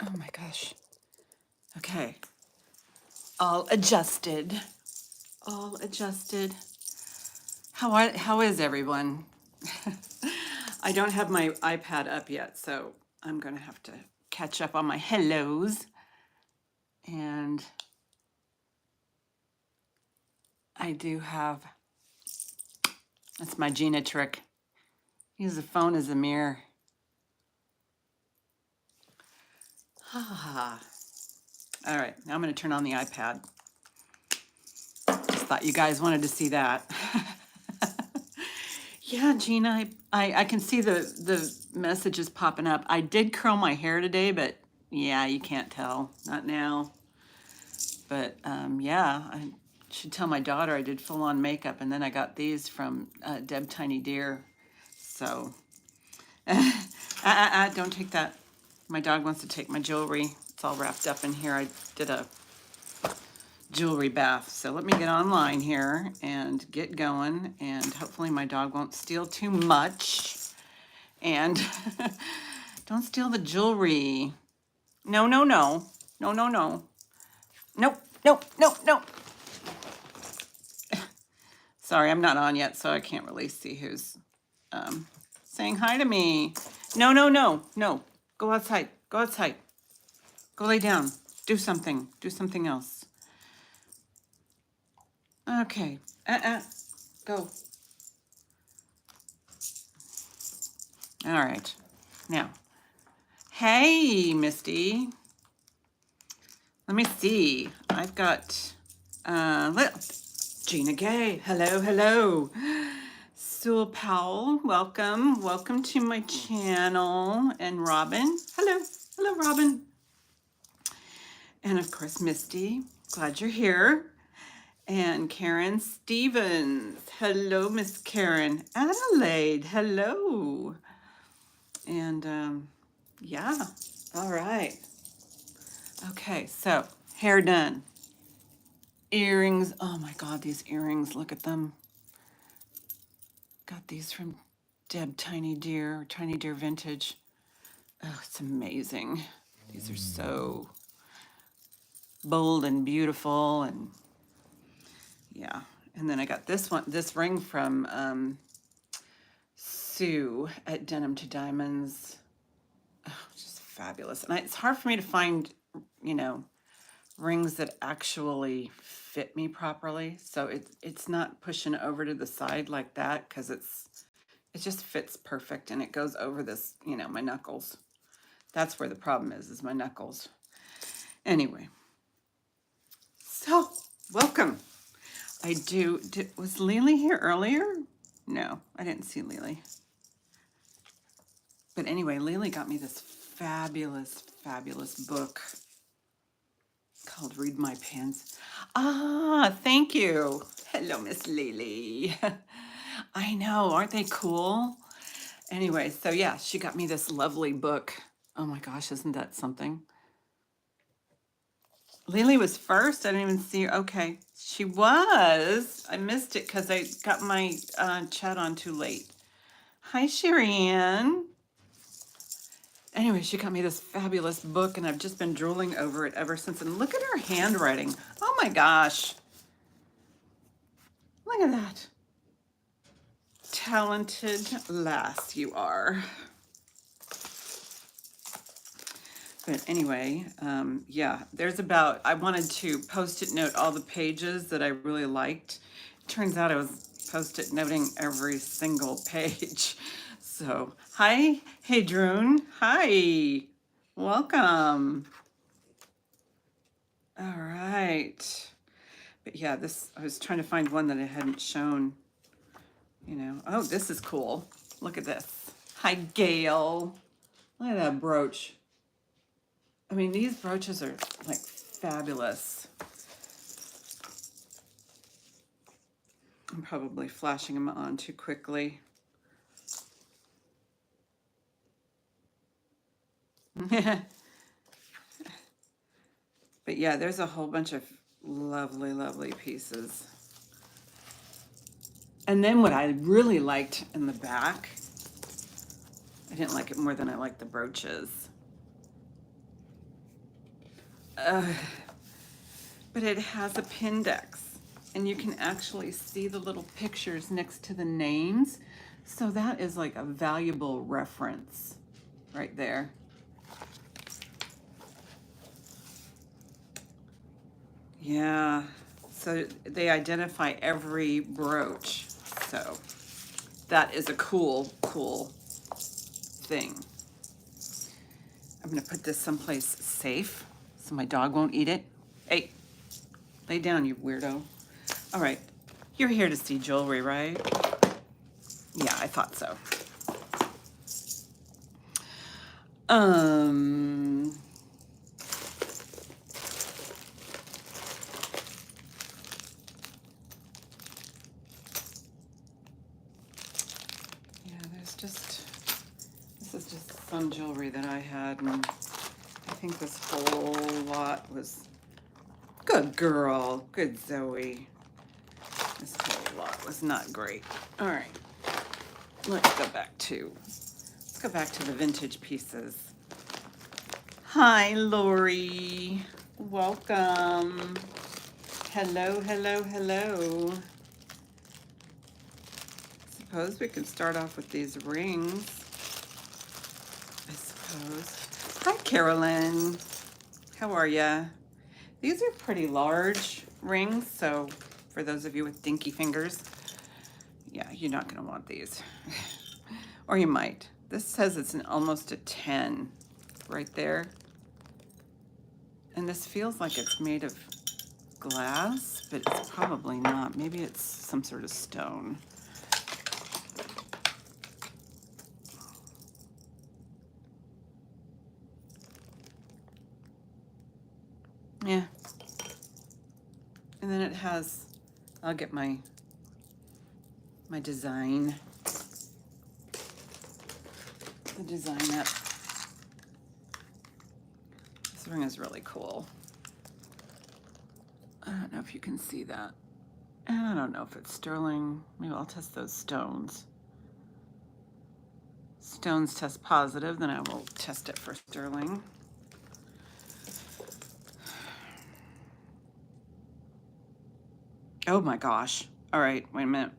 Oh my gosh. Okay. All adjusted. All adjusted. How is everyone? I don't have my iPad up yet, so I'm going to have to catch up on my hellos. And I do have, that's my Gina trick. Use the phone as a mirror. All right, now I'm going to turn on the iPad. Just thought you guys wanted to see that. Yeah, Gina, I can see the messages popping up. I did curl my hair today, but yeah, you can't tell. Not now. But yeah, I should tell my daughter I did full on makeup, and then I got these from Deb Tiny Deer. So, don't take that. My dog wants to take my jewelry. It's all wrapped up in here. I did a jewelry bath. So let me get online here and get going, and hopefully my dog won't steal too much. And don't steal the jewelry. No, no, no. No, no, no. Nope, nope, nope, nope. Sorry, I'm not on yet, so I can't really see who's saying hi to me. No, no, no, no. Go outside. Go outside. Go lay down. Do something. Do something else. Okay. Go. All right. Now, hey, Misty. Let me see. I've got Gina Gay. Hello, hello. Sewell Powell, welcome. Welcome to my channel. And Robin. Hello. Hello, Robin. And of course, Misty. Glad you're here. And Karen Stevens. Hello, Miss Karen. Adelaide. Hello. And yeah. All right. Okay, so hair done. Earrings. Oh my God, these earrings. Look at them. Got these from Deb Tiny Deer, Tiny Deer Vintage. Oh, it's amazing. These are so bold and beautiful, and yeah. And then I got this one, this ring from Sue at Denim to Diamonds. Oh, just fabulous. And it's hard for me to find, you know, rings that actually fit me properly. So it's not pushing over to the side like that, because it just fits perfect, and it goes over this, you know, my knuckles. That's where the problem is my knuckles. Anyway, so welcome. Was Lily here earlier? No, I didn't see Lily. But anyway, Lily got me this fabulous, fabulous book called Read My Pens. Ah, thank you. Hello, Miss Lily. I know, aren't they cool? Anyway, so yeah, she got me this lovely book. Oh my gosh, isn't that something? Lily was first. I didn't even see her. Okay, she was. I missed it because I got my chat on too late. Hi, Sherry-Ann. Anyway, she got me this fabulous book, and I've just been drooling over it ever since. And look at her handwriting. Oh my gosh. Look at that. Talented lass you are. But anyway, yeah, I wanted to post-it note all the pages that I really liked. Turns out I was post-it noting every single page. So, hi, hey, Droon. Hi, welcome. All right. But yeah, I was trying to find one that I hadn't shown, you know. Oh, this is cool. Look at this. Hi, Gail. Look at that brooch. I mean, these brooches are like fabulous. I'm probably flashing them on too quickly. But yeah, there's a whole bunch of lovely, lovely pieces. And then what I really liked in the back, I didn't like it more than I liked the brooches. but it has a Pindex, and you can actually see the little pictures next to the names. So that is like a valuable reference right there. Yeah, so they identify every brooch. So that is a cool thing. I'm gonna put this someplace safe so my dog won't eat it. Hey, lay down, you weirdo. All right, you're here to see jewelry, right? Yeah, I thought so. Yeah, this is just some jewelry that I had, and I think this whole lot was, good girl, good Zoe. This whole lot was not great. All right, let's go back to the vintage pieces. Hi, Lori. Welcome. Hello, hello, hello. Suppose we could start off with these rings, I suppose. Hi, Carolyn. How are ya? These are pretty large rings, so for those of you with dinky fingers, yeah, you're not gonna want these. Or you might. This says it's almost a 10 right there. And this feels like it's made of glass, but it's probably not. Maybe it's some sort of stone. Yeah. And then it has, I'll get my design. The design up. This ring is really cool. I don't know if you can see that. And I don't know if it's sterling. Maybe I'll test those stones. Stones test positive, then I will test it for sterling. Oh my gosh. All right, wait a minute.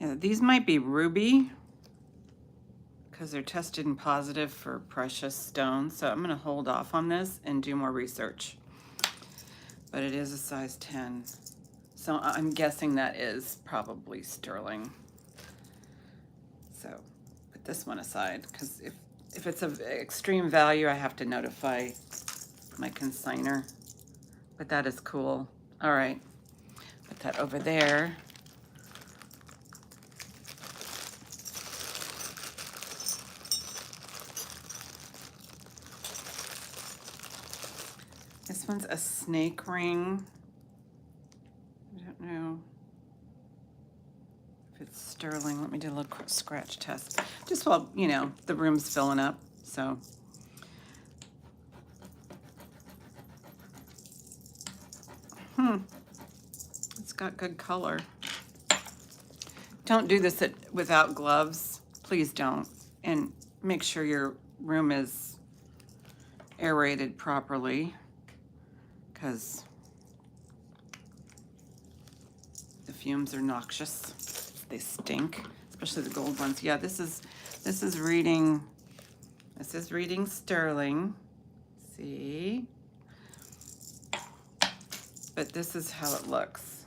Yeah, these might be ruby because they're tested and positive for precious stones. So I'm gonna hold off on this and do more research. But it is a size 10. So I'm guessing that is probably sterling. So put this one aside, because if it's of extreme value, I have to notify my consignor. But that is cool. All right, put that over there. This one's a snake ring. I don't know if it's sterling. Let me do a little scratch test. Just while, you know, the room's filling up, so. It's got good color. Don't do this without gloves. Please don't. And make sure your room is aerated properly, because the fumes are noxious. They stink, especially the gold ones. Yeah, this is reading sterling. See? But this is how it looks.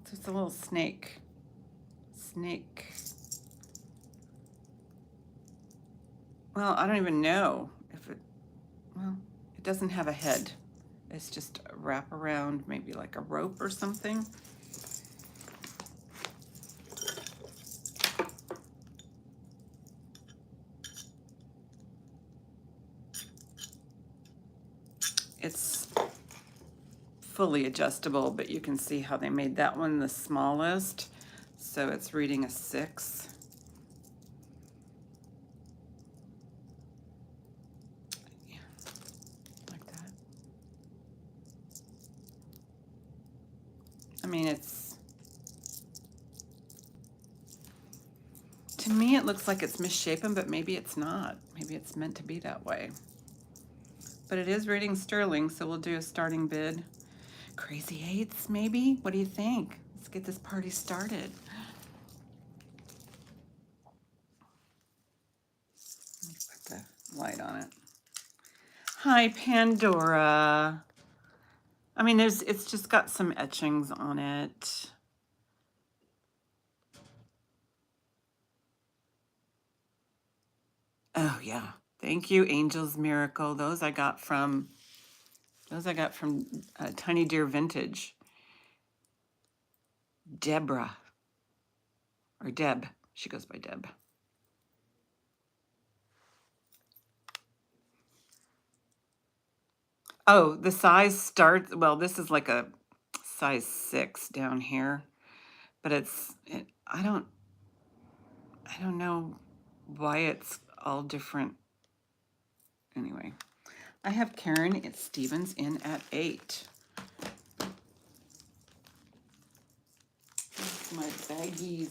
It's just a little snake. Well, I don't even know if it, well, it doesn't have a head. It's just a wrap around, maybe like a rope or something. It's fully adjustable, but you can see how they made that one the smallest. So it's reading a 6. Yeah, like that. I mean, it's To me, it looks like it's misshapen, but maybe it's not. Maybe it's meant to be that way. But it is rating sterling, so we'll do a starting bid. Crazy eights, maybe? What do you think? Let's get this party started. Let me put the light on it. Hi, Pandora. I mean, it's just got some etchings on it. Oh yeah, thank you, Angel's Miracle. Those I got from Tiny Deer Vintage. Deborah, or Deb. She goes by Deb. Oh, the size starts. Well, this is like a size 6 down here, but I don't know why it's all different. Anyway, I have Karen Stevens in at 8. That's my baggies.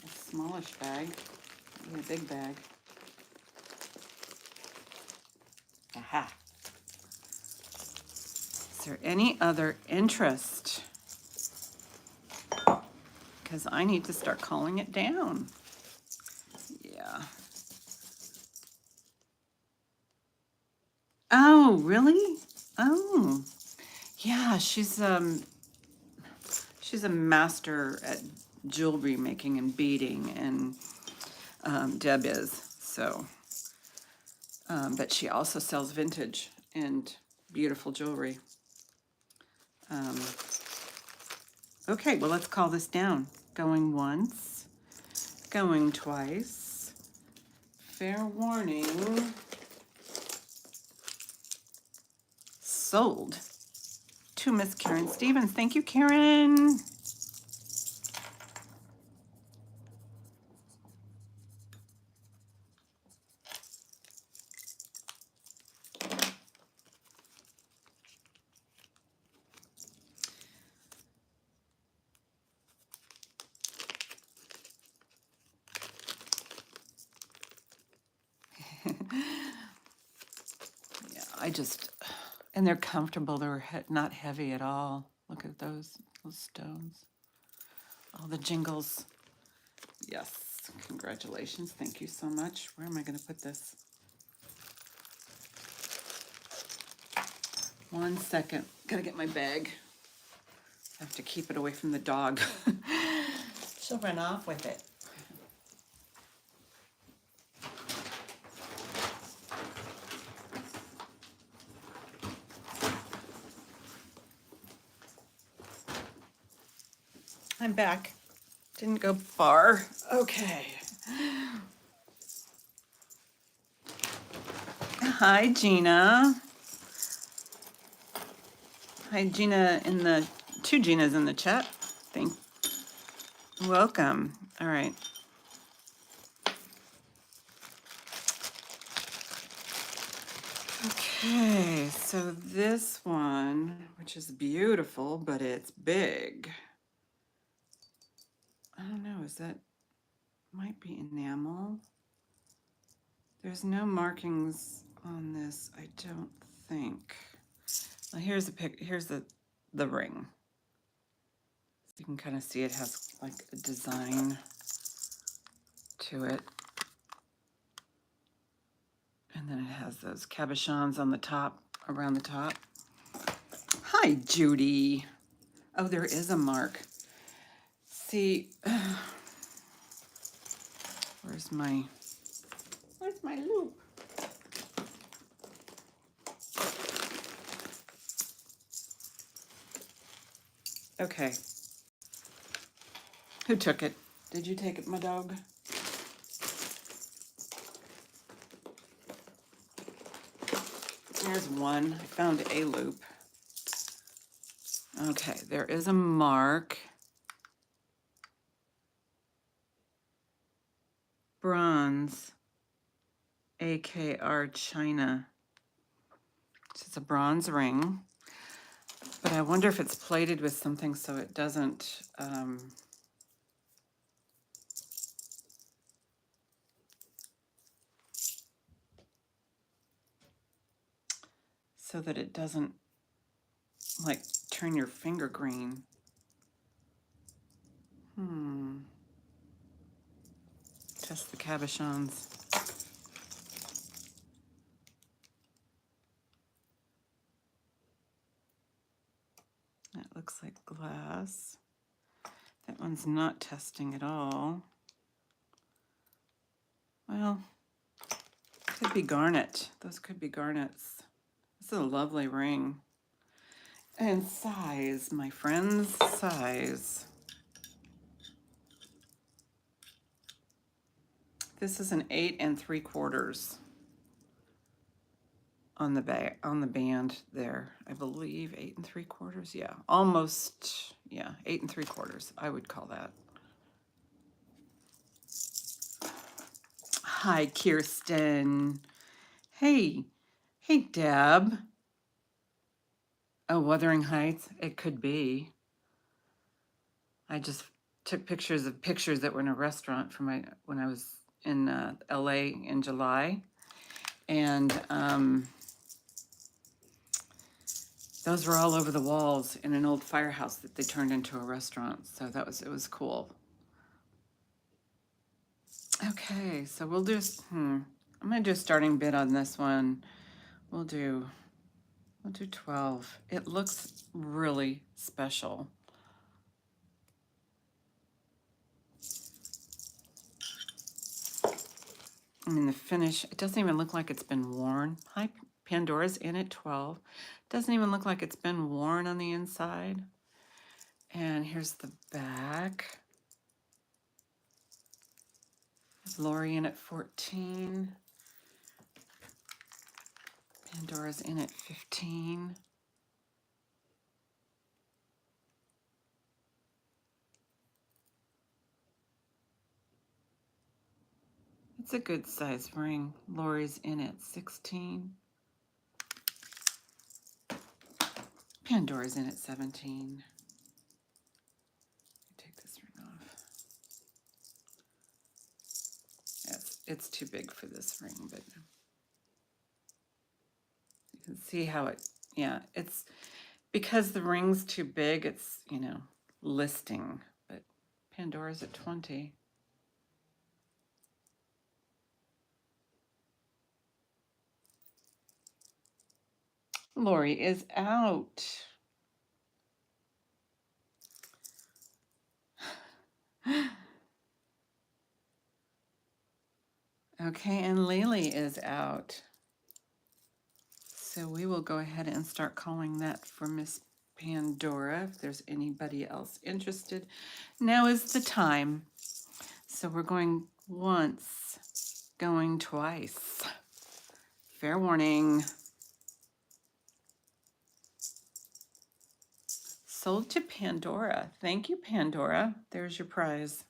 A smallish bag, a big bag. Aha. Is there any other interest? Because I need to start calling it down. Yeah. Oh, really? Oh. Yeah, she's a master at jewelry making and beading, and Deb is. So, but she also sells vintage and beautiful jewelry. Okay, well, let's call this down. Going once, going twice. Fair warning. Sold to Miss Karen Stevens. Thank you, Karen. Yeah, and they're comfortable. They're not heavy at all. Look at those stones. All the jingles. Yes, congratulations. Thank you so much. Where am I going to put this? 1 second. Gotta get my bag. I have to keep it away from the dog. She'll run off with it. I'm back. Didn't go far. Okay. Hi, Gina. Hi, Gina in the 2 Ginas in the chat. Welcome. All right. Okay, so this one, which is beautiful, but it's big. I don't know, might be enamel. There's no markings on this, I don't think. Well, here's the ring. You can kind of see it has like a design to it. And then it has those cabochons on the top, around the top. Hi, Judy. Oh, there is a mark. See, where's my loop? Okay. Who took it? Did you take it, my dog? There's one. I found a loop. Okay, there is a mark. bronze, AKR China. It's a bronze ring, but I wonder if it's plated with something so it doesn't, so that it doesn't like turn your finger green. Test the cabochons. That looks like glass. That one's not testing at all. Well, could be garnet. Those could be garnets. This is a lovely ring. And size, my friends, size. This is an 8 3/4 on the band there. I believe 8 3/4. Yeah, almost. Yeah, 8 3/4. I would call that. Hi, Kirsten. Hey, hey, Deb. Oh, Wuthering Heights. It could be. I just took pictures of pictures that were in a restaurant for when I was in LA in July, and those were all over the walls in an old firehouse that they turned into a restaurant. So it was cool. Okay, so we'll do. I'm gonna do a starting bid on this one. We'll do 12. It looks really special. I mean, the finish, it doesn't even look like it's been worn. Hi, Pandora's in at 12. Doesn't even look like it's been worn on the inside. And here's the back. Lori in at 14. Pandora's in at 15. It's a good size ring. Lori's in at 16. Pandora's in at 17. Take this ring off. It's too big for this ring, but you can see how it's because the ring's too big, it's, listing, but Pandora's at 20. Lori is out. Okay, and Lily is out. So we will go ahead and start calling that for Miss Pandora, if there's anybody else interested. Now is the time. So we're going once, going twice. Fair warning. Sold to Pandora. Thank you, Pandora. There's your prize.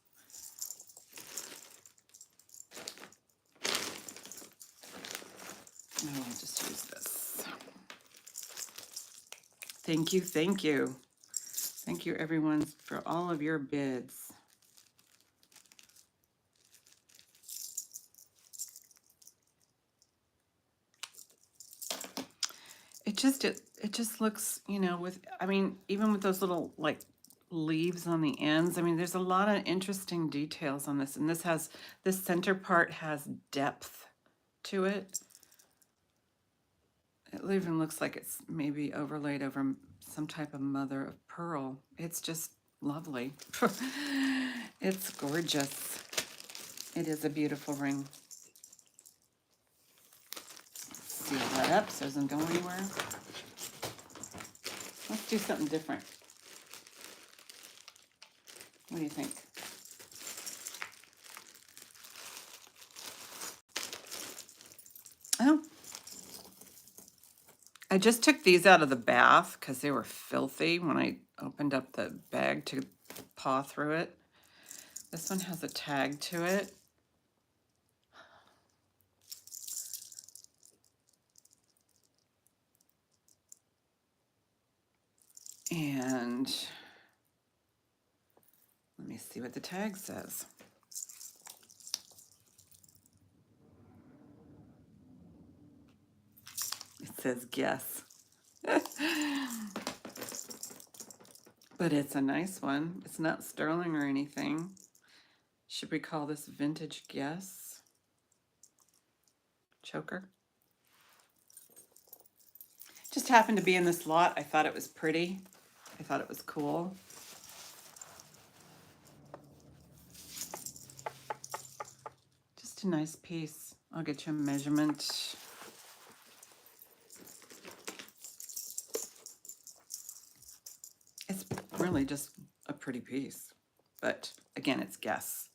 No, I'll just use this. Thank you, thank you. Thank you, everyone, for all of your bids. It just looks, even with those little like leaves on the ends, there's a lot of interesting details on this, and this center part has depth to it. It even looks like it's maybe overlaid over some type of mother of pearl. It's just lovely. It's gorgeous. It is a beautiful ring. Seal that up so it doesn't go anywhere. Let's do something different. What do you think? Oh, I just took these out of the bath because they were filthy when I opened up the bag to paw through it. This one has a tag to it. And let me see what the tag says. It says guess. But it's a nice one. It's not sterling or anything. Should we call this vintage guess? Choker. Just happened to be in this lot. I thought it was pretty. I thought it was cool. Just a nice piece. I'll get you a measurement. It's really just a pretty piece. But again, it's guess.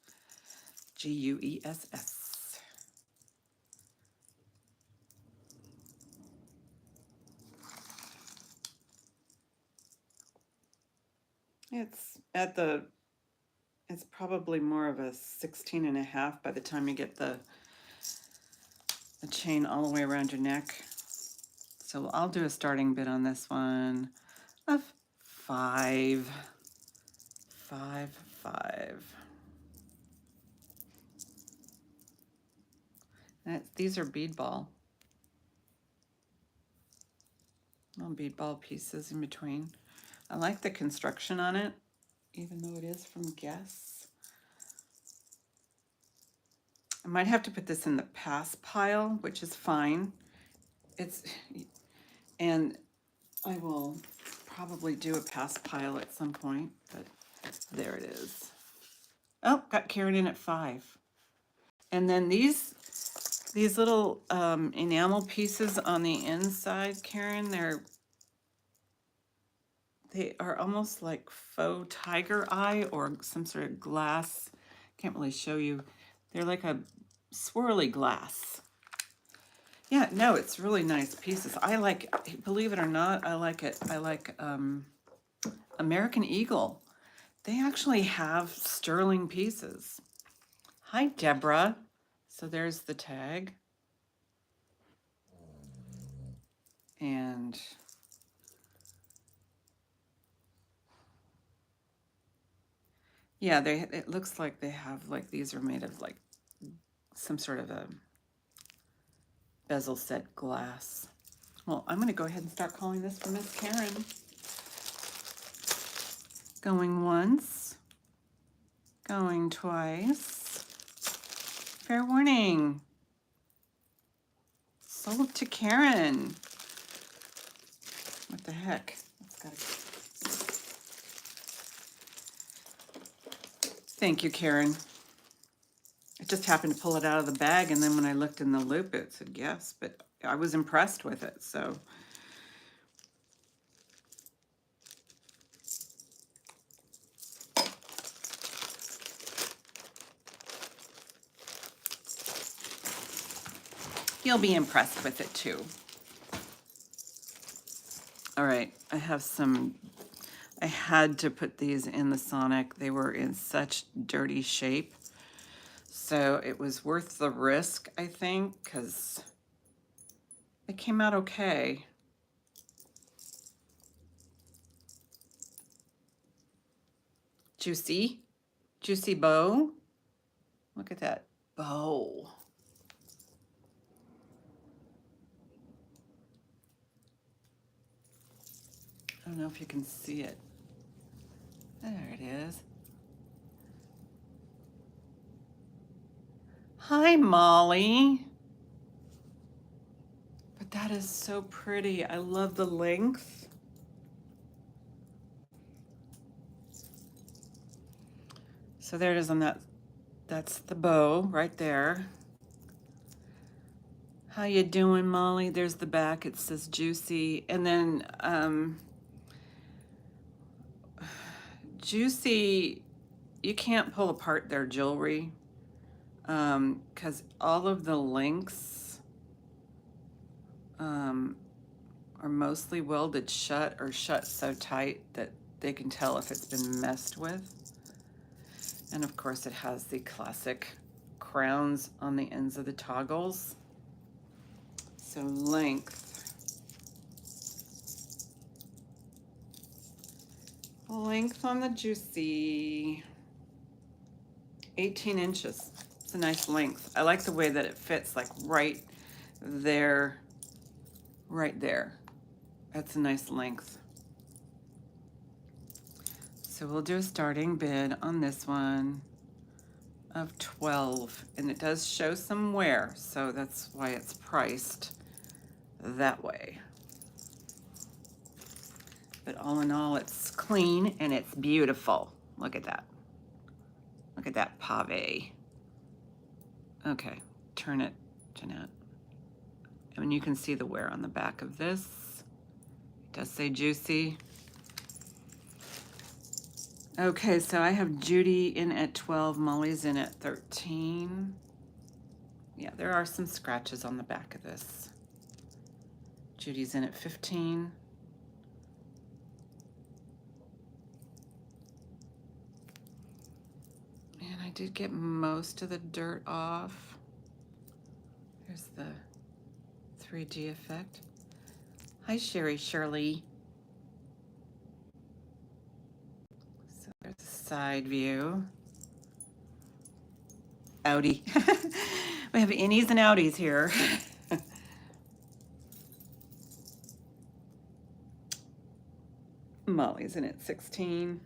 Guess. It's probably more of a 16.5 by the time you get the chain all the way around your neck. So I'll do a starting bid on this one of 5. These are bead ball. Little bead ball pieces in between. I like the construction on it, even though it is from Guess. I might have to put this in the pass pile, which is fine. And I will probably do a pass pile at some point, but there it is. Oh, got Karen in at 5. And then these little enamel pieces on the inside, Karen, they are almost like faux tiger eye or some sort of glass. Can't really show you. They're like a swirly glass. Yeah, no, it's really nice pieces. I like, believe it or not, I like it. I like American Eagle. They actually have sterling pieces. Hi, Deborah. So there's the tag. And yeah, it looks like they have, like, these are made of like some sort of a bezel set glass. Well, I'm going to go ahead and start calling this for Miss Karen. Going once, going twice. Fair warning. Sold to Karen. What the heck? Thank you, Karen. I just happened to pull it out of the bag, and then when I looked in the loop, it said yes, but I was impressed with it, so. You'll be impressed with it too. All right, I had to put these in the Sonic. They were in such dirty shape. So it was worth the risk, I think, because it came out okay. Juicy bow. Look at that bow. I don't know if you can see it. There it is. Hi, Molly. But that is so pretty. I love the length. So there it is on that. That's the bow right there. How you doing, Molly? There's the back. It says Juicy. And then Juicy, you can't pull apart their jewelry because all of the links are mostly welded shut or shut so tight that they can tell if it's been messed with. And of course it has the classic crowns on the ends of the toggles. So length. Length on the Juicy, 18 inches. It's a nice length. I like the way that it fits, like right there, right there. That's a nice length. So we'll do a starting bid on this one of 12, and it does show some wear, so that's why it's priced that way. But all in all, it's clean and it's beautiful. Look at that. Look at that pave. Okay, turn it, Jeanette. And you can see the wear on the back of this. It does say Juicy. Okay, so I have Judy in at 12, Molly's in at 13. Yeah, there are some scratches on the back of this. Judy's in at 15. And I did get most of the dirt off. There's the 3D effect. Hi, Shirley. So there's a side view. Audi. We have innies and outies here. Molly's in at 16.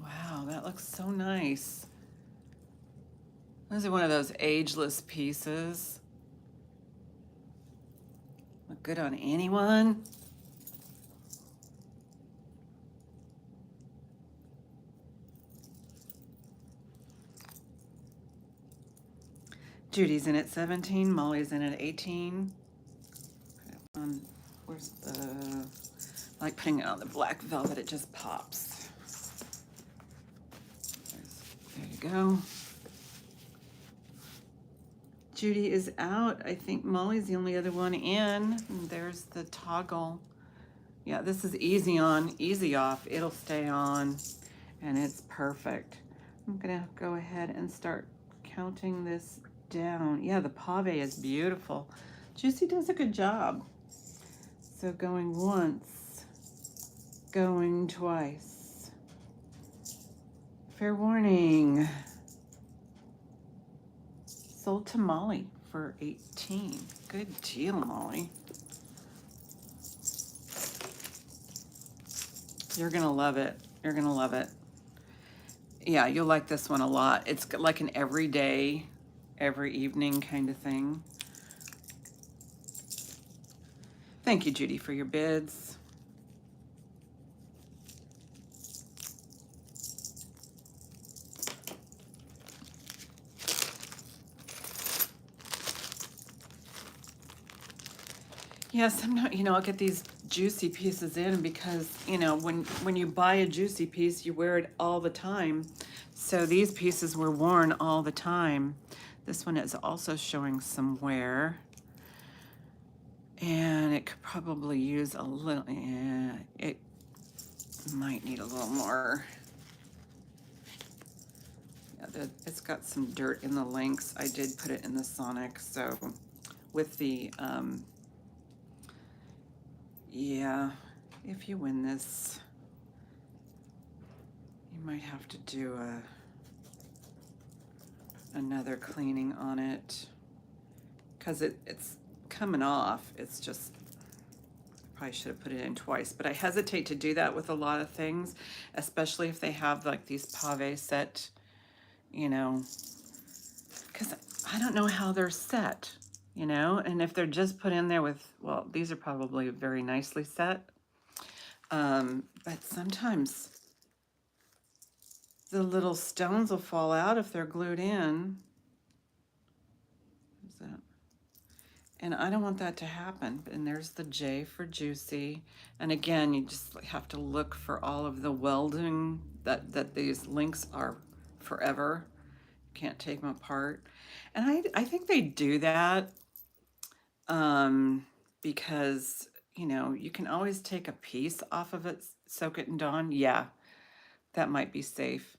Wow, that looks so nice. This is one of those ageless pieces. Look good on anyone. Judy's in at 17, Molly's in at 18. Where's the, I like putting it on the black velvet, it just pops. There you go. Judy is out. I think Molly's the only other one in. And there's the toggle. Yeah, this is easy on, easy off. It'll stay on and it's perfect. I'm gonna go ahead and start counting this down. Yeah, the pave is beautiful. Juicy does a good job. So going once, going twice. Fair warning. Sold to Molly for 18. Good deal, Molly. You're gonna love it. You're gonna love it. Yeah, you'll like this one a lot. It's like an everyday, every evening kind of thing. Thank you, Judy, for your bids. Yes, I'm not, I'll get these juicy pieces in because, when you buy a juicy piece, you wear it all the time. So these pieces were worn all the time. This one is also showing some wear. And it could probably use a little, yeah, it might need a little more. Yeah, it's got some dirt in the links. I did put it in the Sonic, so with the, yeah, if you win this, you might have to do another cleaning on it because it's coming off. It's just, probably should have put it in twice, but I hesitate to do that with a lot of things, especially if they have like these pave set, because I don't know how they're set, and if they're just put in there with, well, these are probably very nicely set, but sometimes the little stones will fall out if they're glued in. What's that? And I don't want that to happen. And there's the J for Juicy. And again, you just have to look for all of the welding that these links are forever. You can't take them apart. And I think they do that because, you can always take a piece off of it, soak it in Dawn. Yeah, that might be safe.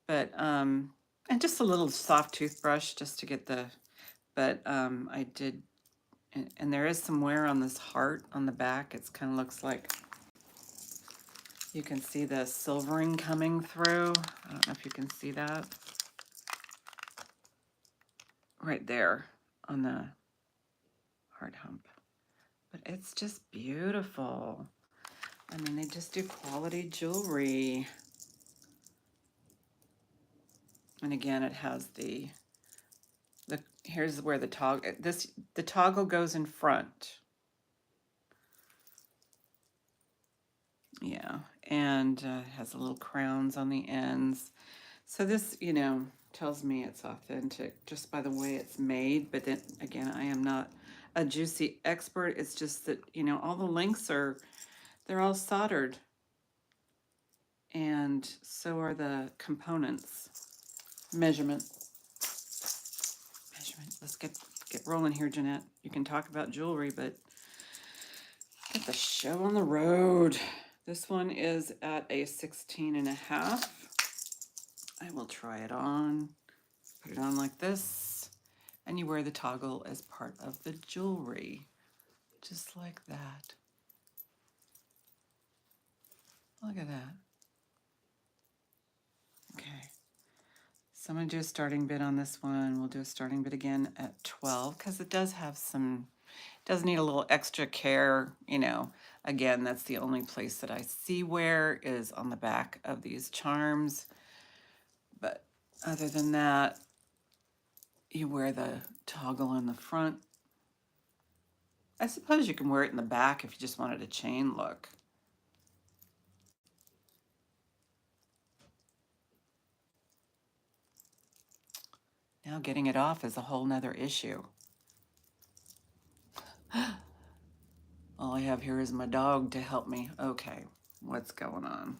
But, and just a little soft toothbrush just to get but I did And there is some wear on this heart on the back. It's kind of looks like you can see the silvering coming through. I don't know if you can see that. Right there on the heart hump. But it's just beautiful. I mean, they just do quality jewelry. And again, it has the here's where the toggle goes in front. Yeah, and it has the little crowns on the ends. So this, you know, tells me it's authentic just by the way it's made. But then again, I am not a juicy expert. It's just that, you know, all the links they're all soldered. And so are the components. Measurement. Let's get rolling here, Jeanette. You can talk about jewelry, but get the show on the road. This one is at a 16.5. I will try it on. Put it on like this. And you wear the toggle as part of the jewelry. Just like that. Look at that. Okay. So I'm going to do a starting bid on this one. We'll do a starting bid again at 12 because it does have some, does need a little extra care, you know. Again, that's the only place that I see wear is on the back of these charms. But other than that, you wear the toggle in the front. I suppose you can wear it in the back if you just wanted a chain look. Now getting it off is a whole nother issue. All I have here is my dog to help me. Okay, what's going on?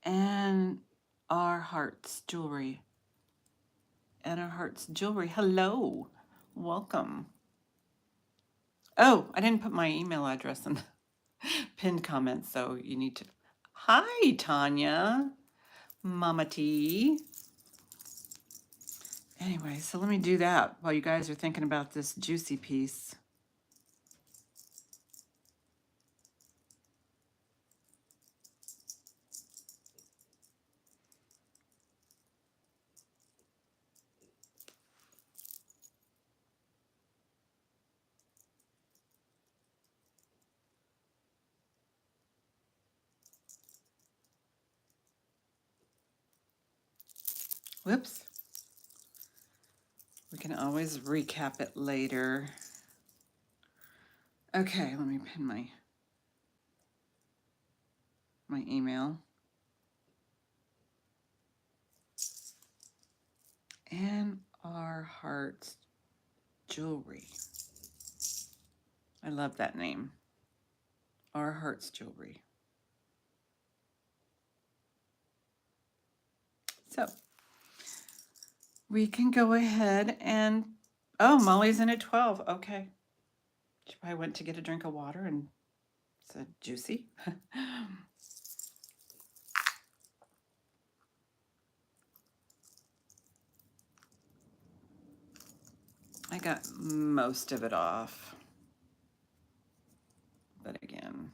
And our hearts jewelry. And our hearts jewelry. Hello, welcome. Oh, I didn't put my email address in the pinned comment, so you need to. Hi, Tanya, Mama T. Anyway, so let me do that while you guys are thinking about this juicy piece. Whoops. We can always recap it later. Okay, let me pin my email. And our hearts jewelry. I love that name. Our hearts jewelry. So we can go ahead and, oh, Molly's in at 12. Okay. She probably went to get a drink of water and said juicy. I got most of it off. But again.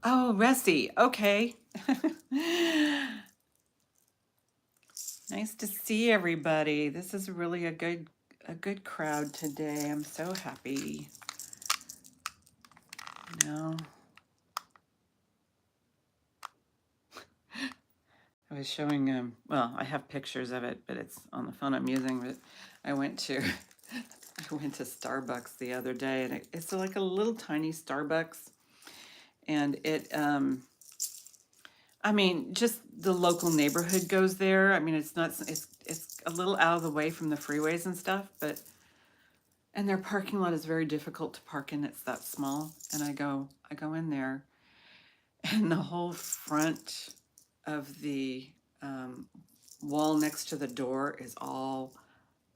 Oh, Ressie. Okay. Nice to see everybody. This is really a good crowd today. I'm so happy. You know, I was showing well, I have pictures of it, but it's on the phone I'm using. But I went to Starbucks the other day, and it's like a little tiny Starbucks, and it I mean, just the local neighborhood goes there. I mean, it's not, it's a little out of the way from the freeways and stuff, but, and their parking lot is very difficult to park in. It's that small. And I go in there, and the whole front of the wall next to the door is all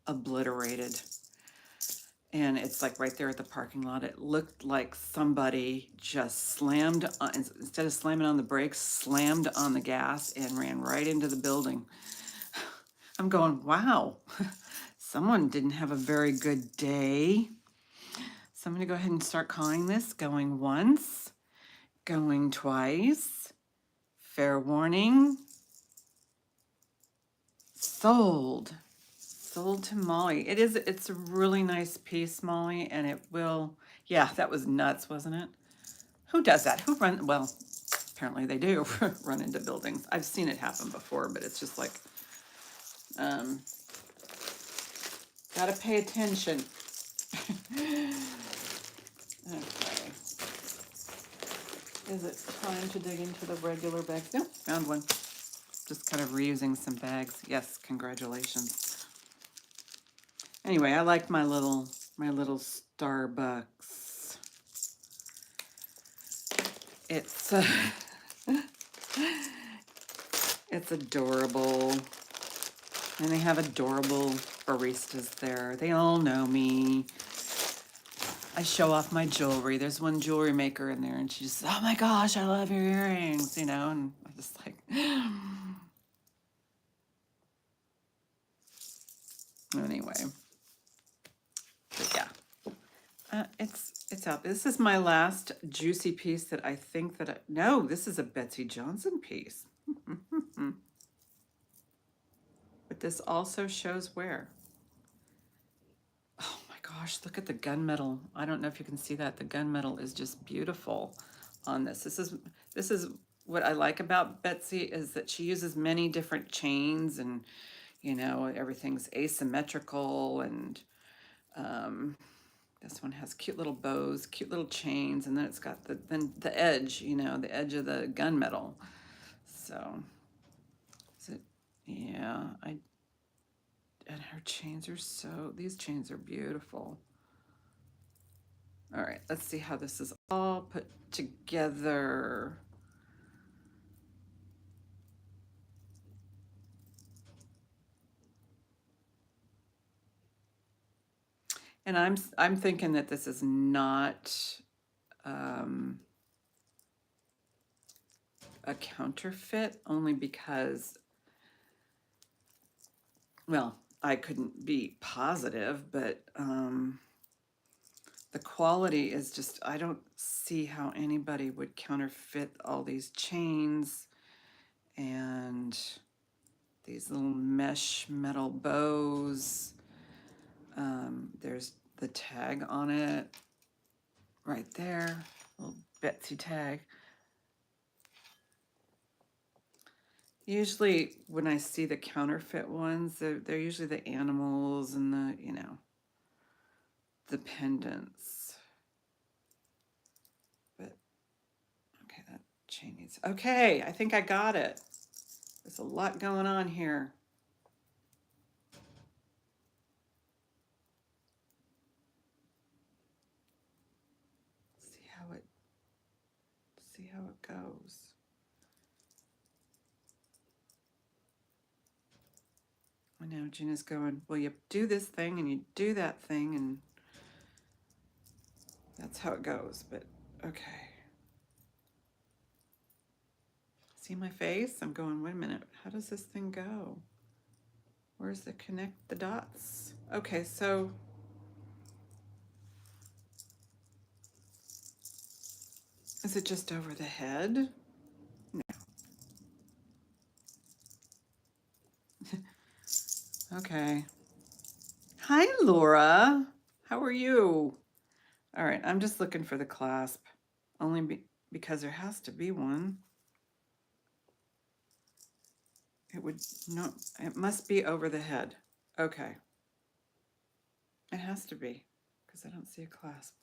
obliterated. and it's like right there at the parking lot. It looked like somebody just slammed on, instead of slamming on the brakes, slammed on the gas and ran right into the building. I'm going, wow, someone didn't have a very good day. So I'm going to go ahead and start calling this. Going once, going twice. Fair warning. Sold. Sold to Molly. It's a really nice piece, Molly, and it will, yeah, that was nuts, wasn't it? Who does that? Who run, well, apparently they do run into buildings. I've seen it happen before, but it's just like, um, gotta pay attention. Okay. Is it time to dig into the regular bags? Nope, found one. Just kind of reusing some bags. Yes, congratulations. Anyway, I like my little Starbucks. It's it's adorable. And they have adorable baristas there. They all know me. I show off my jewelry. There's one jewelry maker in there, and she's just, oh my gosh, I love your earrings, you know, and I'm just like, anyway. But yeah, it's out. This is my last juicy piece that I think that no, this is a Betsy Johnson piece. But this also shows where. Oh my gosh, look at the gunmetal. I don't know if you can see that. The gunmetal is just beautiful on this. This is what I like about Betsy, is that she uses many different chains, and you know, everything's asymmetrical, and this one has cute little bows, cute little chains, and then it's got the edge, you know, the edge of the gunmetal. So, yeah, and her chains are these chains are beautiful. All right, let's see how this is all put together. And I'm thinking that this is not a counterfeit, only because, well, I couldn't be positive, but the quality is just, I don't see how anybody would counterfeit all these chains and these little mesh metal bows. There's the tag on it right there, little Betsy tag. Usually when I see the counterfeit ones, they're usually the animals and the, you know, the pendants. But, okay, that chain needs, okay, I think I got it. There's a lot going on here. See how it goes. I know Gina's going, well, you do this thing and you do that thing, and that's how it goes, but okay. See my face? I'm going, wait a minute, how does this thing go? Where's the connect the dots? Okay, so is it just over the head? No. Okay. Hi, Laura. How are you? All right, I'm just looking for the clasp, only because there has to be one. It would, no, it must be over the head. Okay. It has to be, because I don't see a clasp.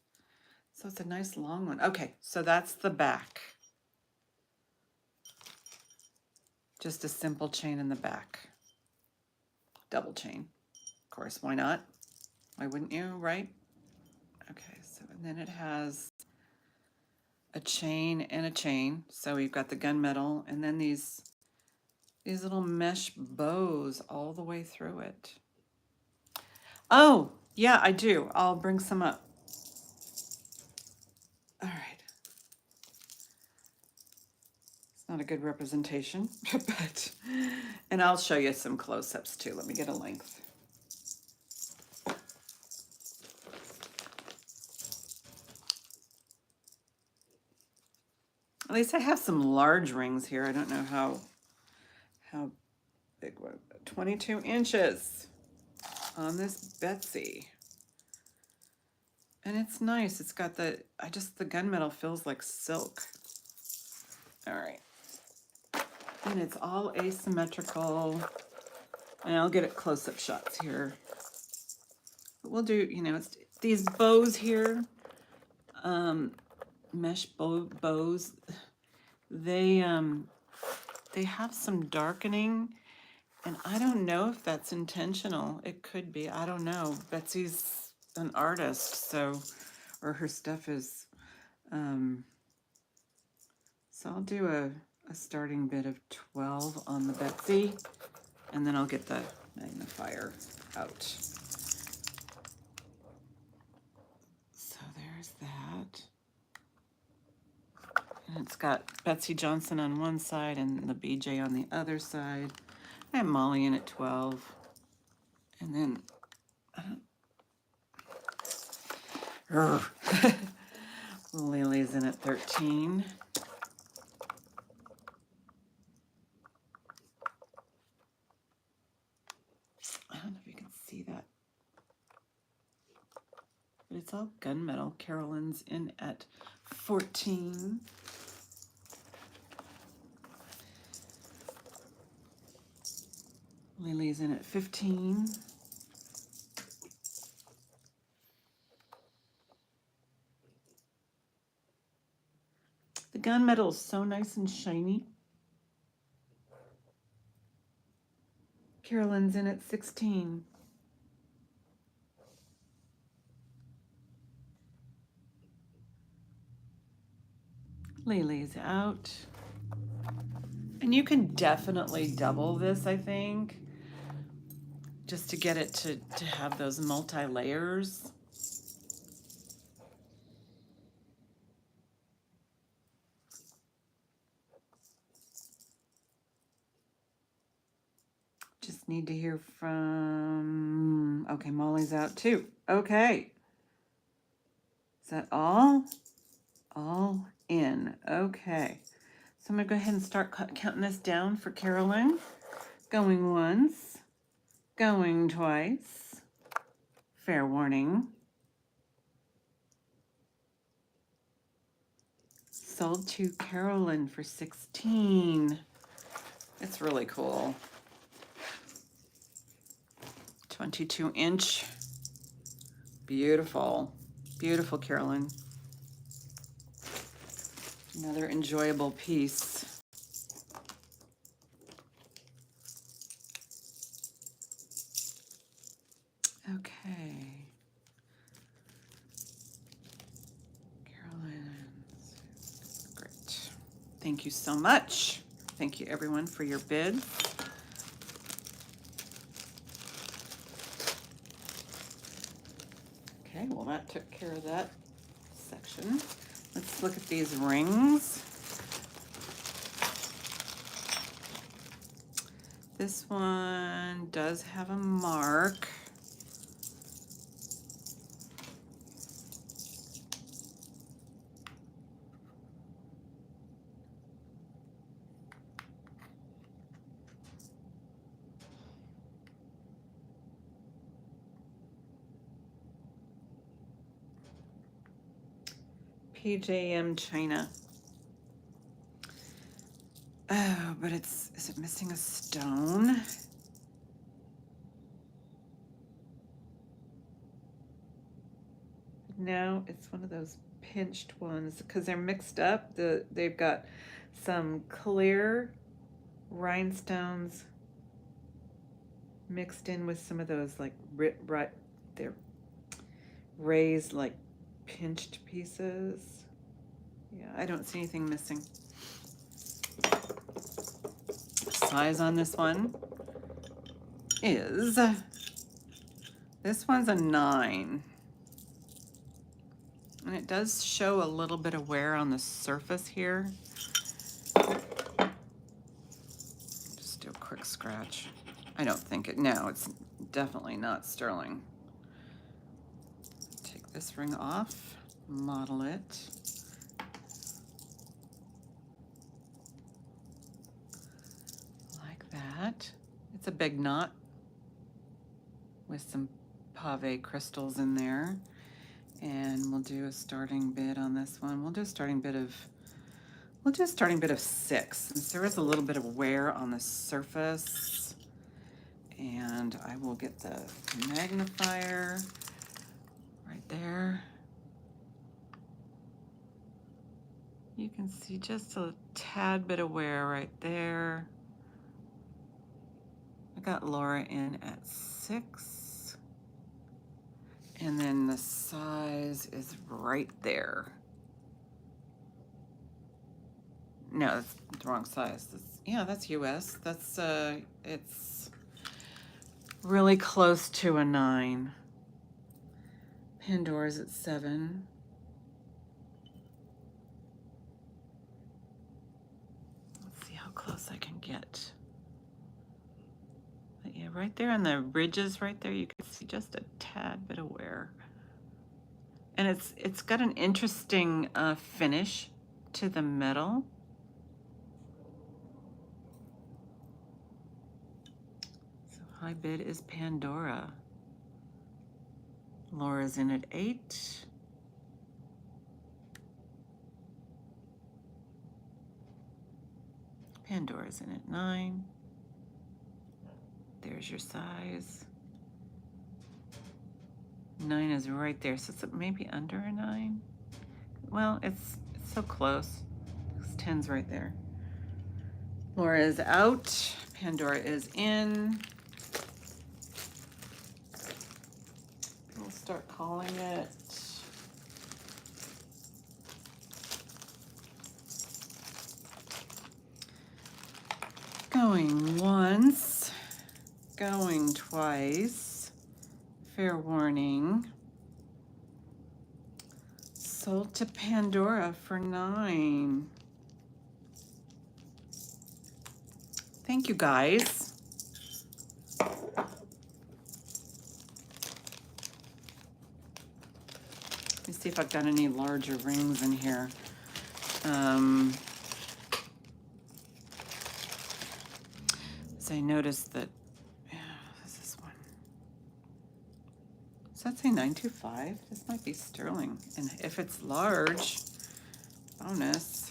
So it's a nice long one. Okay, so that's the back. Just a simple chain in the back. Double chain. Of course, why not? Why wouldn't you, right? Okay, so and then it has a chain and a chain. So we've got the gunmetal, and then these little mesh bows all the way through it. Oh, Yeah, I do. I'll bring some up. All right. It's not a good representation, but, and I'll show you some close-ups too. Let me get a length. At least I have some large rings here. I don't know how big, 22 inches on this Betsy. And it's nice. It's got the gunmetal feels like silk. All right. And it's all asymmetrical. And I'll get it close-up shots here. But we'll do, it's these bows here, mesh bows, they have some darkening, and I don't know if that's intentional. It could be, I don't know. Betsy's an artist, so, or her stuff is, so I'll do a starting bit of 12 on the Betsy, and then I'll get the magnifier out. So there's that. And it's got Betsy Johnson on one side and the BJ on the other side. I have Molly in at 12. And then, Lily's in at 13. I don't know if you can see that. But it's all gunmetal. Carolyn's in at 14. Lily's in at 15. The gunmetal is so nice and shiny. Carolyn's in at 16. Lily's out. And you can definitely double this, I think, just to get it to have those multi-layers. Just need to hear from, okay, Molly's out too. Okay. Is that all? All in. Okay. So I'm gonna go ahead and start counting this down for Carolyn. Going once, going twice. Fair warning. Sold to Carolyn for 16. It's really cool. 22 inch. Beautiful. Beautiful, Carolyn. Another enjoyable piece. Okay. Carolyn's. Great. Thank you so much. Thank you, everyone, for your bids. Okay, well, that took care of that section. Let's look at these rings. This one does have a mark. PJM China. Oh, but is it missing a stone? No, it's one of those pinched ones because they're mixed up. They've got some clear rhinestones mixed in with some of those like they're raised like pinched pieces. Yeah, I don't see anything missing. Size on this one is This one's a 9. And it does show a little bit of wear on the surface here. Just do a quick scratch. I don't think it, no, it's definitely not sterling. Take this ring off, model it. Like that. It's a big knot with some pave crystals in there. And we'll do a starting bid on this one. We'll do a starting bid of 6, since there is a little bit of wear on the surface. And I will get the magnifier right there. You can see just a tad bit of wear right there. I got Laura in at 6. And then the size is right there. No, that's the wrong size. Yeah, that's US. That's it's really close to a 9. Pandora's at 7. Let's see how close I can get. But yeah, right there on the ridges right there, you can see just a tad bit of wear. And it's got an interesting finish to the metal. So high bid is Pandora. Laura's in at 8. Pandora's in at 9. There's your size. 9 is right there, so it's maybe under a 9. Well, it's so close. 10's right there. Laura is out. Pandora is in. We'll start calling it. Going once, going twice. Fair warning. Sold to Pandora for 9. Thank you, guys. Let me see if I've got any larger rings in here. So I noticed that, this is one. Does that say 925? This might be sterling. And if it's large, bonus.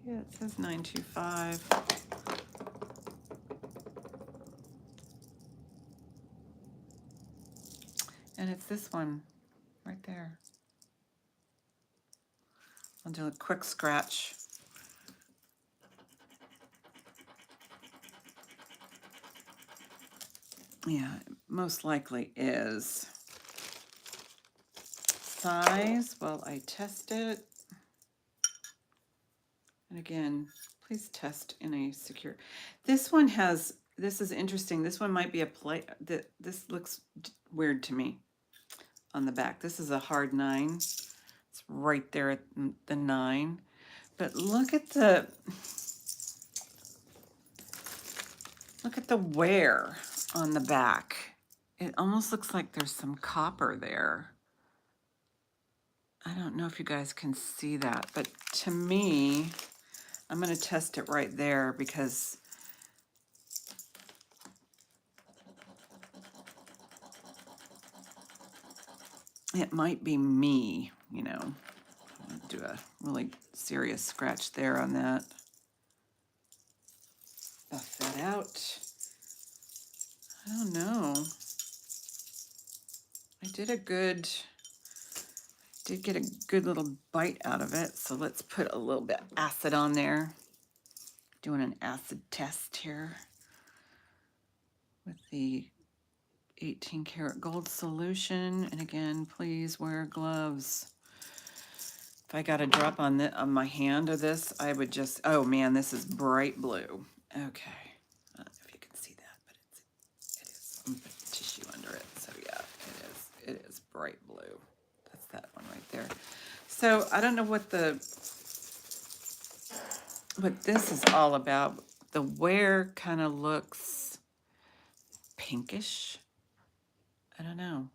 Yeah, it says 925. And it's this one right there. I'll do a quick scratch. Yeah, it most likely is. Size, well, I test it. And again, please test in a secure. This one has, this is interesting. This one might be a plate. This looks weird to me on the back. This is a hard 9. It's right there at the 9. But look at the wear on the back. It almost looks like there's some copper there. I don't know if you guys can see that, but to me, I'm going to test it right there because it might be me, you know. I'll do a really serious scratch there on that. Buff that out. I don't know. I did get a good little bite out of it. So let's put a little bit of acid on there. Doing an acid test here with the 18 karat gold solution. And again, please wear gloves. If I got a drop on my hand of this, I would just, oh man, this is bright blue. Okay, I don't know if you can see that. I'm gonna put tissue under it. So yeah, it is bright blue. That's that one right there. So I don't know what this is all about. The wear kind of looks pinkish. I don't know.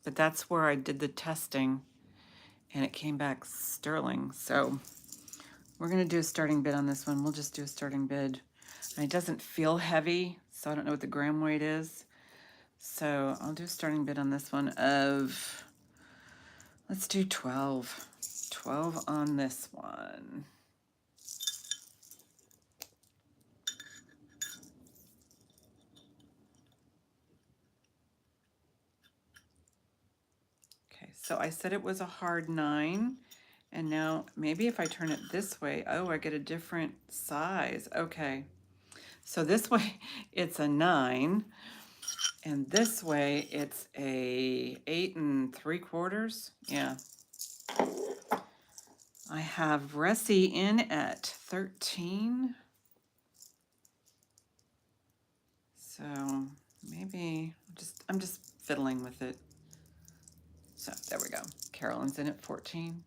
But that's where I did the testing and it came back sterling. So we're gonna do a starting bid on this one. We'll just do a starting bid. And it doesn't feel heavy, so I don't know what the gram weight is. So I'll do a starting bid on this one of, let's do 12. 12 on this one. Okay, so I said it was a hard 9. And now maybe if I turn it this way, oh, I get a different size. Okay, so this way it's a 9. And this way it's a 8 3/4. Yeah. I have Ressie in at 13. So maybe I'm just fiddling with it. So there we go. Carolyn's in at 14.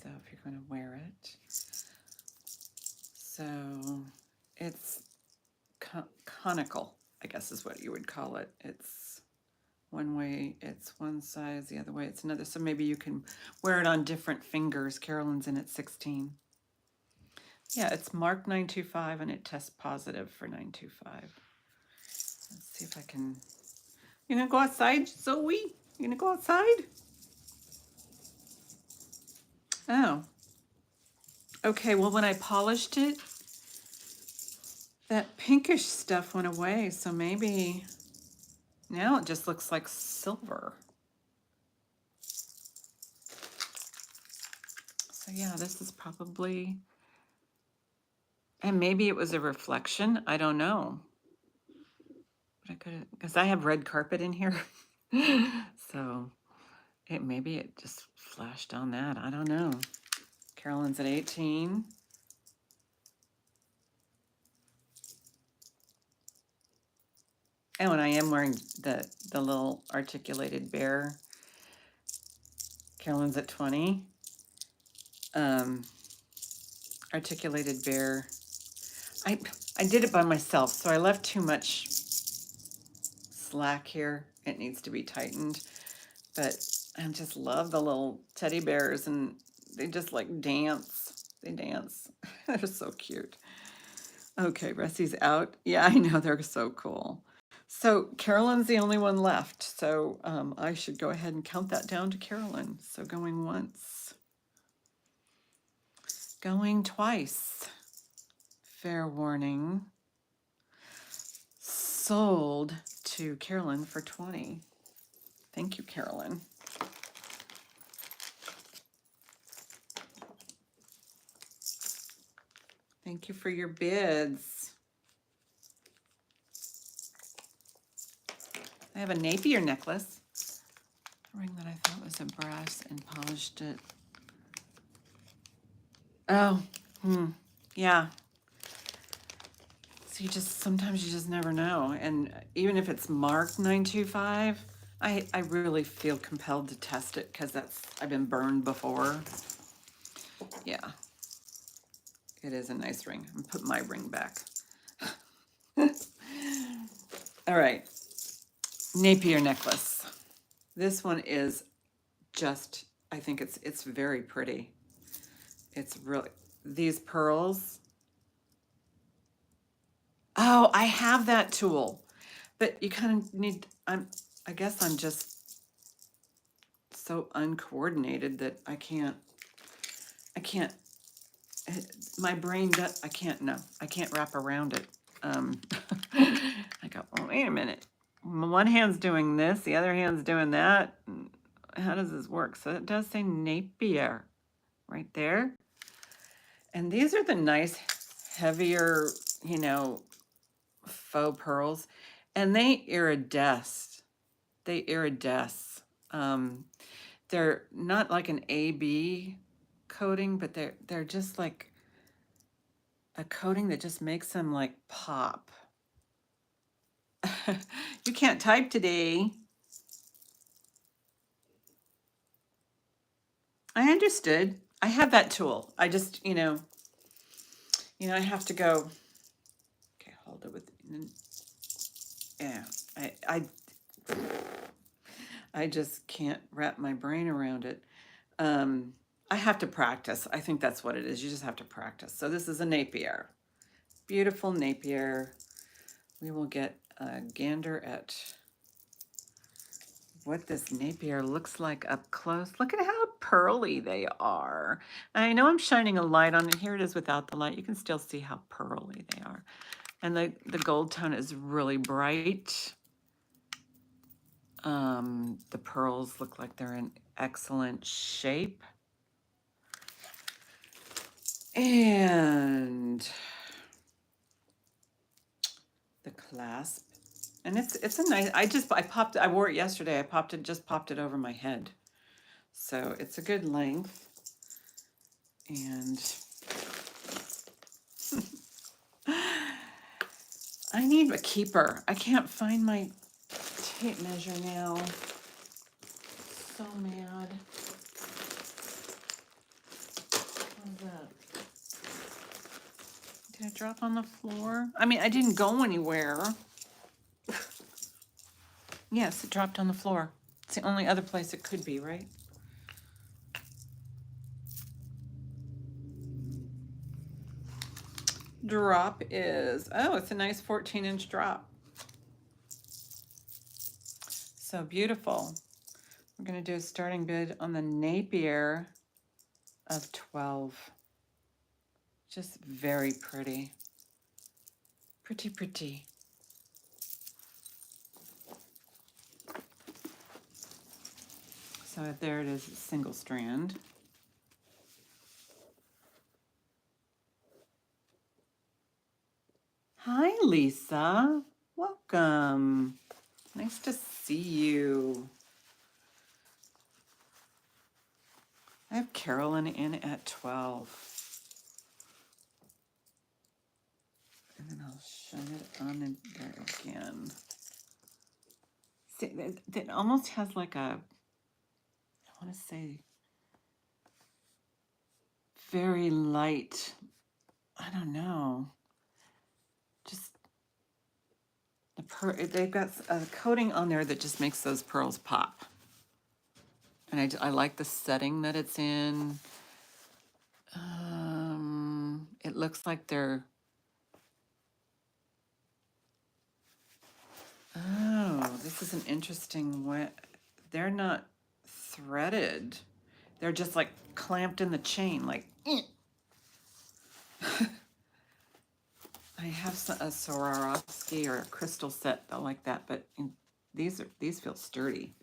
So if you're going to wear it. So it's conical, I guess is what you would call it. It's one way, it's one size, the other way it's another. So maybe you can wear it on different fingers. Carolyn's in at 16. Yeah, it's marked 925 and it tests positive for 925. Let's see if I can. You gonna go outside, Zoe? You gonna go outside? Oh. Okay, well, when I polished it, that pinkish stuff went away, so maybe now it just looks like silver. So yeah, this is probably, and maybe it was a reflection, I don't know. But I could, because I have red carpet in here. So maybe it just flashed on that, I don't know. Carolyn's at 18. Oh, and I am wearing the little articulated bear. Carolyn's at 20. Articulated bear. I did it by myself, so I left too much slack here. It needs to be tightened. But I just love the little teddy bears, and they just like dance. They dance. They're so cute. Okay, Ressie's out. Yeah, I know, they're so cool. So Carolyn's the only one left. So I should go ahead and count that down to Carolyn. So going once. Going twice. Fair warning. Sold to Carolyn for 20. Thank you, Carolyn. Thank you for your bids. I have a Napier necklace. A ring that I thought was a brass and polished it. Oh, yeah. So sometimes you just never know. And even if it's marked 925, I really feel compelled to test it because I've been burned before. Yeah. It is a nice ring. I'm putting my ring back. All right. Napier necklace. This one is just, I think it's very pretty. It's really, these pearls. Oh, I have that tool, but you kind of need, I guess I'm just so uncoordinated that I can't, my brain, I can't wrap around it. I go, oh, wait a minute. One hand's doing this, the other hand's doing that. How does this work? So it does say Napier right there. And these are the nice, heavier, faux pearls. And they iridesce. They iridesce. They're not like an AB coating, but they're just like, a coating that just makes them like pop. You can't type today. I understood. I have that tool. I just, I have to go. Okay, hold it with. Yeah, I just can't wrap my brain around it. Um, I have to practice. I think that's what it is. You just have to practice. So this is a Napier, beautiful Napier. We will get a gander at what this Napier looks like up close. Look at how pearly they are. I know I'm shining a light on it. Here it is without the light. You can still see how pearly they are. And the gold tone is really bright. The pearls look like they're in excellent shape. And the clasp. And it's a nice, I wore it yesterday. Just popped it over my head. So it's a good length. And I need a keeper. I can't find my tape measure now. So mad. What's that? Did it drop on the floor? I mean, I didn't go anywhere. Yes, it dropped on the floor. It's the only other place it could be, right? Drop is, oh, it's a nice 14-inch drop. So beautiful. We're going to do a starting bid on the Napier of 12. Just very pretty. Pretty, pretty. So there it is, single strand. Hi, Lisa. Welcome. Nice to see you. I have Carolyn in at 12. And then I'll shine it on in there again. See, that almost has like a, I want to say, very light, I don't know, just they've got a coating on there that just makes those pearls pop. And I like the setting that it's in. It looks like they're, oh, this is an interesting way. They're not threaded. They're just like clamped in the chain, like, I have a Swarovski or a crystal set like that, but these feel sturdy.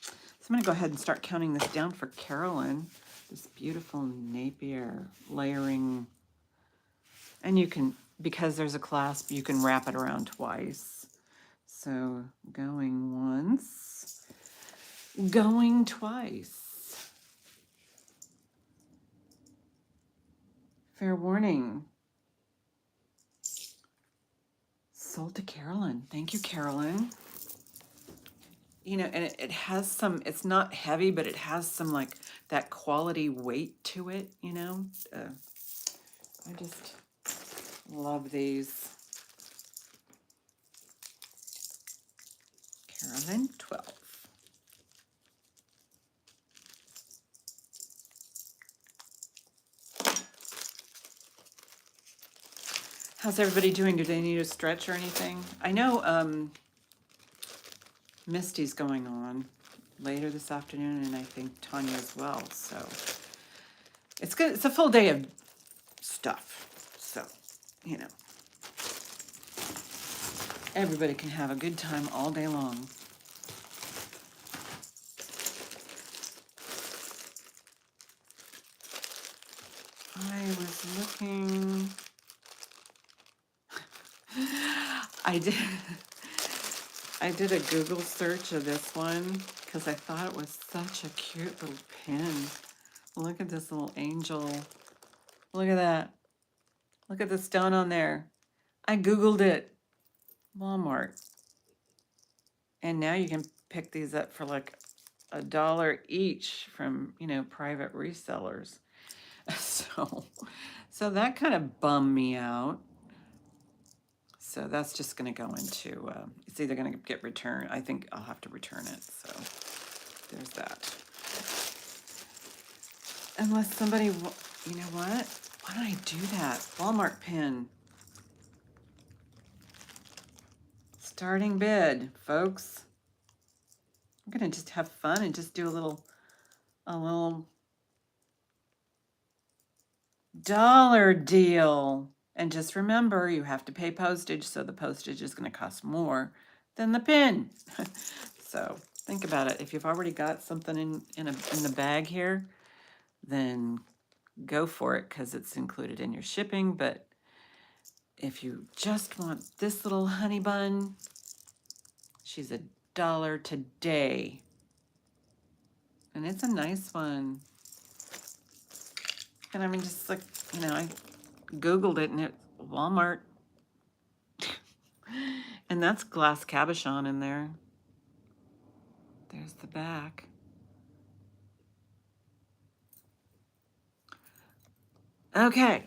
So I'm gonna go ahead and start counting this down for Carolyn. This beautiful Napier layering, and you can, because there's a clasp, you can wrap it around twice. So going once, going twice. Fair warning. Sold to Carolyn. Thank you, Carolyn. You know, and it has some, it's not heavy, but it has some like that quality weight to it, you know? I just love these. Carolyn, 12. How's everybody doing? Do they need a stretch or anything? I know Misty's going on later this afternoon, and I think Tanya as well. So it's good. It's a full day of stuff. So, you know, everybody can have a good time all day long. I was looking. I did a Google search of this one because I thought it was such a cute little pin. Look at this little angel. Look at that. Look at the stone on there. I Googled it. Walmart. And now you can pick these up for like $1 each from, you know, private resellers. So that kind of bummed me out. So that's just going to go into, it's either going to get returned. I think I'll have to return it. So there's that. Unless somebody, you know what? Why don't I do that? Walmart pin. Starting bid, folks. I'm going to just have fun and just do a little dollar deal. And just remember, you have to pay postage, so the postage is going to cost more than the pin. So think about it. If you've already got something in the bag here, then go for it because it's included in your shipping. But if you just want this little honey bun, she's $1 today. And it's a nice one. And I mean, just like, you know, I Googled it and it Walmart. And that's glass cabochon in there. There's the back. Okay.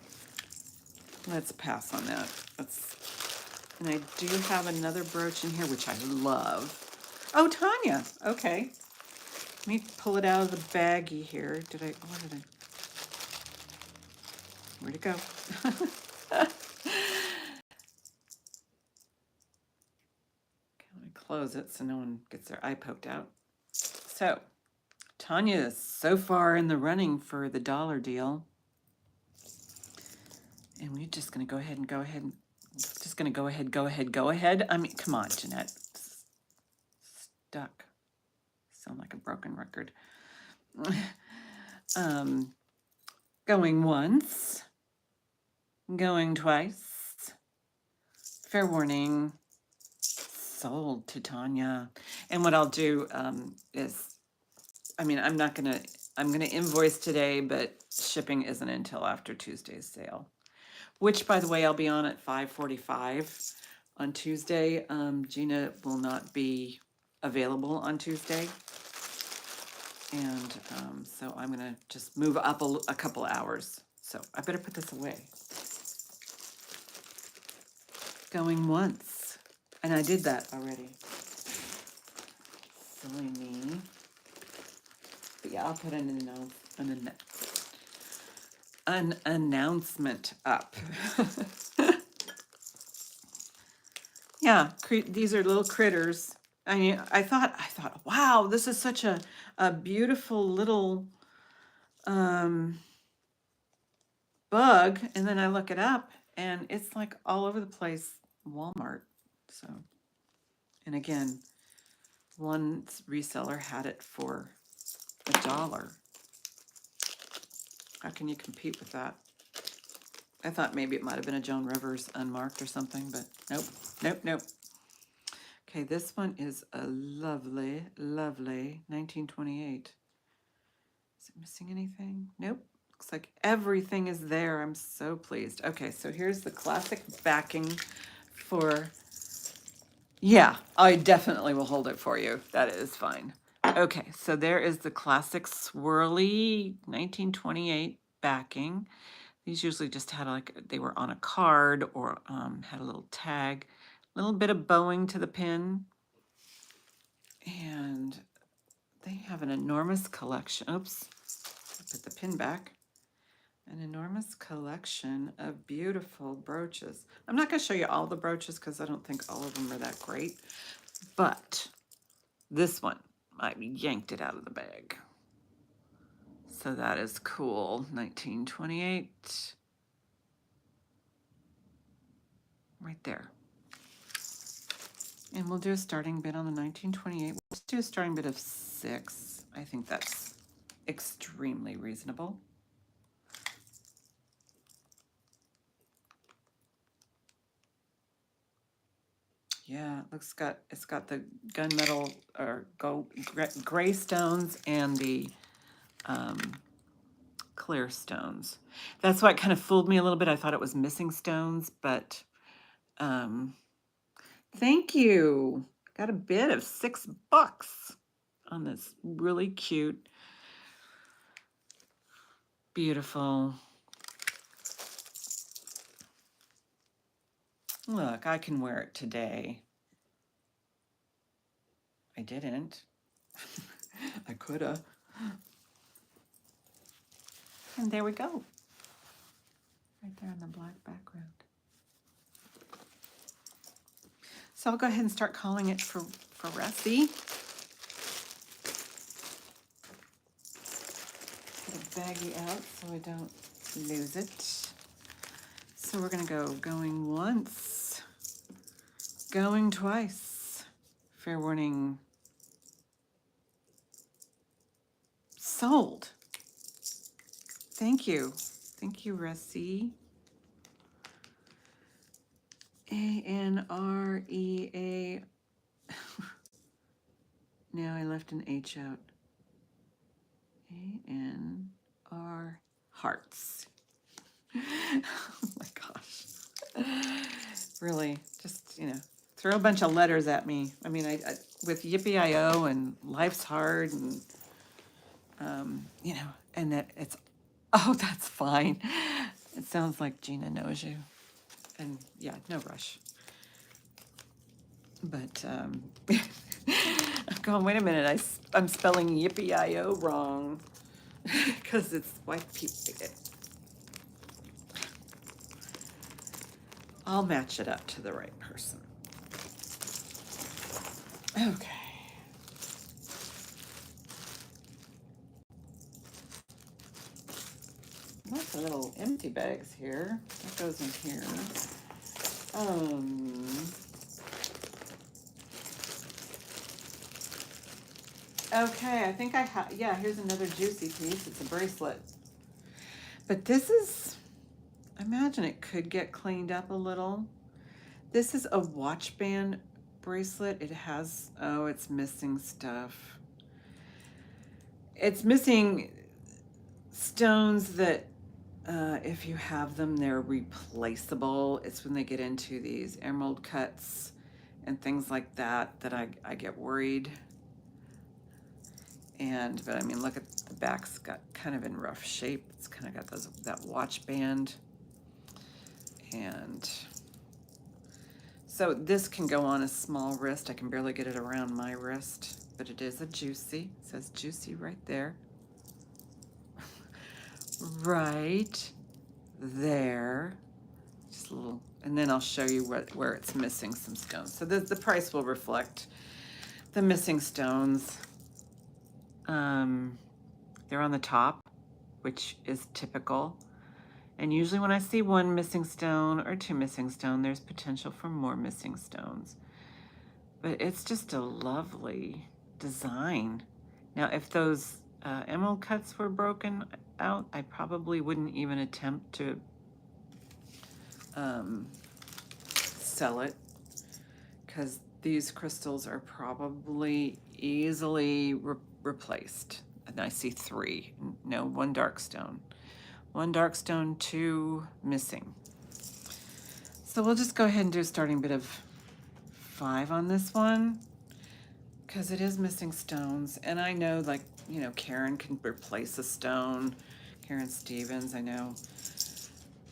Let's pass on that. And I do have another brooch in here, which I love. Oh, Tanya. Okay. Let me pull it out of the baggie here. Where'd it go? Let me close it so no one gets their eye poked out. So, Tanya is so far in the running for the dollar deal. And we're just going to go ahead. Go ahead. I mean, come on, Jeanette. Stuck. Sound like a broken record. Going once. Going twice. Fair warning. Sold to Tanya. And what I'll do is, I mean, I'm going to invoice today, but shipping isn't until after Tuesday's sale. Which, by the way, I'll be on at 5:45 on Tuesday. Gina will not be available on Tuesday. And so I'm going to just move up a couple hours. So I better put this away. Going once. And I did that already. Silly me. But yeah, I'll put an announcement up. Yeah, these are little critters. I mean, I thought, wow, this is such a beautiful little bug. And then I look it up and it's like all over the place, Walmart. So, and again, one reseller had it for $1. How can you compete with that? I thought maybe it might have been a Joan Rivers unmarked or something, but nope. Okay, this one is a lovely 1928. Is it missing anything? Nope. Looks like everything is there. I'm so pleased. Okay, so here's the classic backing for, yeah, I definitely will hold it for you. That is fine. Okay, so there is the classic swirly 1928 backing. These usually just had like, they were on a card or had a little tag, a little bit of bowing to the pin. And they have an enormous collection. Oops, I put the pin back. An enormous collection of beautiful brooches. I'm not going to show you all the brooches because I don't think all of them are that great. But this one, I yanked it out of the bag. So that is cool. 1928. Right there. And we'll do a starting bid on the 1928. Let's do a starting bid of 6. I think that's extremely reasonable. Yeah, it's got the gunmetal or gold gray stones and the clear stones. That's why it kind of fooled me a little bit. I thought it was missing stones, but thank you. Got a bid of $6 on this really cute, beautiful. Look, I can wear it today. I didn't. I coulda. And there we go. Right there on the black background. So I'll go ahead and start calling it for Russie. Get a baggie out so I don't lose it. So we're gonna go going once, going twice. Fair warning. Sold. Thank you. Thank you, Russie. A-N-R-E-A. Now I left an H out. A-N-R hearts. Oh my gosh. Really, just, throw a bunch of letters at me. I mean, I with Yippee-I-O and Life's Hard and, and that it's, oh, that's fine. It sounds like Gina knows you. And yeah, no rush. But I'm going, wait a minute, I'm spelling Yippee-I-O wrong because it's white people. I'll match it up to the right person. Okay. Lots of little empty bags here. That goes in here. Okay, I think I have, yeah, here's another juicy piece. It's a bracelet. But this is, I imagine it could get cleaned up a little. This is a watch band bracelet. It has, oh, it's missing stuff. It's missing stones that if you have them, they're replaceable. It's when they get into these emerald cuts and things like that that I get worried. But I mean, look at the back's got kind of in rough shape. It's kind of got that watch band. And so this can go on a small wrist. I can barely get it around my wrist, but it is a juicy. It says juicy right there. Right there. Just a little, and then I'll show you where it's missing some stones. So the price will reflect the missing stones. They're on the top, which is typical. And usually when I see one missing stone or two missing stone, there's potential for more missing stones. But it's just a lovely design. Now, if those emerald cuts were broken out, I probably wouldn't even attempt to sell it, because these crystals are probably easily replaced. And I see 3, no, 1 dark stone. 1 dark stone, 2 missing. So we'll just go ahead and do a starting bid of 5 on this one, because it is missing stones. And I know, like, Karen can replace a stone. Karen Stevens, I know.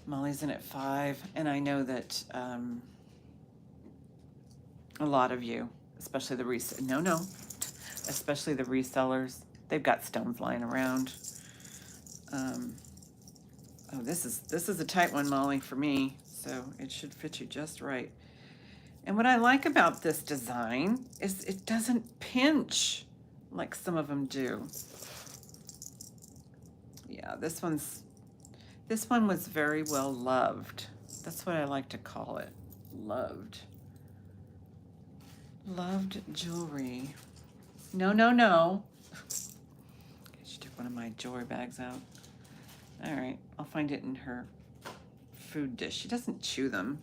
Molly's in at 5. And I know that a lot of you, especially the especially the resellers, they've got stones lying around. Oh, this is a tight one, Molly, for me, so it should fit you just right. And what I like about this design is it doesn't pinch like some of them do. Yeah, this one was very well loved. That's what I like to call it. Loved jewelry. No. She took one of my jewelry bags out. All right, I'll find it in her food dish. She doesn't chew them.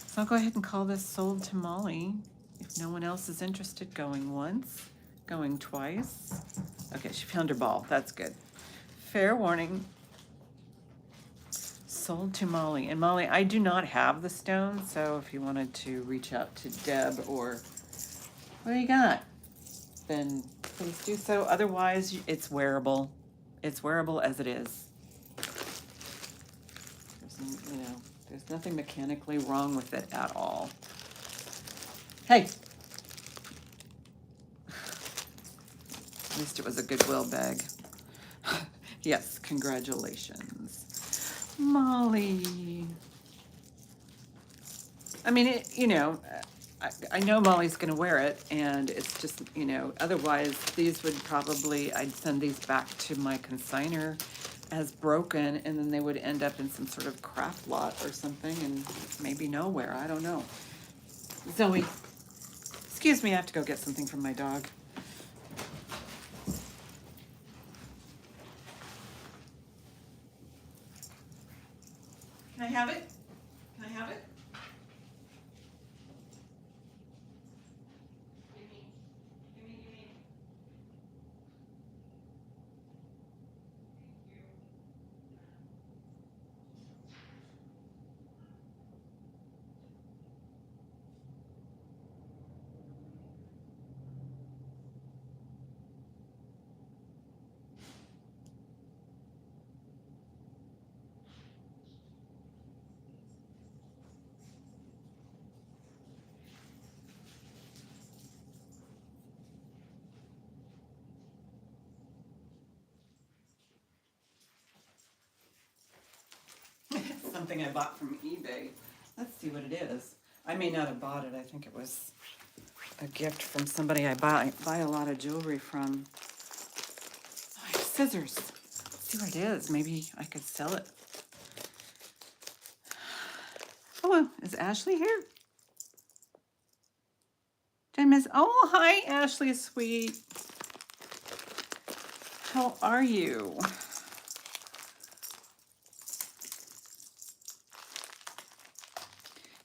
So I'll go ahead and call this sold to Molly. If no one else is interested, going once, going twice. Okay, she found her ball. That's good. Fair warning. Sold to Molly. And Molly, I do not have the stone, so if you wanted to reach out to Deb or what do you got, then please do so. Otherwise, it's wearable. It's wearable as it is. There's nothing mechanically wrong with it at all. Hey! At least it was a Goodwill bag. Yes, congratulations. Molly. I mean, I know Molly's going to wear it, and it's just, otherwise these would probably, I'd send these back to my consigner as broken, and then they would end up in some sort of craft lot or something, and maybe nowhere. I don't know. Zoe, excuse me, I have to go get something from my dog. Can I have it? Can I have it? Gimme. Something I bought from eBay. Let's see what it is. I may not have bought it. I think it was a gift from somebody I buy a lot of jewelry from. Oh, I have scissors. Let's see what it is. Maybe I could sell it. Oh, is Ashley here? Did I miss? Oh, hi, Ashley, sweet. How are you?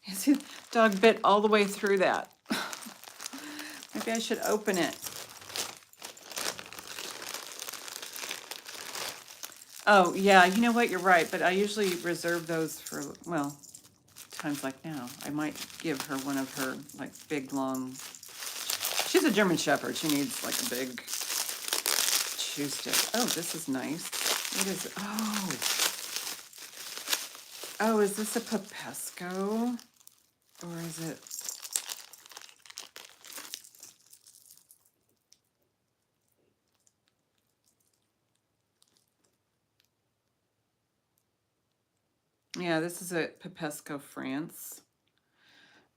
You see, the dog bit all the way through that. Maybe I should open it. Oh, yeah, you know what? You're right, but I usually reserve those for, well, times like now. I might give her one of her, like, big, long... She's a German Shepherd. She needs, like, a big chew stick. Oh, this is nice. What is it? Oh, is this a Popesco? Or is it... Yeah, this is a Popesco France.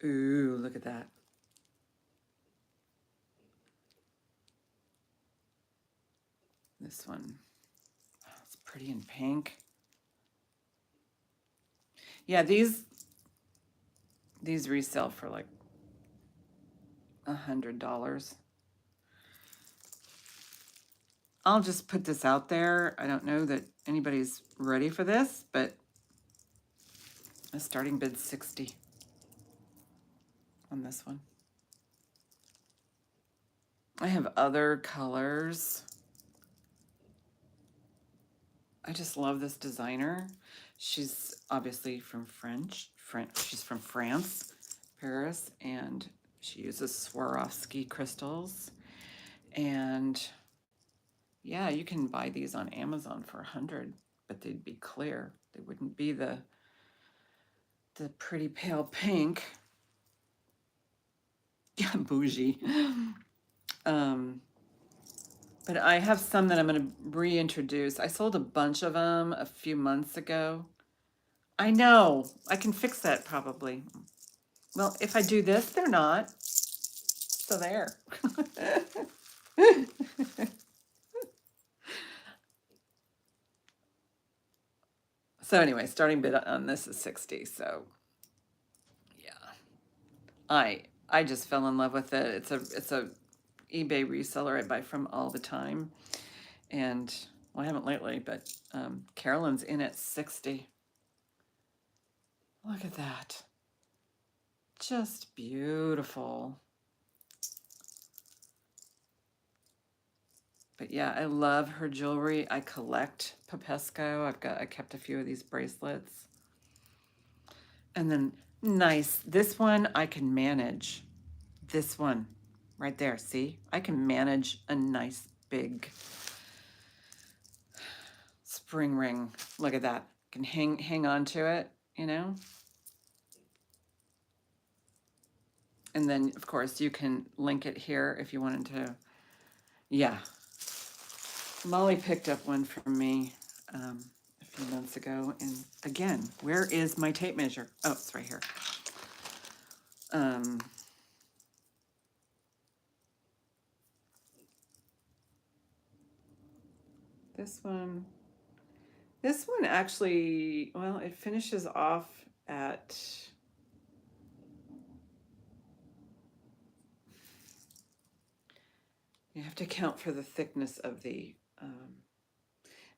Ooh, look at that. This one. Oh, it's pretty in pink. Yeah, these resell for like $100. I'll just put this out there. I don't know that anybody's ready for this, but a starting bid 60 on this one. I have other colors. I just love this designer. She's obviously from she's from France, Paris, and she uses Swarovski crystals. And yeah, you can buy these on Amazon for $100, but they'd be clear. They wouldn't be the pretty pale pink. Yeah, bougie. But I have some that I'm going to reintroduce. I sold a bunch of them a few months ago. I know. I can fix that probably. Well, if I do this, they're not. So there. So anyway, starting bid on this is 60. So yeah, I just fell in love with it. It's a eBay reseller I buy from all the time, and well, I haven't lately, but Carolyn's in at 60. Look at that. Just beautiful. But yeah, I love her jewelry. I collect Popesco. I kept a few of these bracelets. And then nice. This one I can manage. This one right there. See? I can manage a nice big spring ring. Look at that. I can hang on to it, you know? And then of course you can link it here if you wanted to. Yeah. Molly picked up one from me a few months ago. And again, where is my tape measure? Oh, it's right here. This one actually, well, it finishes off at, you have to count for the thickness of the,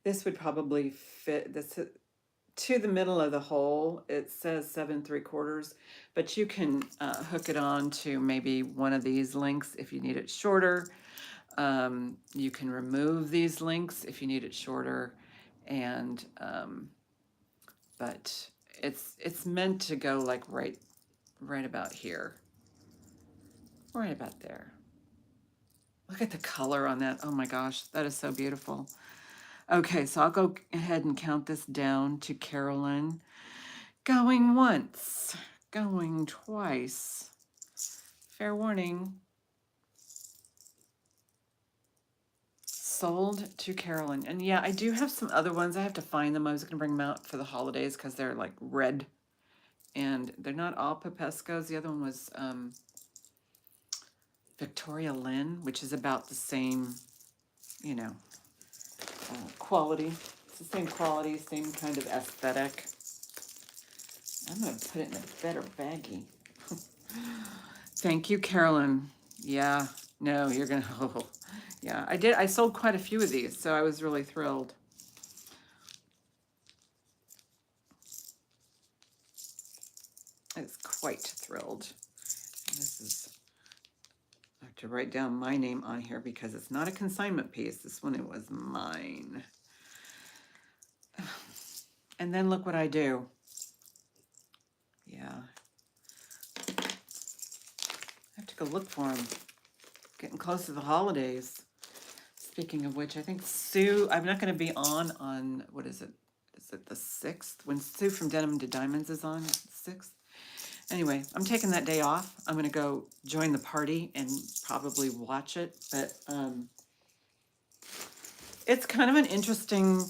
this would probably fit this to the middle of the hole. It says 7¾ but you can hook it on to maybe one of these links if you need it shorter. You can remove these links if you need it shorter, and but it's meant to go like right about here, right about there. Look at the color on that. Oh my gosh, that is so beautiful. Okay, so I'll go ahead and count this down to Carolyn. Going once, going twice. Fair warning. Sold to Carolyn. And yeah, I do have some other ones. I have to find them. I was going to bring them out for the holidays because they're like red. And they're not all Popescos. The other one was Victoria Lynn, which is about the same, you know, quality. It's the same quality, same kind of aesthetic. I'm going to put it in a better baggie. Thank you, Carolyn. Yeah, no, you're going to, oh, yeah, I sold quite a few of these, so I was really thrilled. I was quite thrilled. And this is, I have to write down my name on here because it's not a consignment piece. This one, it was mine. And then look what I do. Yeah. I have to go look for them. Getting close to the holidays. Speaking of which, I think Sue, I'm not going to be on, what is it? Is it the 6th? When Sue from Denim to Diamonds is on, it's the 6th. Anyway, I'm taking that day off. I'm going to go join the party and probably watch it. But it's kind of an interesting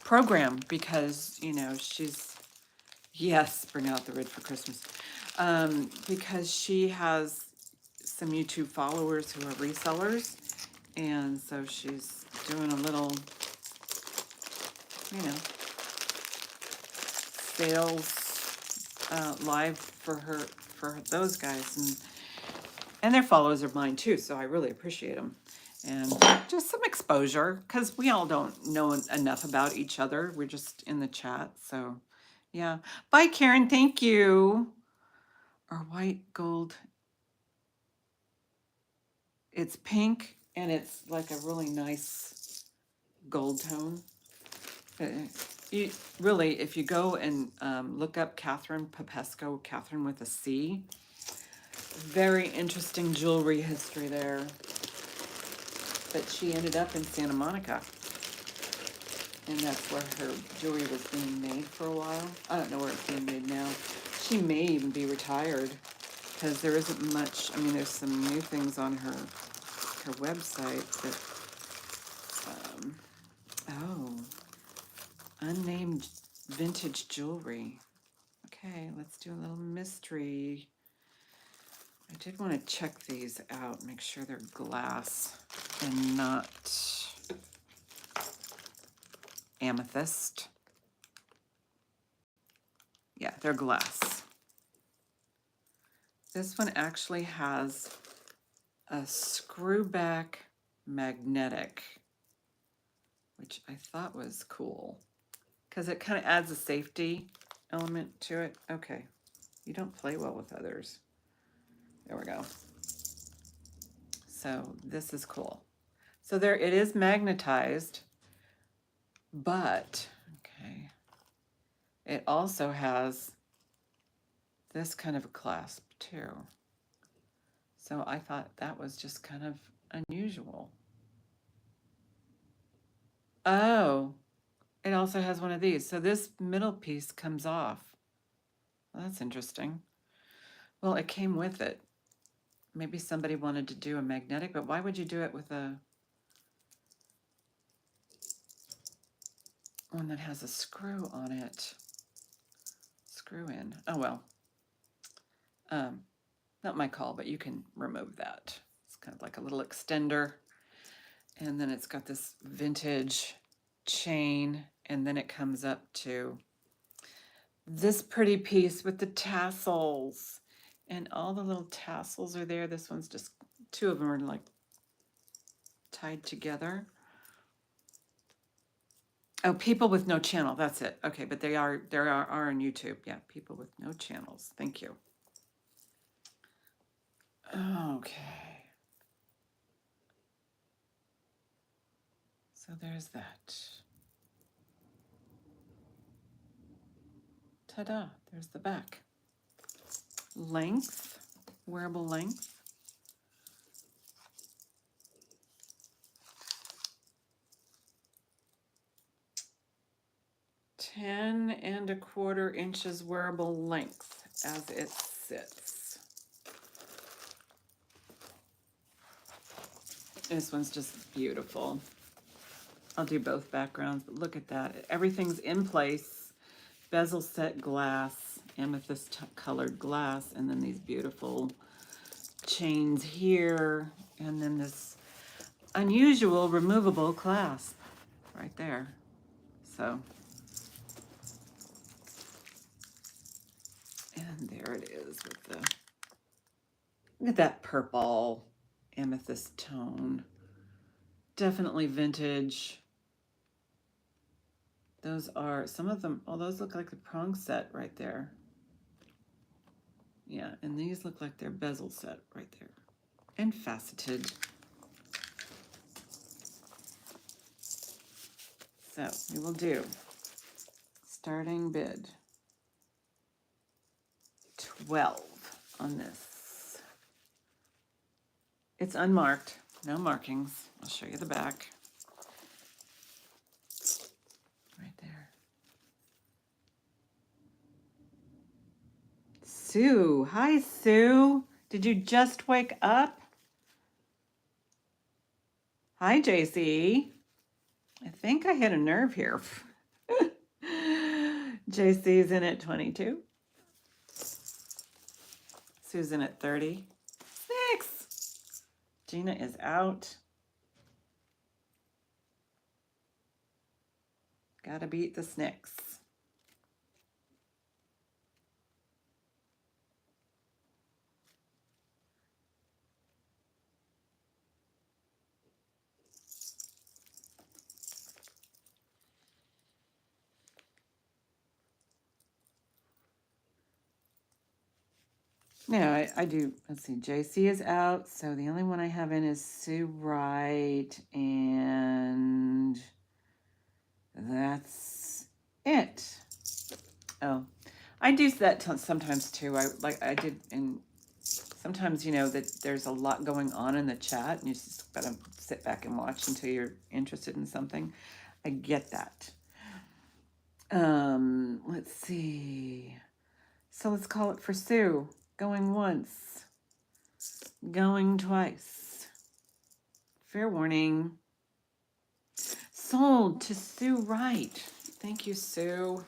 program because, you know, she's, yes, bring out the red for Christmas. Because she has some YouTube followers who are resellers. And so she's doing a little, you know, sales live for those guys, and their followers are mine too, so I really appreciate them. And just some exposure, because we all don't know enough about each other. We're just in the chat, so yeah. Bye, Karen, thank you. Our white gold, it's pink, and it's like a really nice gold tone. You really, if you go and look up Catherine Popesco, Catherine with a C, very interesting jewelry history there. But she ended up in Santa Monica, and that's where her jewelry was being made for a while. I don't know where it's being made now. She may even be retired because there isn't much. I mean, there's some new things on her website, but oh, unnamed vintage jewelry. Okay, let's do a little mystery. I did want to check these out, make sure they're glass and not amethyst. Yeah, they're glass. This one actually has a screw back magnetic, which I thought was cool because it kind of adds a safety element to it. Okay, you don't play well with others. There we go. So this is cool. So there, it is magnetized, but, okay, it also has this kind of a clasp too. So I thought that was just kind of unusual. Oh, it also has one of these. So this middle piece comes off. Well, that's interesting. Well, it came with it. Maybe somebody wanted to do a magnetic, but why would you do it with a one that has a screw on it? Screw in. Oh well. Not my call, but you can remove that. It's kind of like a little extender. And then it's got this vintage chain, and then it comes up to this pretty piece with the tassels. And all the little tassels are there. This one's just, two of them are like tied together. Oh, people with no channel, that's it. Okay, but they are on YouTube. Yeah, people with no channels. Thank you. Okay. So there's that. Ta-da, there's the back. Length, wearable length. 10¼ inches wearable length as it sits. This one's just beautiful. I'll do both backgrounds, but look at that. Everything's in place. Bezel set glass, amethyst colored glass, and then these beautiful chains here, and then this unusual removable clasp right there. So, and there it is with the, look at that purple amethyst tone. Definitely vintage. Those are, some of them, oh, those look like the prong set right there. Yeah, and these look like they're bezel set right there. And faceted. So we will do starting bid 12 on this. It's unmarked, no markings. I'll show you the back. Right there. Sue, hi Sue. Did you just wake up? Hi JC. I think I hit a nerve here. JC's in at 22. Susan at 30. Snakes. Gina is out. Gotta beat the Snicks. Yeah, I do. Let's see. JC is out, so the only one I have in is Sue Wright, and that's it. Oh, I do that sometimes too. I did in sometimes, you know, that there's a lot going on in the chat, and you just gotta sit back and watch until you're interested in something. I get that. Let's see. So let's call it for Sue. Going once, going twice. Fair warning. Sold to Sue Wright. Thank you, Sue.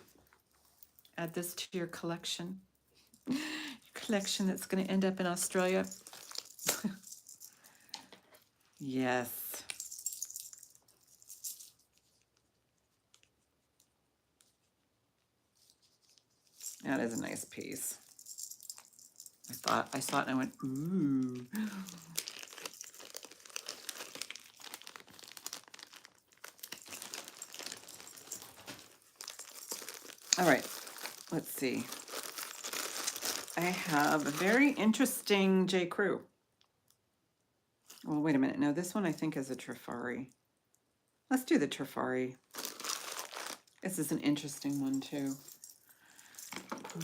Add this to your collection. Your collection that's going to end up in Australia. Yes. That is a nice piece. I saw it and I went, ooh. All right, let's see. I have a very interesting J. Crew. Well, wait a minute. No, this one I think is a Trifari. Let's do the Trifari. This is an interesting one too.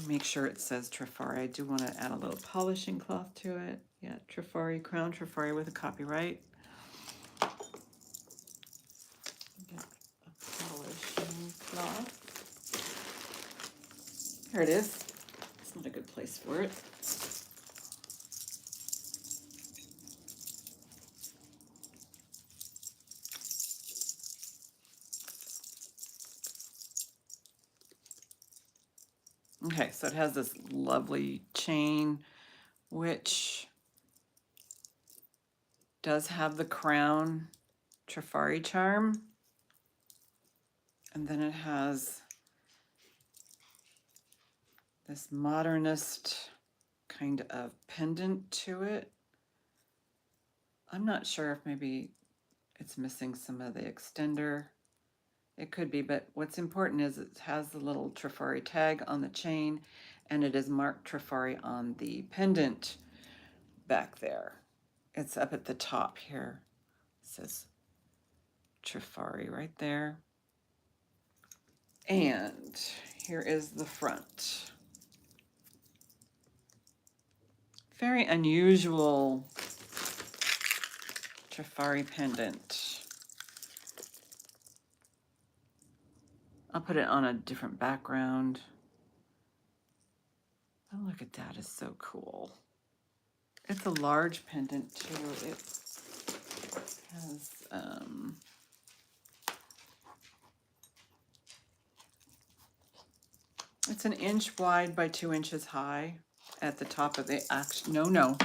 Make sure it says Trifari. I do want to add a little polishing cloth to it. Yeah, Trifari, Crown Trifari with a copyright. Get a polishing cloth. Here it is. It's not a good place for it. Okay, so it has this lovely chain, which does have the Crown Trifari charm. And then it has this modernist kind of pendant to it. I'm not sure if maybe it's missing some of the extender. It could be, but what's important is it has the little Trifari tag on the chain, and it is marked Trifari on the pendant back there. It's up at the top here. It says Trifari right there. And here is the front. Very unusual Trifari pendant. I'll put it on a different background. Oh, look at that, it's so cool. It's a large pendant too. It has, it's an inch wide by 2 inches high at the top of the action. No,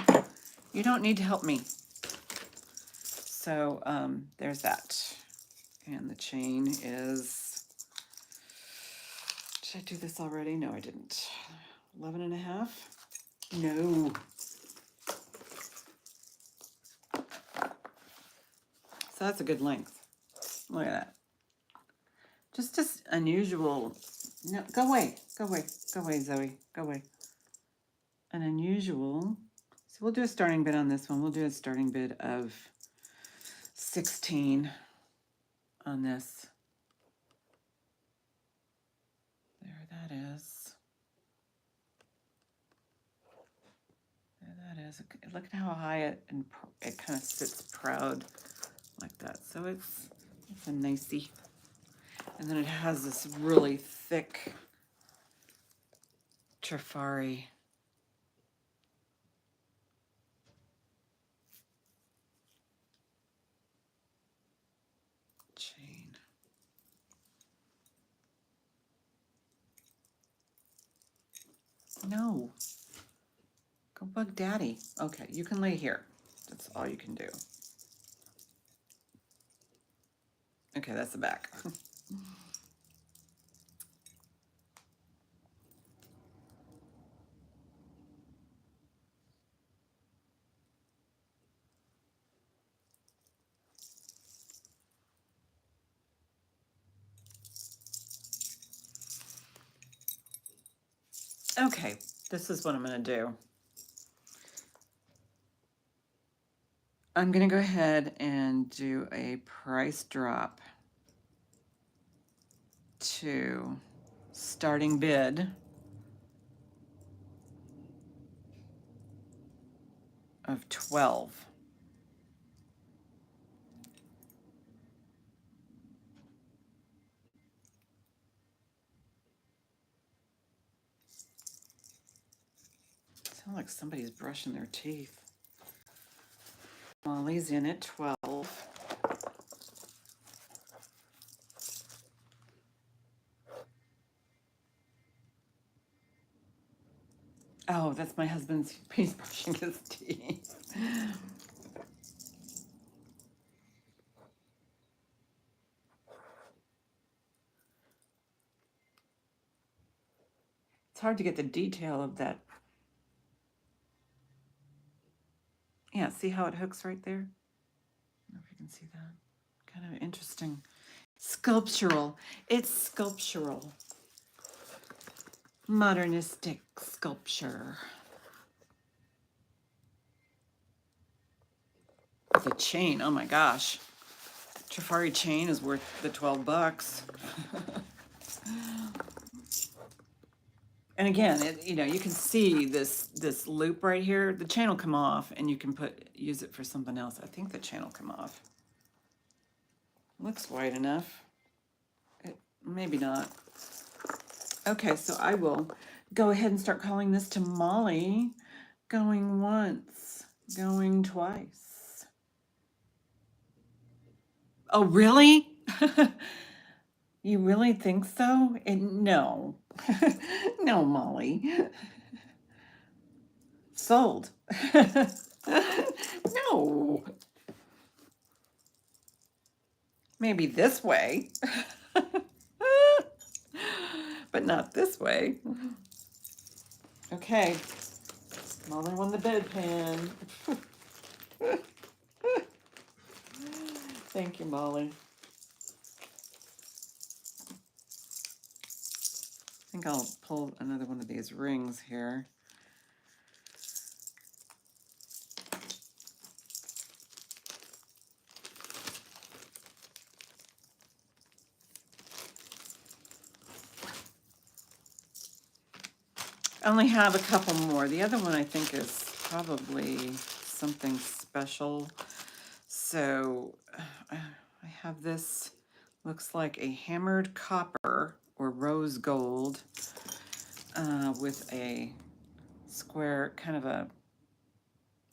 you don't need to help me. So there's that. And the chain is, did I do this already? No, I didn't. 11.5? No. So that's a good length. Look at that. Just unusual. No, go away, Zoe, go away. An unusual. So we'll do a starting bid on this one. We'll do a starting bid of 16 on this. There that is. There that is. Look at how high it kind of sits proud like that. So it's a nicey. And then it has this really thick Trifari chain. No. Go bug daddy. Okay, you can lay here. That's all you can do. Okay, that's the back. Okay, this is what I'm going to do. I'm going to go ahead and do a price drop to starting bid of 12. Sounds like somebody's brushing their teeth. Molly's in at 12. Oh, that's my husband's. He's brushing his teeth. It's hard to get the detail of that. Yeah, see how it hooks right there? I don't know if you can see that. Kind of interesting. Sculptural. It's sculptural. Modernistic sculpture. worth a chain. Oh my gosh. Trifari chain is worth the 12 bucks. And again, you can see this loop right here. The chain will come off and you can use it for something else. I think the chain will come off. Looks wide enough. Maybe not. Okay, so I will go ahead and start calling this to Molly. Going once, going twice. Oh, really? You really think so? No. No, Molly. Sold. No. Maybe this way. But not this way. Okay. Molly won the bedpan. Thank you, Molly. I think I'll pull another one of these rings here. I only have a couple more. The other one I think is probably something special. So I have this, looks like a hammered copper or rose gold with a square, kind of a,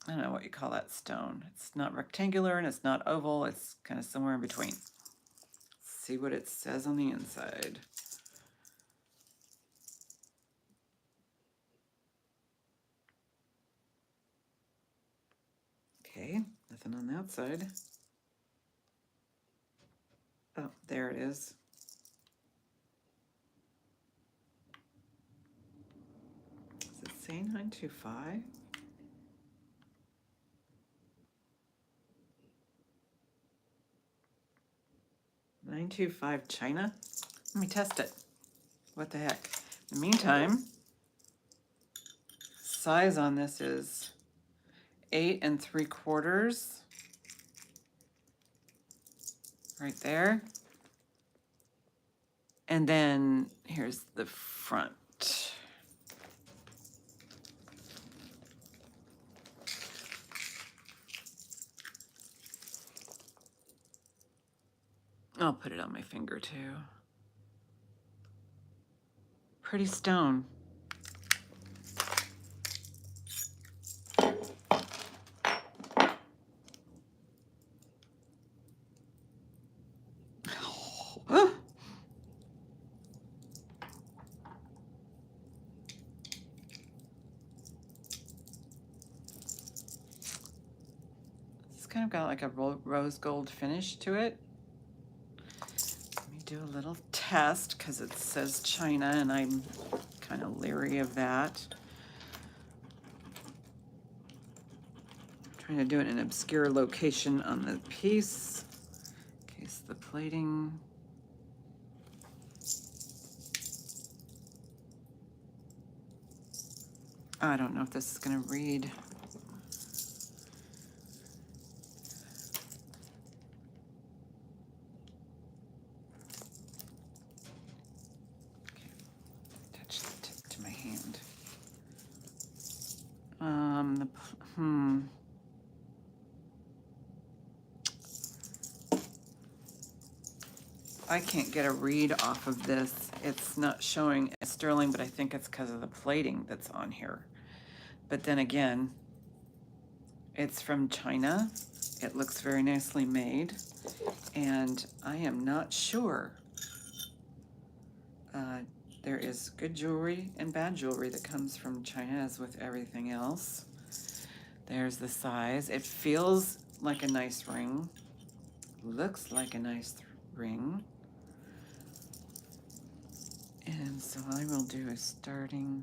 I don't know what you call that stone. It's not rectangular and it's not oval. It's kind of somewhere in between. Let's see what it says on the inside. Okay, nothing on that side. Oh, there it is. Does it say 925? $925 China? Let me test it. What the heck? In the meantime, size on this is 8 3/4. Right there. And then here's the front. I'll put it on my finger too. Pretty stone. It's kind of got like a rose gold finish to it. Let me do a little test because it says China and I'm kind of leery of that. Trying to do it in an obscure location on the piece in case the plating. I don't know if this is going to read. Okay. Touch the tip to my hand. I can't get a read off of this. It's not showing as sterling, but I think it's because of the plating that's on here. But then again, it's from China. It looks very nicely made. And I am not sure. There is good jewelry and bad jewelry that comes from China, as with everything else. There's the size. It feels like a nice ring. Looks like a nice ring. And so I will do a starting.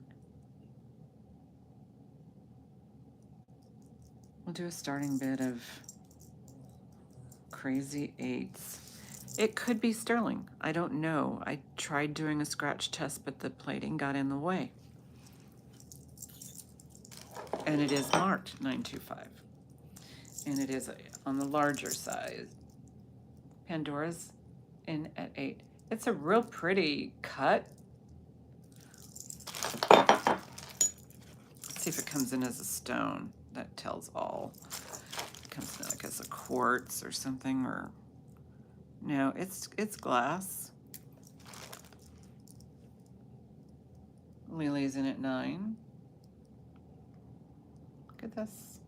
We'll do a starting bid of crazy 8s. It could be sterling. I don't know. I tried doing a scratch test, but the plating got in the way. And it is marked 925. and it is on the larger size. Pandora's in at 8. It's a real pretty cut. Let's see if it comes in as a stone. That tells all. It comes in like as a quartz or something, or no, it's glass. Lily's in at 9. Look at this.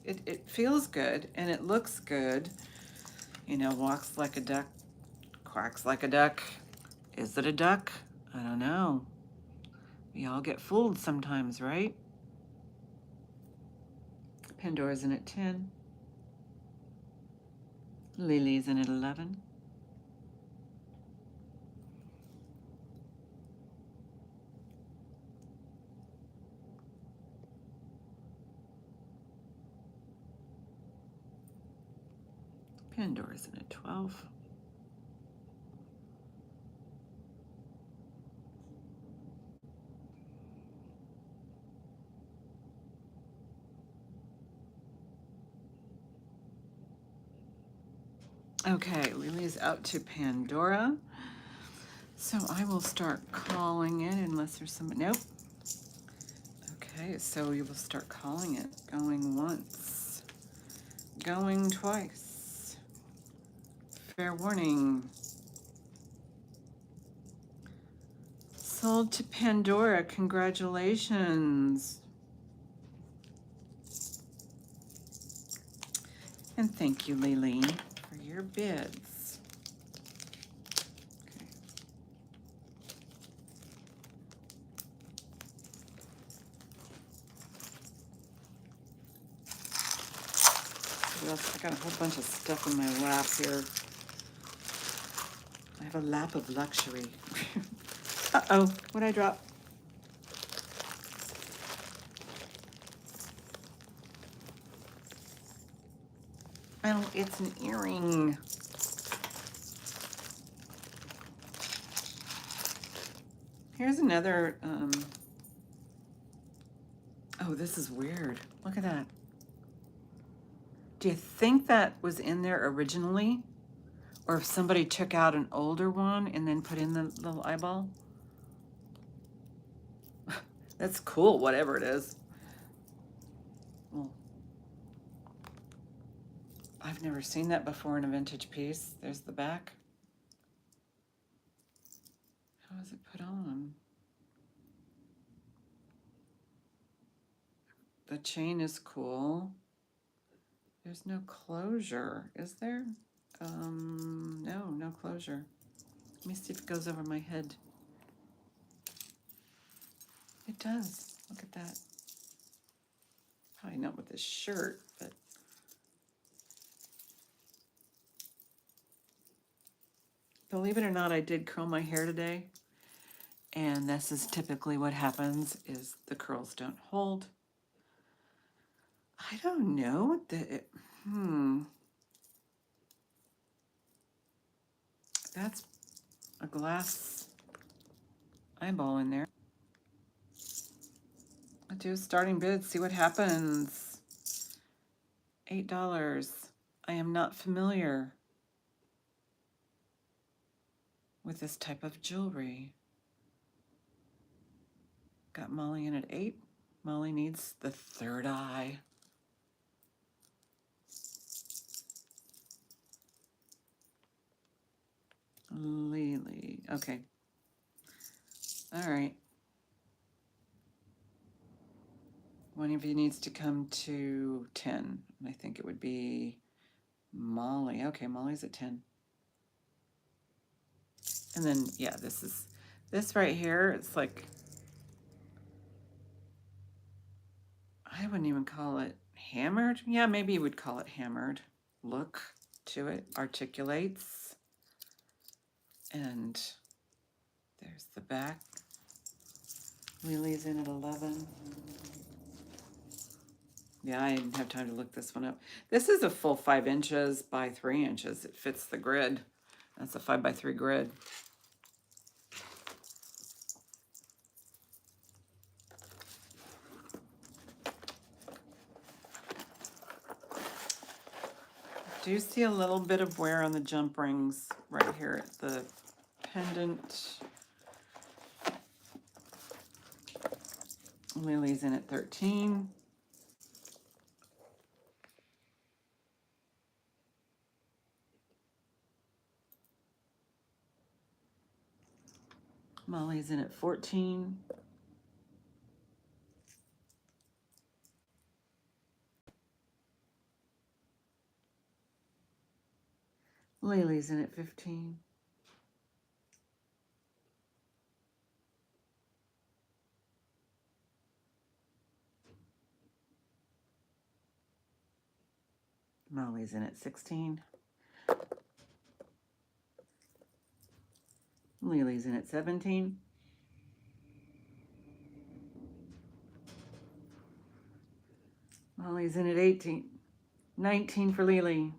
It feels good and it looks good. You know, walks like a duck, quacks like a duck. Is it a duck? I don't know. We all get fooled sometimes, right? Pandora's in at 10. Lily's in at 11. Pandora's in at 12. Okay, Lily's out to Pandora. So I will start calling it unless there's somebody. Nope. Okay, so we will start calling it. Going once. Going twice. Fair warning. Sold to Pandora. Congratulations. And thank you, Lily, for your bids. Okay. What else? I got a whole bunch of stuff in my lap here. I have a lap of luxury. Uh-oh, what'd I drop? Oh, it's an earring. Here's another, oh, this is weird. Look at that. Do you think that was in there originally? Or if somebody took out an older one and then put in the little eyeball? That's cool, whatever it is. Well, I've never seen that before in a vintage piece. There's the back. How is it put on? The chain is cool. There's no closure, is there? No, no closure. Let me see if it goes over my head. It does. Look at that. Probably not with this shirt, but believe it or not, I did curl my hair today. And this is typically what happens is the curls don't hold. I don't know. That's a glass eyeball in there. I'll do a starting bid, see what happens. $8. I am not familiar with this type of jewelry. Got Molly in at 8. Molly needs the third eye. Lily. Okay. All right. One of you needs to come to 10. I think it would be Molly. Okay, Molly's at 10. And then, yeah, this right here, it's like, I wouldn't even call it hammered. Yeah, maybe you would call it hammered. Look to it, articulates. And there's the back. Lily's in at 11. Yeah, I didn't have time to look this one up. This is a full 5 inches by 3 inches. It fits the grid. That's a 5 by 3 grid. do see a little bit of wear on the jump rings right here at the pendant. Lily's in at 13. Molly's in at 14. Lily's in at 15. Molly's in at 16. Lily's in at 17. Molly's in at 18. 19 for Lily.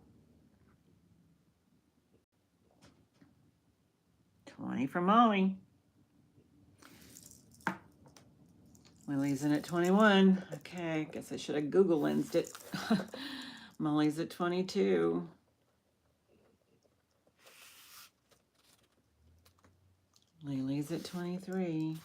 20 for Molly. Lily's in at 21. Okay, guess I should have Google lensed it. Molly's at 22. Lily's at 23.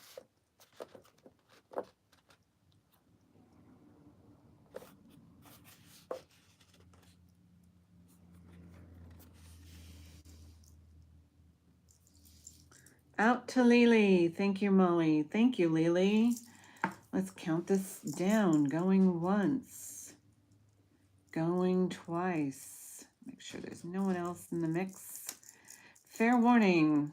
Out to Lily. Thank you, Molly. Thank you, Lily. Let's count this down. Going once. Going twice. Make sure there's no one else in the mix. Fair warning.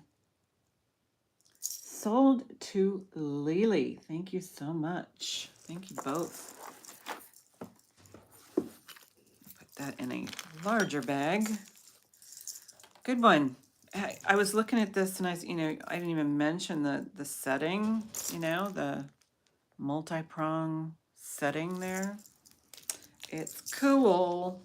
Sold to Lily. Thank you so much. Thank you both. Put that in a larger bag. Good one. I was looking at this and I didn't even mention the setting, the multi-prong setting there. It's cool.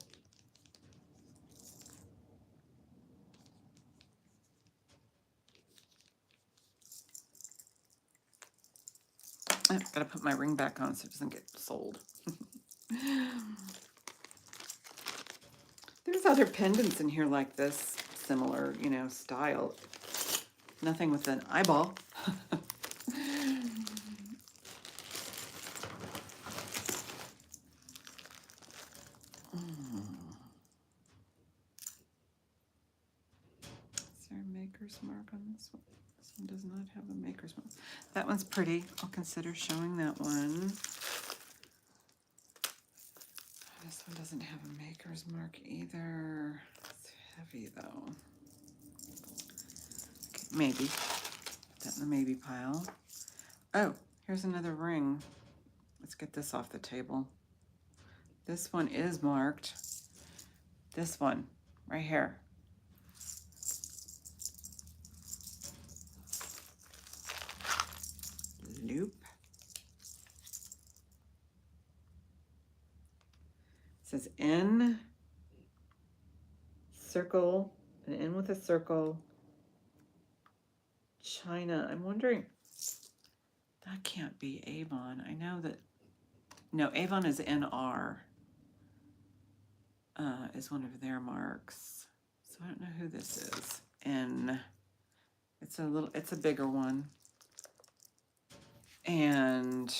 I've got to put my ring back on so it doesn't get sold. There's other pendants in here like this, similar, style. Nothing with an eyeball. Is there a maker's mark on this one? This one does not have a maker's mark. That one's pretty. I'll consider showing that one. This one doesn't have a maker's mark either. It's heavy though. Okay, maybe. Put that in the maybe pile. Oh, here's another ring. Let's get this off the table. This one is marked. This one, right here. Loop. It says N, circle, an N with a circle, China. I'm wondering, that can't be Avon. I know that, no, Avon is NR, is one of their marks. So I don't know who this is. N, it's a bigger one. And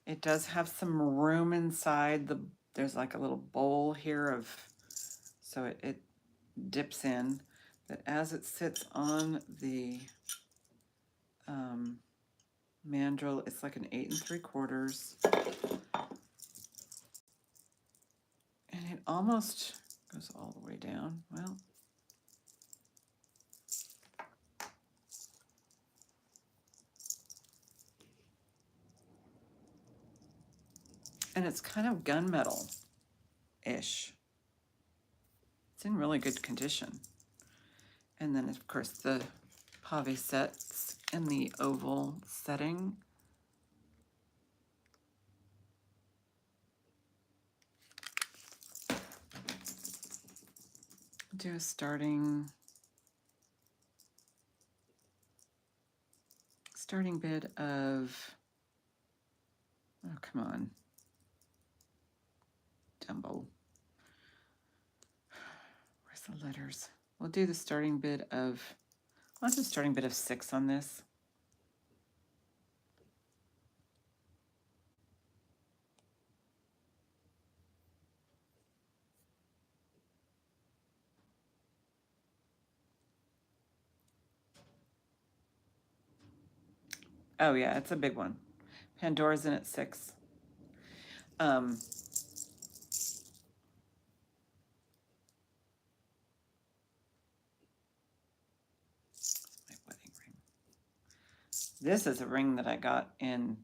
it does have some room inside. There's like a little bowl here so it dips in. But as it sits on the mandrel, it's like an 8 3/4. And it almost goes all the way down. Well, and it's kind of gunmetal-ish. It's in really good condition. And then, of course, the pave sets in the oval setting. Do a starting bid of, oh, come on, Dumbo. Where's the letters? We'll do the starting bid of, I'll do a starting bid of 6 on this. Oh yeah, it's a big one. Pandora's in at 6. My wedding ring. This is a ring that I got in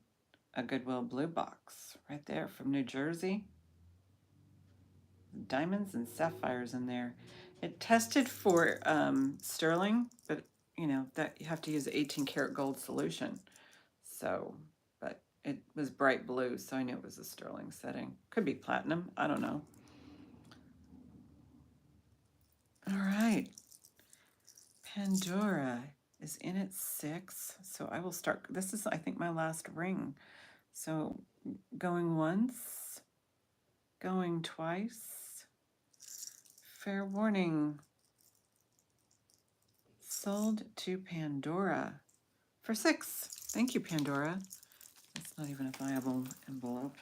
a Goodwill blue box right there from New Jersey. Diamonds and sapphires in there. It tested for sterling, but you know that you have to use 18 karat gold solution. So, but it was bright blue, so I knew it was a sterling setting. Could be platinum, I don't know. All right. Pandora is in at 6, so I will start. This is, I think, my last ring. So going once, going twice. Fair warning. Sold to Pandora for 6. Thank you, Pandora. That's not even a viable envelope.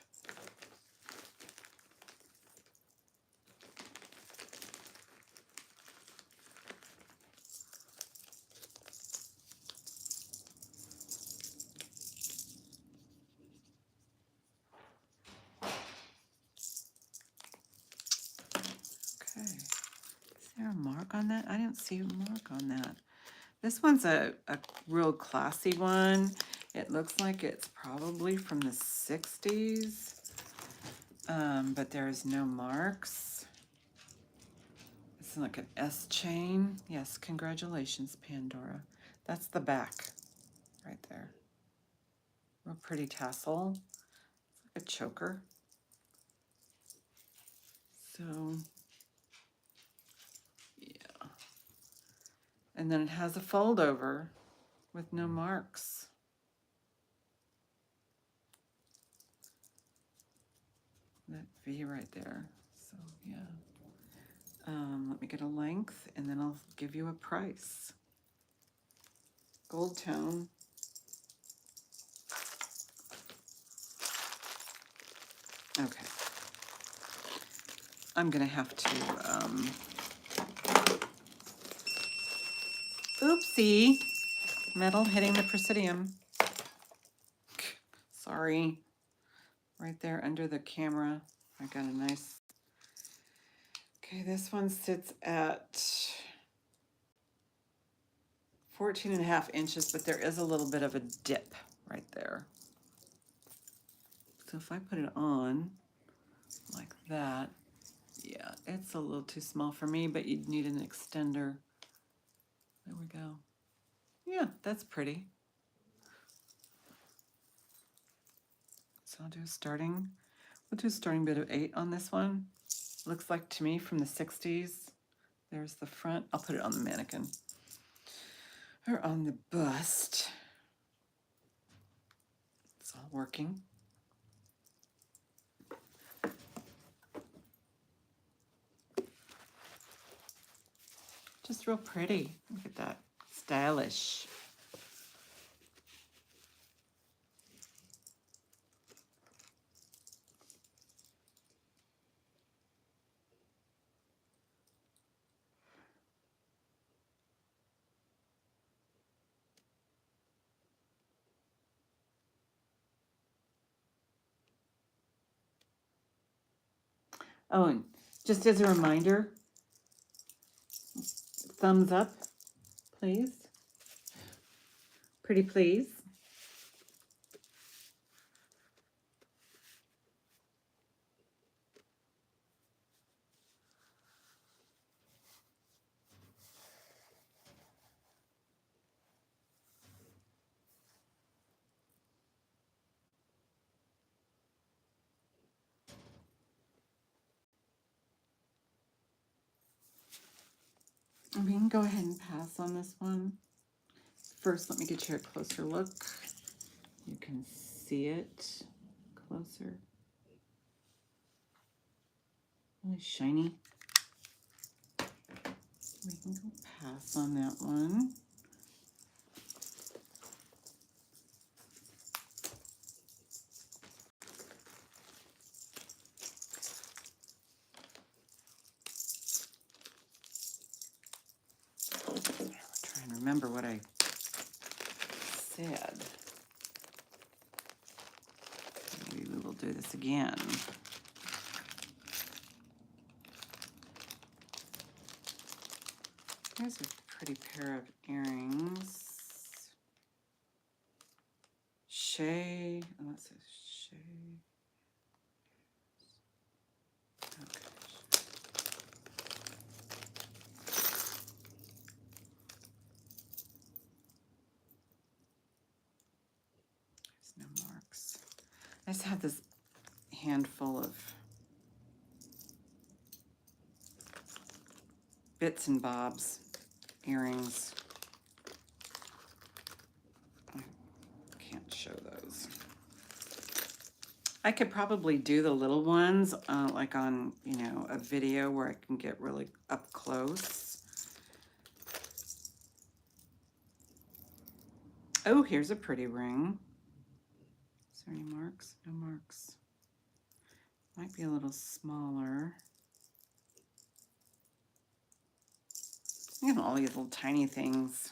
Okay. Is there a mark on that? I didn't see a mark on that. This one's a real classy one. It looks like it's probably from the 60s, but there's no marks. It's like an S chain. Yes, congratulations, Pandora. That's the back right there. Real pretty tassel. It's like a choker. So, yeah. And then it has a fold over with no marks. That V right there. So, yeah. Let me get a length and then I'll give you a price. Gold tone. Okay. I'm gonna have to, oopsie, metal hitting the presidium. Sorry. Right there under the camera. I got a nice, okay, this one sits at 14.5 inches, but there is a little bit of a dip right there. So if I put it on like that, yeah, it's a little too small for me, but you'd need an extender. There we go. Yeah, that's pretty. So I'll do a starting, we'll do a starting bid of 8 on this one. Looks like to me from the 60s. There's the front. I'll put it on the mannequin or on the bust. It's all working. Just real pretty. Look at that. Stylish. Oh, and just as a reminder, thumbs up, please. Pretty please. We can go ahead and pass on this one. First, let me get you a closer look. You can see it closer. Really shiny. We can go pass on that one. Trying to remember what I said. Maybe we will do this again. Here's a pretty pair of earrings. Shay, oh, that says Shay. Okay. There's no marks. I just have this handful of bits and bobs earrings. I can't show those. I could probably do the little ones like on, you know, a video where I can get really up close. Oh, here's a pretty ring. Is there any marks? No marks. Might be a little smaller. You have all these little tiny things.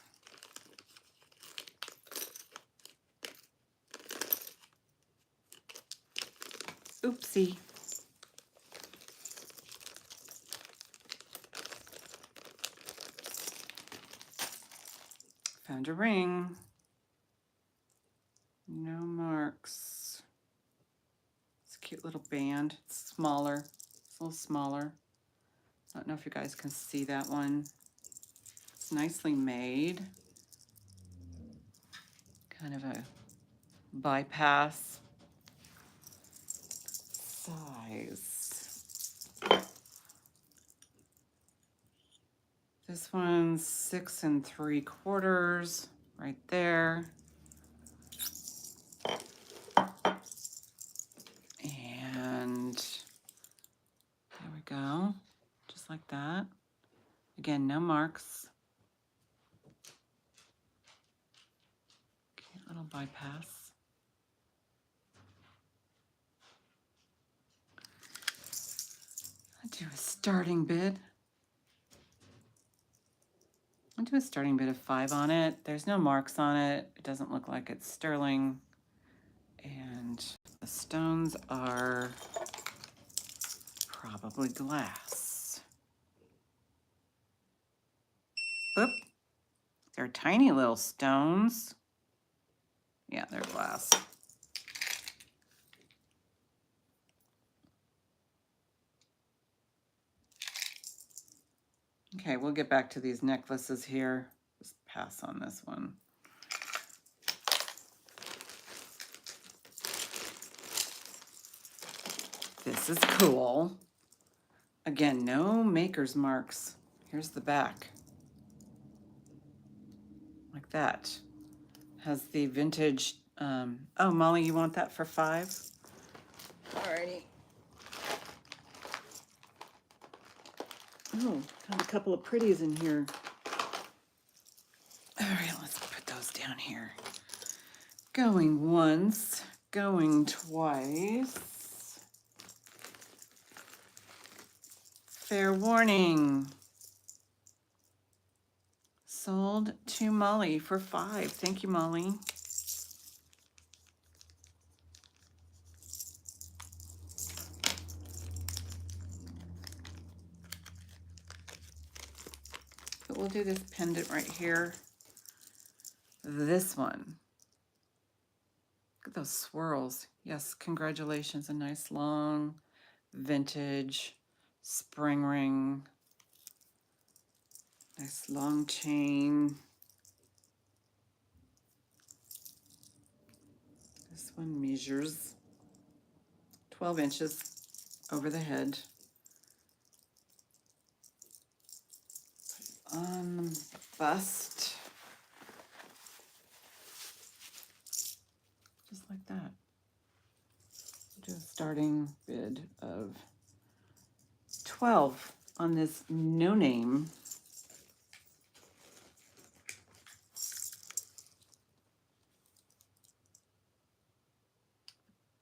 Oopsie. Found a ring. No marks. It's a cute little band. It's smaller. It's a little smaller. I don't know if you guys can see that one. It's nicely made. Kind of a bypass size. This one's 6 3/4 right there. And there we go, just like that. Again, no marks. Cute little bypass. I'll do a starting bid. I'll do a starting bid of 5 on it. There's no marks on it. It doesn't look like it's sterling. And the stones are probably glass. Oop. They're tiny little stones. Yeah, they're glass. Okay, we'll get back to these necklaces here. Just pass on this one. This is cool. Again, no maker's marks. Here's the back. Like that. Has the vintage, oh, Molly, you want that for 5? Alrighty. Oh, have a couple of pretties in here. All right, let's put those down here. Going once, going twice. Fair warning. Sold to Molly for 5. Thank you, Molly. But we'll do this pendant right here. This one. Look at those swirls. Yes, congratulations. A nice long vintage spring ring. Nice long chain. This one measures 12 inches over the head. On the bust. Just like that. Do a starting bid of 12 on this no name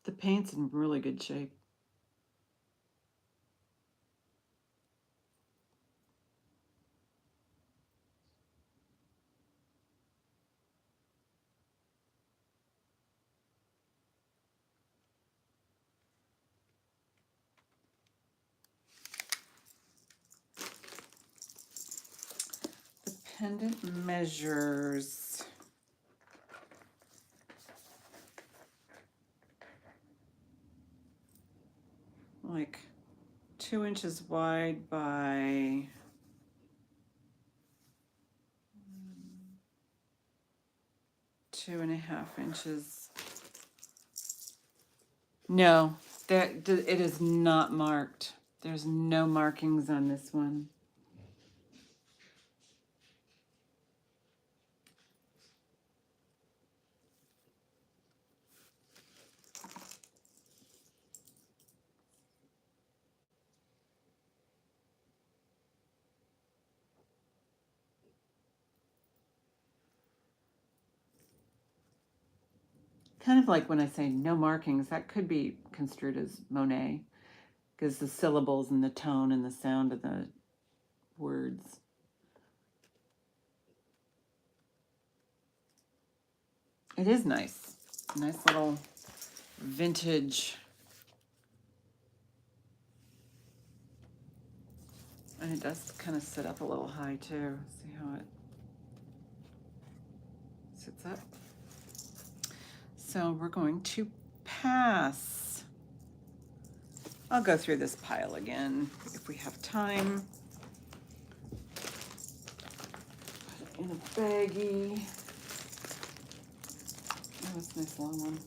The paint's in really good shape. The pendant measures like 2 inches wide by 2.5 inches. No, it is not marked. There's no markings on this one. Kind of like when I say no markings, that could be construed as Monet, because the syllables and the tone and the sound of the words. It is nice. Nice little vintage. And it does kind of sit up a little high too. See how it sits up? So we're going to pass. I'll go through this pile again if we have time. Put it in a baggie. Oh, that's a nice long one.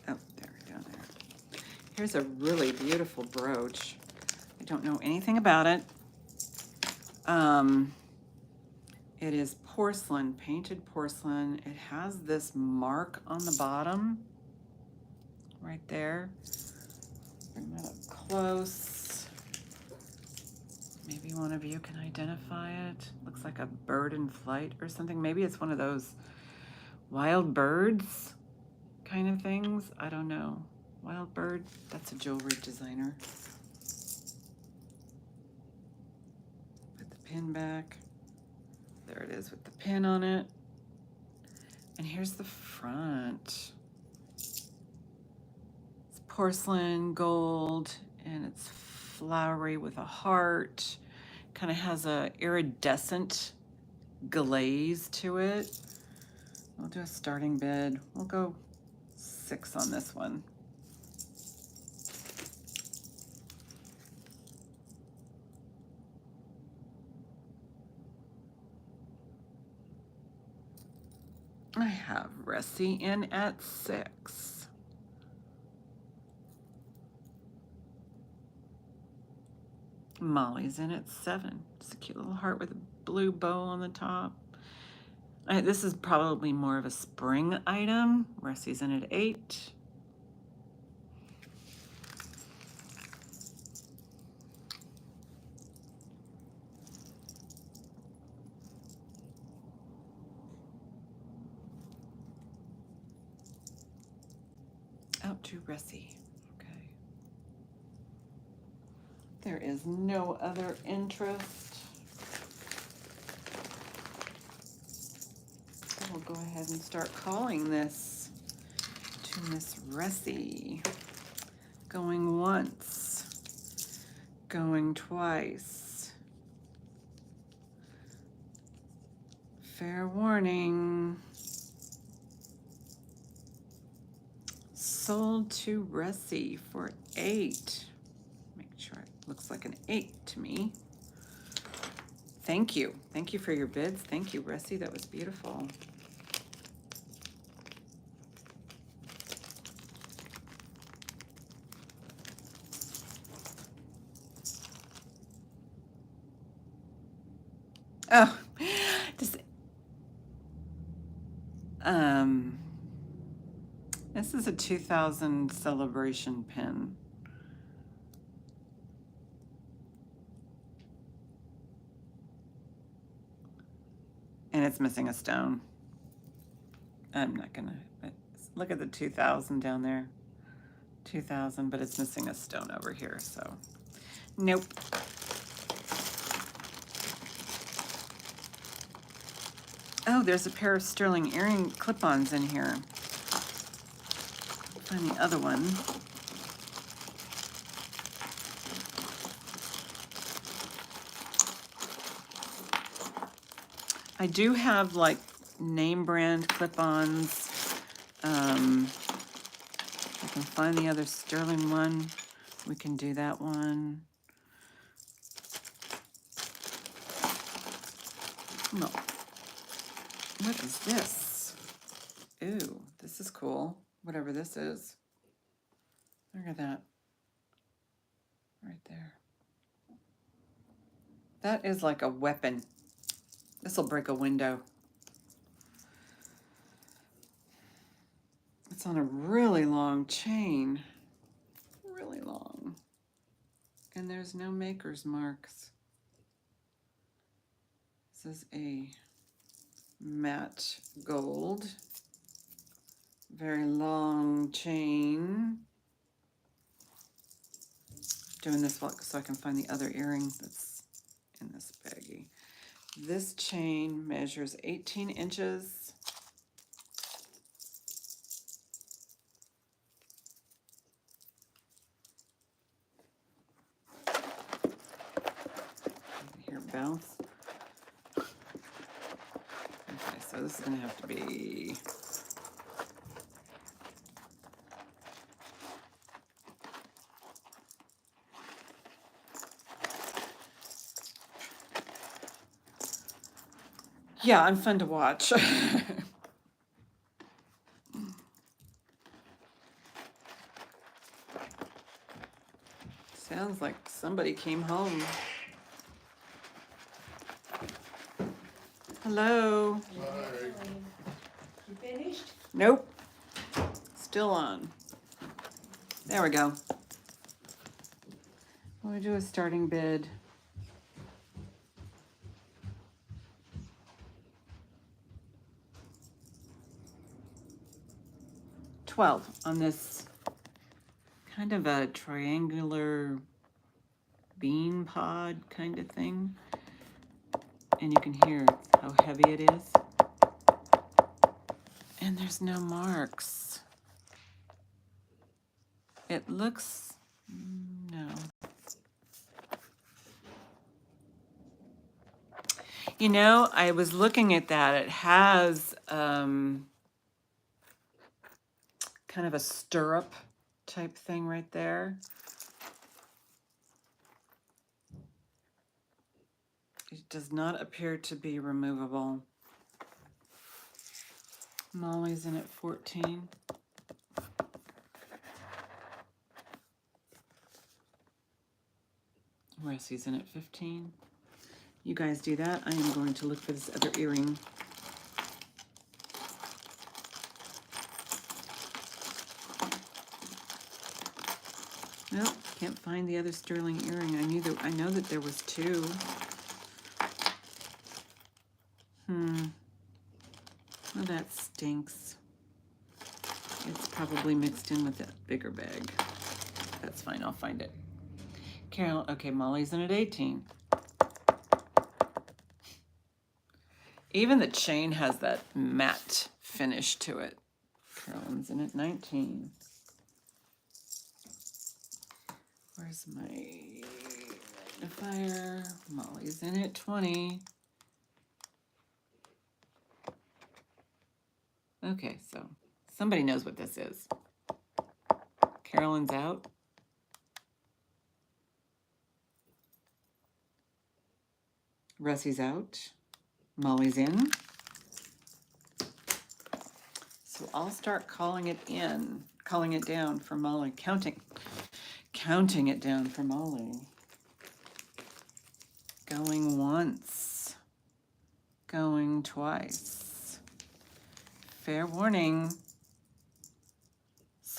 Oh, there, down there. Here's a really beautiful brooch. I don't know anything about it. It is porcelain, painted porcelain. It has this mark on the bottom, right there. Bring that up close. Maybe one of you can identify it. Looks like a bird in flight or something. Maybe it's one of those wild birds kind of things. I don't know. Wild bird, that's a jewelry designer. Put the pin back. There it is with the pin on it. And here's the front. It's porcelain, gold, and it's flowery with a heart. Kind of has a iridescent glaze to it. We'll do a starting bid. We'll go 6 on this one. I have Ressie in at 6. Molly's in at 7. It's a cute little heart with a blue bow on the top. This is probably more of a spring item. Ressie's in at 8. Out to Ressie. Okay. There is no other interest. We'll go ahead and start calling this to Miss Ressie. Going once, going twice. Fair warning. Sold to Ressie for 8. Make sure it looks like an 8 to me. Thank you. Thank you for your bids. Thank you, Ressie. That was beautiful. Oh, just This is a 2000 celebration pin. And it's missing a stone. I'm not gonna, look at the 2000 down there. 2000, but it's missing a stone over here, so nope. Oh, there's a pair of sterling earring clip-ons in here. Find the other one. I do have like name brand clip-ons. I can find the other sterling one. We can do that one. No. What is this? Ooh, this is cool. Whatever this is. Look at that. Right there. That is like a weapon. This will break a window. It's on a really long chain. Really long. And there's no maker's marks. This is a matte gold. Very long chain. Doing this so I can find the other earring that's in this baggie. This chain measures 18 inches. Here, bounce. Okay, so this is gonna have to be yeah, I'm fun to watch. Sounds like somebody came home. Hello. Hi. You finished? Nope. Still on. There we go. We'll do a starting bid. $12 on this kind of a triangular bean pod kind of thing. And you can hear how heavy it is. And there's no marks. It looks, no. You know, I was looking at that. It has kind of a stirrup type thing right there. It does not appear to be removable. Molly's in at 14. Ressie's in at 15. You guys do that. I am going to look for this other earring. Nope, can't find the other sterling earring. I know that there was two. Well, that stinks. It's probably mixed in with that bigger bag. That's fine, I'll find it. Carol, okay, Molly's in at 18. Even the chain has that matte finish to it. Carolyn's in at 19. Where's my magnifier? Molly's in at 20. Okay, so somebody knows what this is. Carolyn's out. Russie's out. Molly's in. So I'll start calling it down for Molly, counting it down for Molly. Going once, going twice. Fair warning.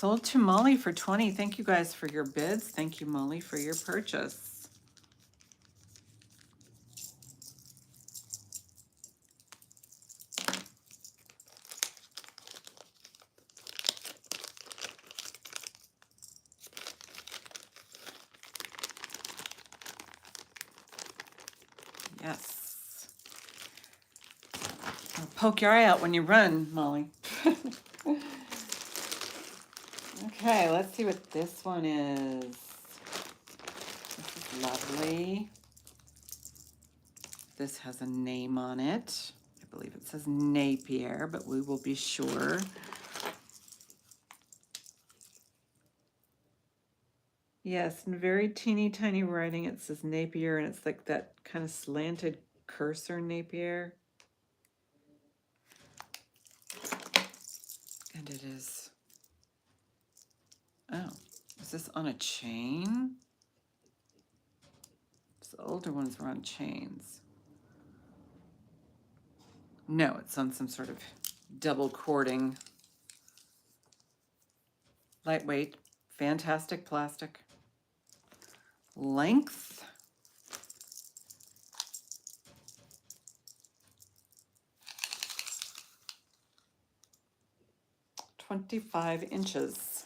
Sold to Molly for 20. Thank you guys for your bids. Thank you, Molly, for your purchase. Yes. I'll poke your eye out when you run, Molly. Okay, let's see what this one is. This is lovely. This has a name on it. I believe it says Napier, but we will be sure. Yes, in very teeny tiny writing it says Napier, and it's like that kind of slanted cursor Napier. And it is, oh, is this on a chain? The older ones were on chains. No, it's on some sort of double cording. Lightweight, fantastic plastic. Length. "25 inches.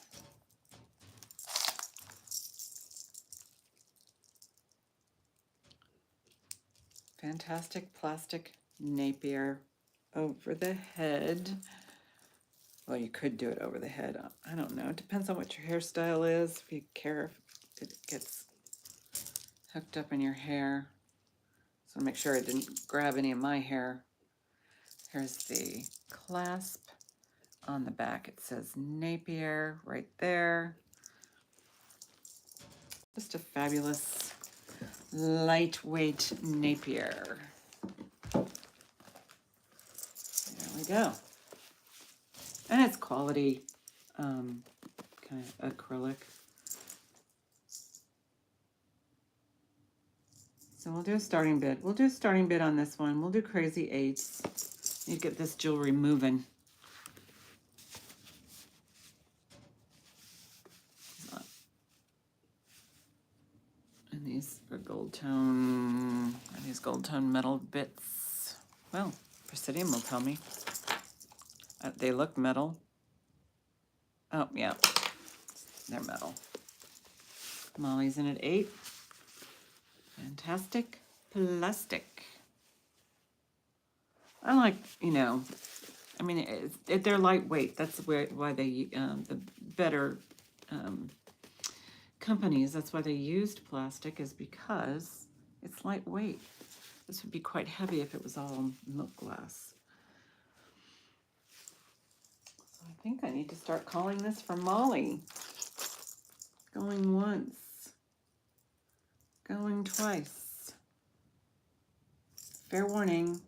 Fantastic plastic Napier over the head. Well, you could do it over the head. I don't know. It depends on what your hairstyle is. If you care if it gets hooked up in your hair. So make sure it didn't grab any of my hair. Here's the clasp. On the back it says Napier right there. Just a fabulous lightweight Napier. There we go. And it's quality kind of acrylic. So we'll do a starting bid. We'll do a starting bid on this one. We'll do crazy 8s. Need to get this jewelry moving. And these are gold tone. Are these gold tone metal bits? Well, Presidium will tell me. They look metal. Oh, yeah. They're metal. Molly's in at 8. Fantastic plastic. I like, you know, I mean, they're lightweight. That's why they, the better companies, that's why they used plastic, is because it's lightweight. This would be quite heavy if it was all milk glass. So I think I need to start calling this for Molly. Going once. Going twice. Fair warning.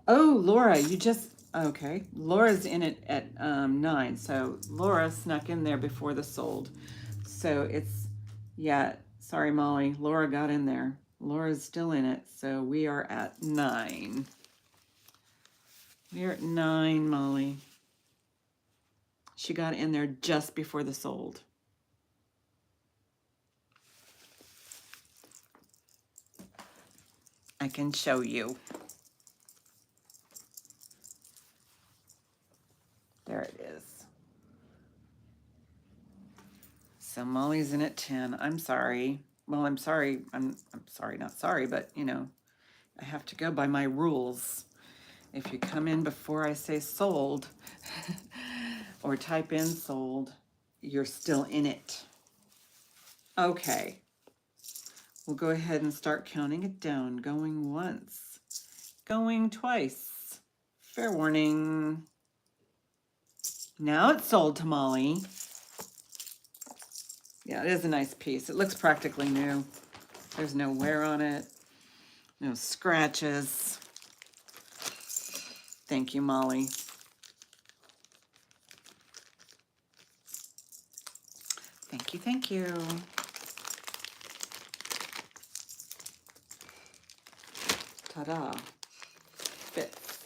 Oh, Laura, you just, okay. Laura's in it at 9. So Laura snuck in there before the sold. So it's, yeah, sorry, Molly. Laura got in there. Laura's still in it. So we are at 9. We're at 9, Molly. She got in there just before the sold. I can show you. There it is. So Molly's in at 10. I'm sorry. Well, I'm sorry. I'm sorry, not sorry, but you know, I have to go by my rules. If you come in before I say sold or type in sold, you're still in it. Okay. We'll go ahead and start counting it down. Going once. Going twice. Fair warning. Now it's sold to Molly. Yeah, it is a nice piece. It looks practically new. There's no wear on it. No scratches. Thank you, Molly. Thank you, thank you. Ta-da. Fits.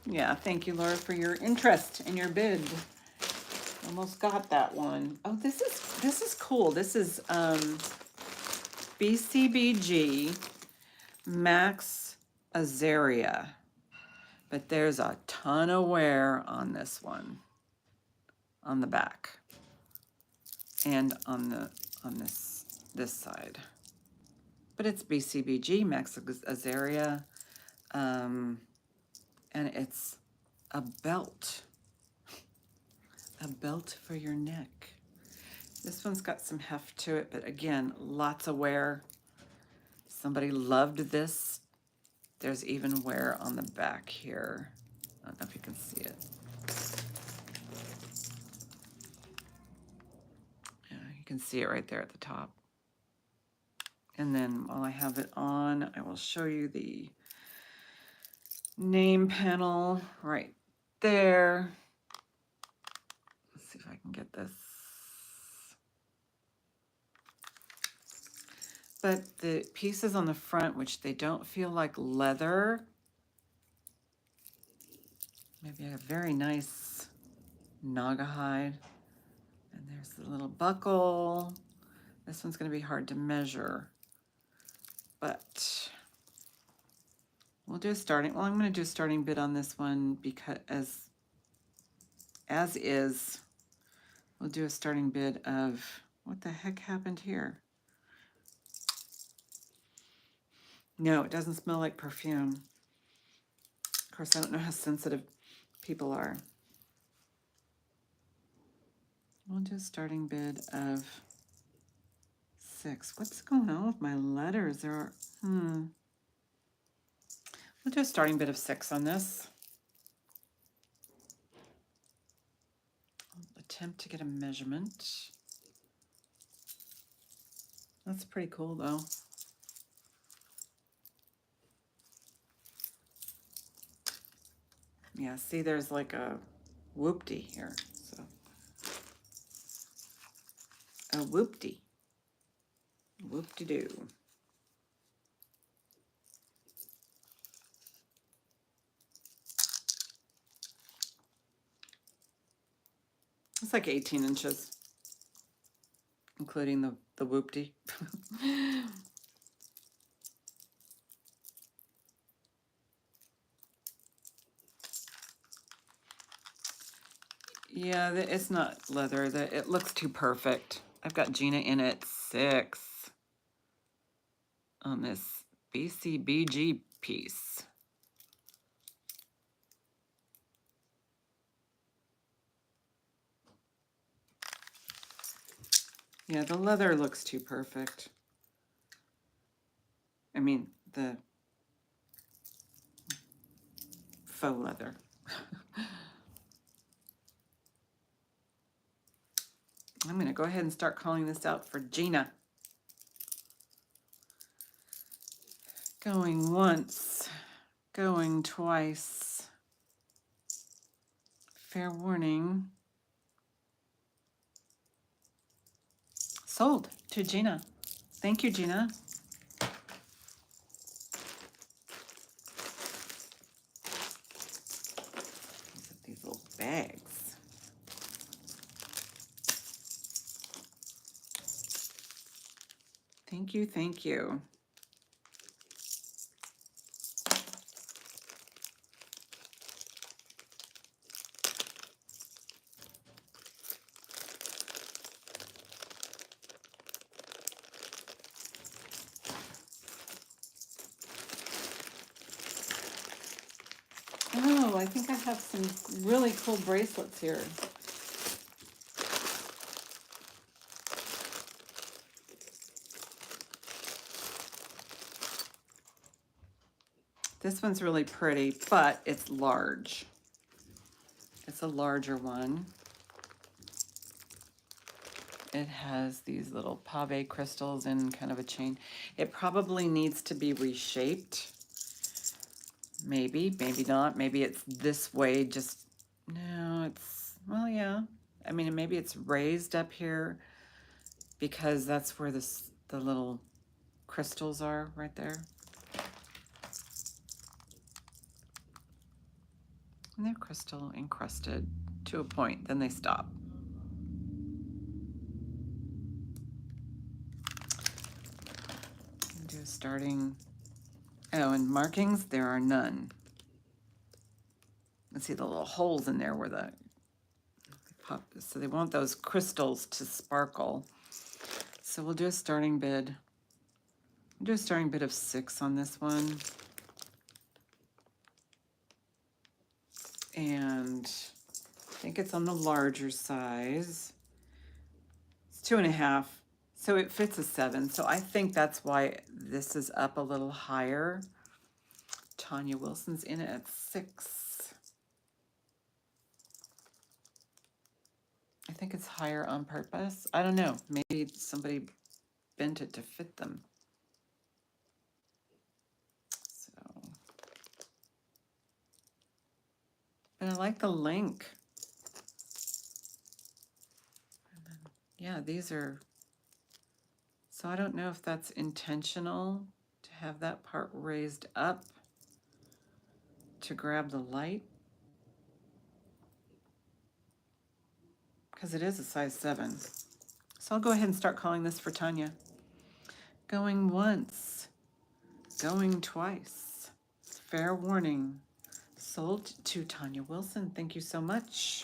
Yeah, thank you, Laura, for your interest in your bid. Almost got that one. Oh, this is cool. This is BCBG Max Azaria. But there's a ton of wear on this one, on the back, and on this side. But it's BCBG Max Azaria, and it's a belt for your neck. This one's got some heft to it, but again, lots of wear. Somebody loved this. There's even wear on the back here. I don't know if you can see it. Yeah, you can see it right there at the top. And then while I have it on, I will show you the name panel right there. Let's see if I can get this. But the pieces on the front, which they don't feel like leather, maybe a very nice naga hide. And there's the little buckle. This one's going to be hard to measure, but we'll do a starting. Well, I'm going to do a starting bid on this one because as is, we'll do a starting bid of what the heck happened here. No, it doesn't smell like perfume. Of course, I don't know how sensitive people are. We'll do a starting bid of 6. What's going on with my letters? There are, we'll do a starting bid of 6 on this. I'll attempt to get a measurement. That's pretty cool though. Yeah, see there's like a whoop-de here. So a whoop-de. Whoop-de-doo. It's like 18 inches, including the whoop-de. Yeah, it's not leather. It looks too perfect. I've got Gina in at 6 on this BCBG piece. Yeah, the leather looks too perfect. I mean, the faux leather. I'm going to go ahead and start calling this out for Gina. Going once, going twice. Fair warning. Sold to Gina. Thank you, Gina. These little bags. Thank you, thank you. Oh, I think I have some really cool bracelets here. This one's really pretty, but it's large. It's a larger one. It has these little pave crystals and kind of a chain. It probably needs to be reshaped. Maybe, maybe not. Maybe it's this way, just, no, it's, well, yeah. I mean, maybe it's raised up here because that's where the little crystals are right there. And they're crystal encrusted to a point, then they stop. Do starting, oh, and markings, there are none. Let's see the little holes in there where the pop, so they want those crystals to sparkle. So we'll do a starting bid. We'll do a starting bid of 6 on this one. And I think it's on the larger size. It's 2.5, so it fits a 7. So I think that's why this is up a little higher. Tanya Wilson's in it at 6. I think it's higher on purpose. I don't know. Maybe somebody bent it to fit them. So, but I like the link. And then, yeah, these are, so I don't know if that's intentional to have that part raised up to grab the light. Because it is a size 7. So I'll go ahead and start calling this for Tanya. Going once, going twice. Fair warning. Sold to Tanya Wilson. Thank you so much.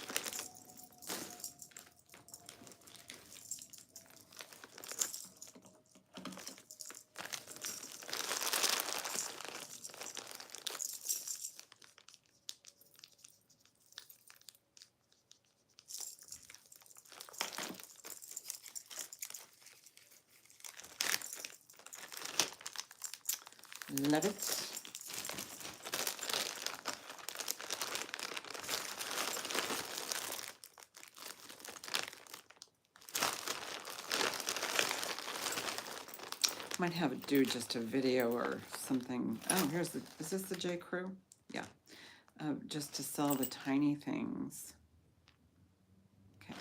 Love it. Might have it do just a video or something. Oh, here's the, is this the J. Crew? Yeah. Just to sell the tiny things. Okay.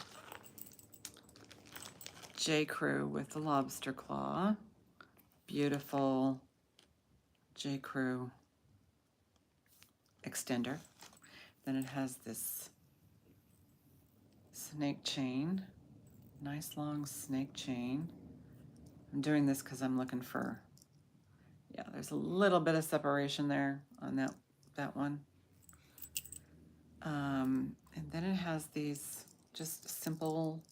J. Crew with the lobster claw. Beautiful J. Crew extender. Then it has this snake chain. Nice long snake chain. I'm doing this because I'm looking for, yeah, there's a little bit of separation there on that one. And then it has these just simple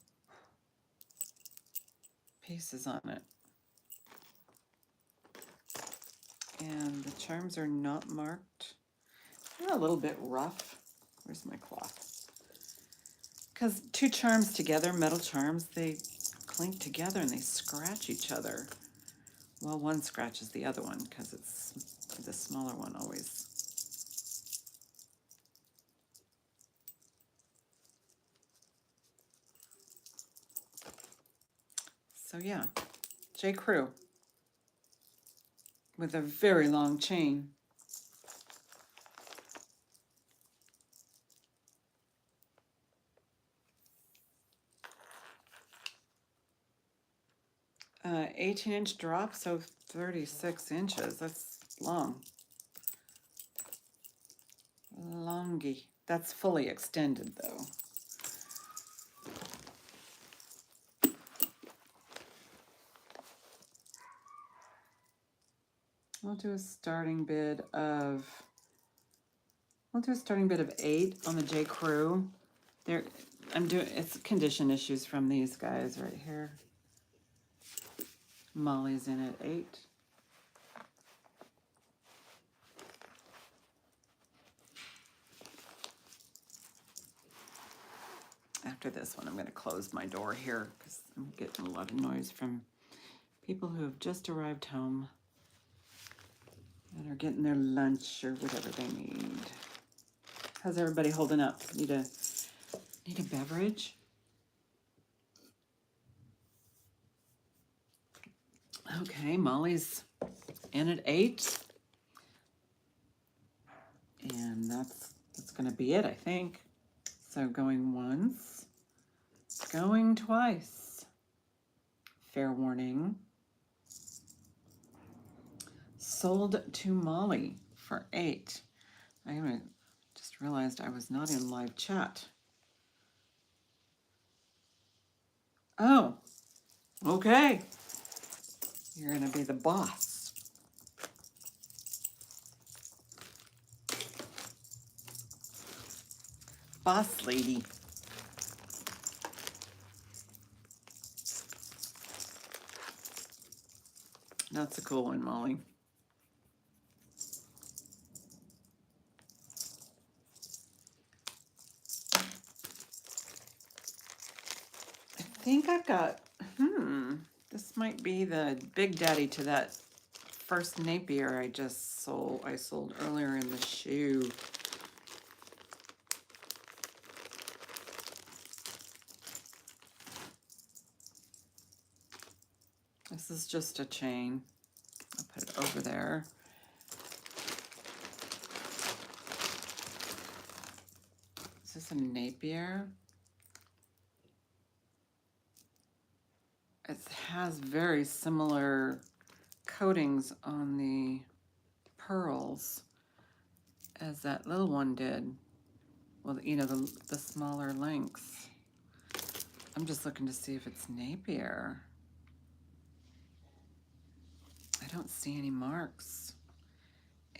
pieces on it. And the charms are not marked. They're a little bit rough. Where's my cloth? Because 2 charms together, metal charms, they clink together and they scratch each other. Well, one scratches the other one because it's the smaller one always. So yeah, J. Crew with a very long chain. Uh, 18-inch drop, so 36 inches. That's long. Longy. That's fully extended though. We'll do a starting bid of 8 on the J. Crew. There, it's condition issues from these guys right here. Molly's in at 8. After this one, I'm going to close my door here because I'm getting a lot of noise from people who have just arrived home and are getting their lunch or whatever they need. How's everybody holding up? Need a beverage? Okay, Molly's in at 8. And that's going to be it, I think. So going once, going twice. Fair warning. Sold to Molly for 8. I'm going to just Just realized I was not in live chat. Oh, okay. You're gonna be the boss. Boss lady. That's a cool one, Molly. I think I've got, this might be the big daddy to that first Napier I sold earlier in the shoe. This is just a chain. I'll put it over there. Is this a Napier? It has very similar coatings on the pearls as that little one did. Well, you know, the smaller lengths. I'm just looking to see if it's Napier. I don't see any marks.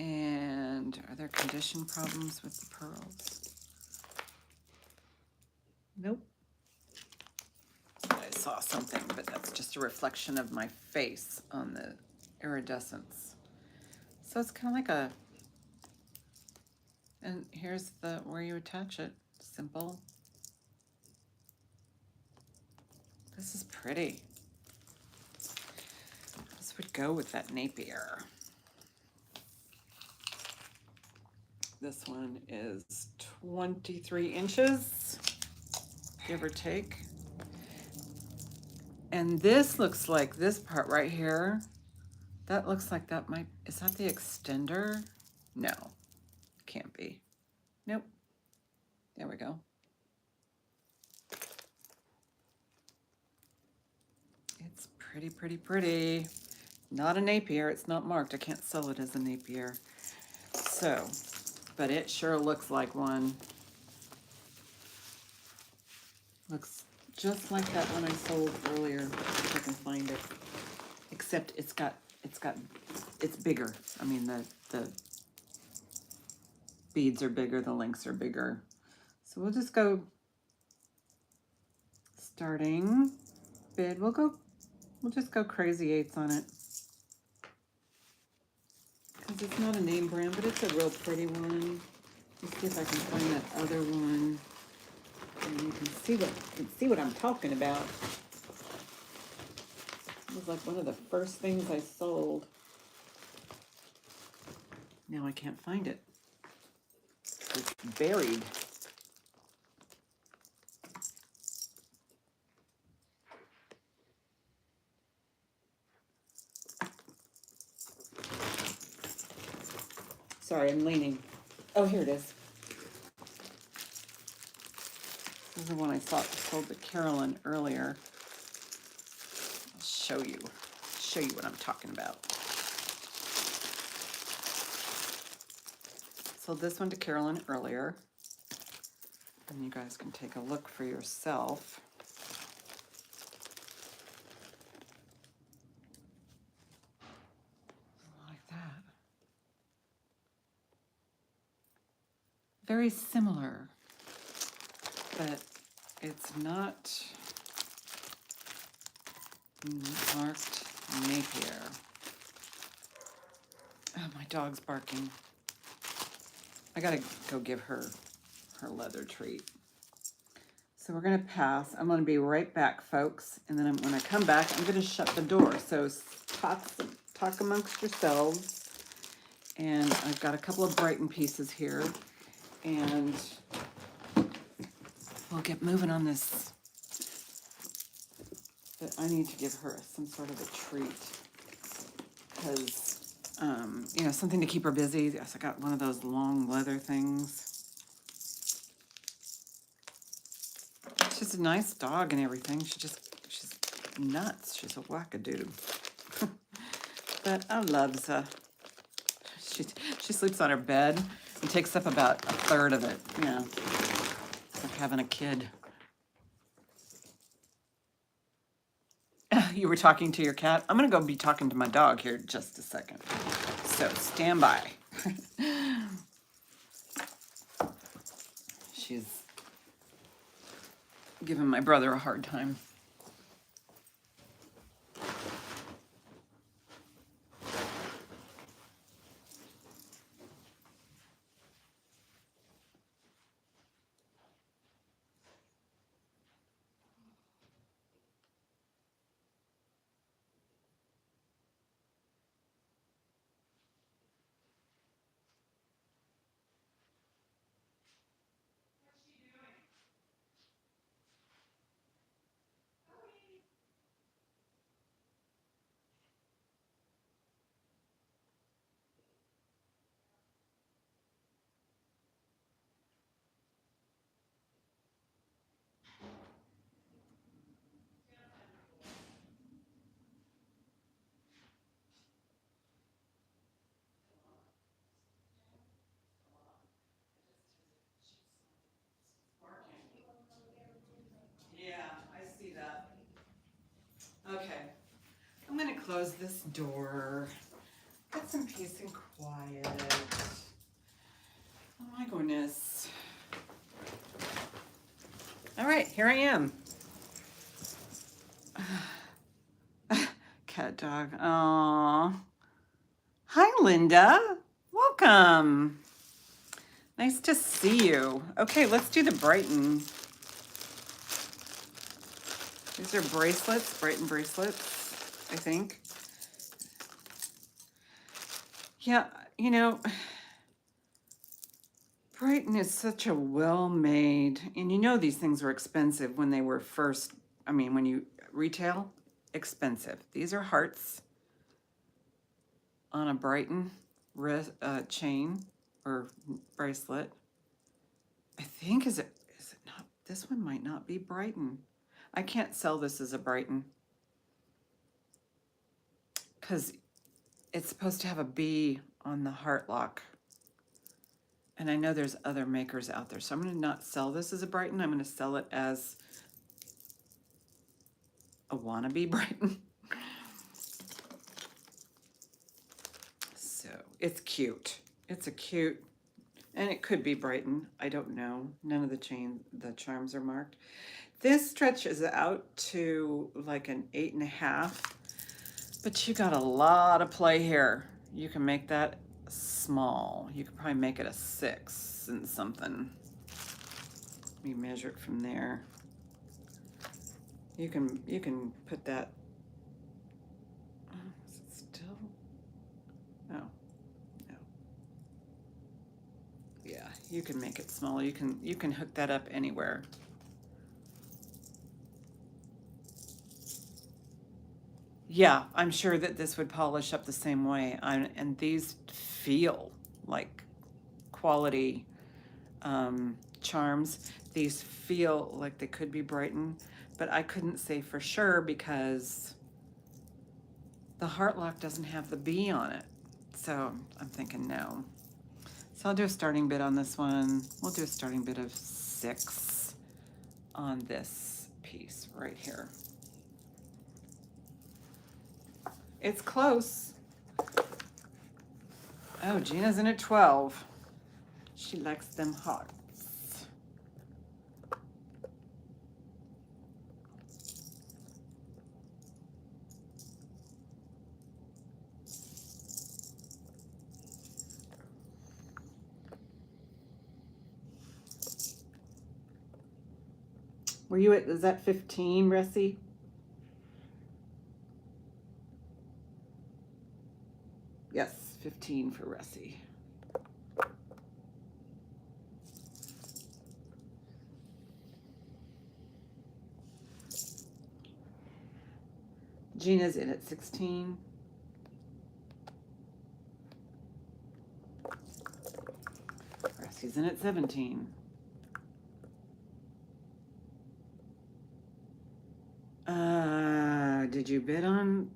And are there condition problems with the pearls? Nope. I saw something, but that's just a reflection of my face on the iridescence. So it's kind of like a, and here's the where you attach it. Simple. This is pretty. This would go with that Napier. This one is 23 inches, give or take. And this looks like this part right here. That looks like that might, is that the extender? No, can't be. Nope. There we go. It's pretty, pretty, pretty. Not a Napier, it's not marked. I can't sell it as a Napier. So, but it sure looks like one. Looks just like that one I sold earlier, if I can find it. Except it's bigger. I mean, the beads are bigger, the links are bigger. So we'll just go starting bid. We'll just go crazy eights on it. Because it's not a name brand, but it's a real pretty one. Let's see if I can find that other one. And you can see what I'm talking about. It was like one of the first things I sold. Now I can't find it. It's buried. Sorry, I'm leaning. Oh, here it is. This is the one I sold to Carolyn earlier. I'll show you what I'm talking about. Sold this one to Carolyn earlier. And you guys can take a look for yourself. Like that. Very similar, but it's not marked Napier. Oh, my dog's barking. I gotta go give her leather treat. So we're gonna pass. I'm gonna be right back, folks. And then when I come back, I'm gonna shut the door. So talk amongst yourselves. And I've got a couple of Brighton pieces here. And we'll get moving on this. But I need to give her some sort of a treat. Because, you know, something to keep her busy. Yes, I got one of those long leather things. She's a nice dog and everything. She's nuts. She's a wackadoo. But I loves her. She sleeps on her bed. It takes up about a third of it. Yeah. It's like having a kid. You were talking to your cat? I'm going to go be talking to my dog here in just a second. So stand by. She's giving my brother a hard time. Yeah, I see that. Okay, I'm gonna close this door. Get some peace and quiet. Oh my goodness. All right, here I am. Cat dog. Aww. Hi, Linda. Welcome. Nice to see you. Okay, let's do the Brighton. These are bracelets, Brighton bracelets, I think. Yeah, you know, Brighton is such a well-made, and you know these things were expensive when they were first, I mean, when you retail, expensive. These are hearts on a Brighton chain or bracelet. I think, is it not, this one might not be Brighton. I can't sell this as a Brighton because it's supposed to have a B on the heart lock. And I know there's other makers out there, so I'm going to not sell this as a Brighton. I'm going to sell it as a wannabe Brighton. So it's cute. It's a cute, and it could be Brighton. I don't know. None of the charms are marked. This stretches out to like an 8.5, but you got a lot of play here. You can make that small. You could probably make it a 6 and something. Let me measure it from there. You can put that. Is it still? Oh, no. Yeah, you can make it smaller. You can hook that up anywhere. Yeah, I'm sure that this would polish up the same way. And these feel like quality charms. These feel like they could be Brighton, but I couldn't say for sure because the heart lock doesn't have the B on it. So I'm thinking no. So I'll do a starting bid on this one. We'll do a starting bid of 6 on this piece right here. It's close. Oh, Gina's in at 12. She likes them hearts. Were you at, is that 15, Ressie? Yes, 15 for Ressie. Gina's in at 16. Ressie's in at 17. Did you bid on,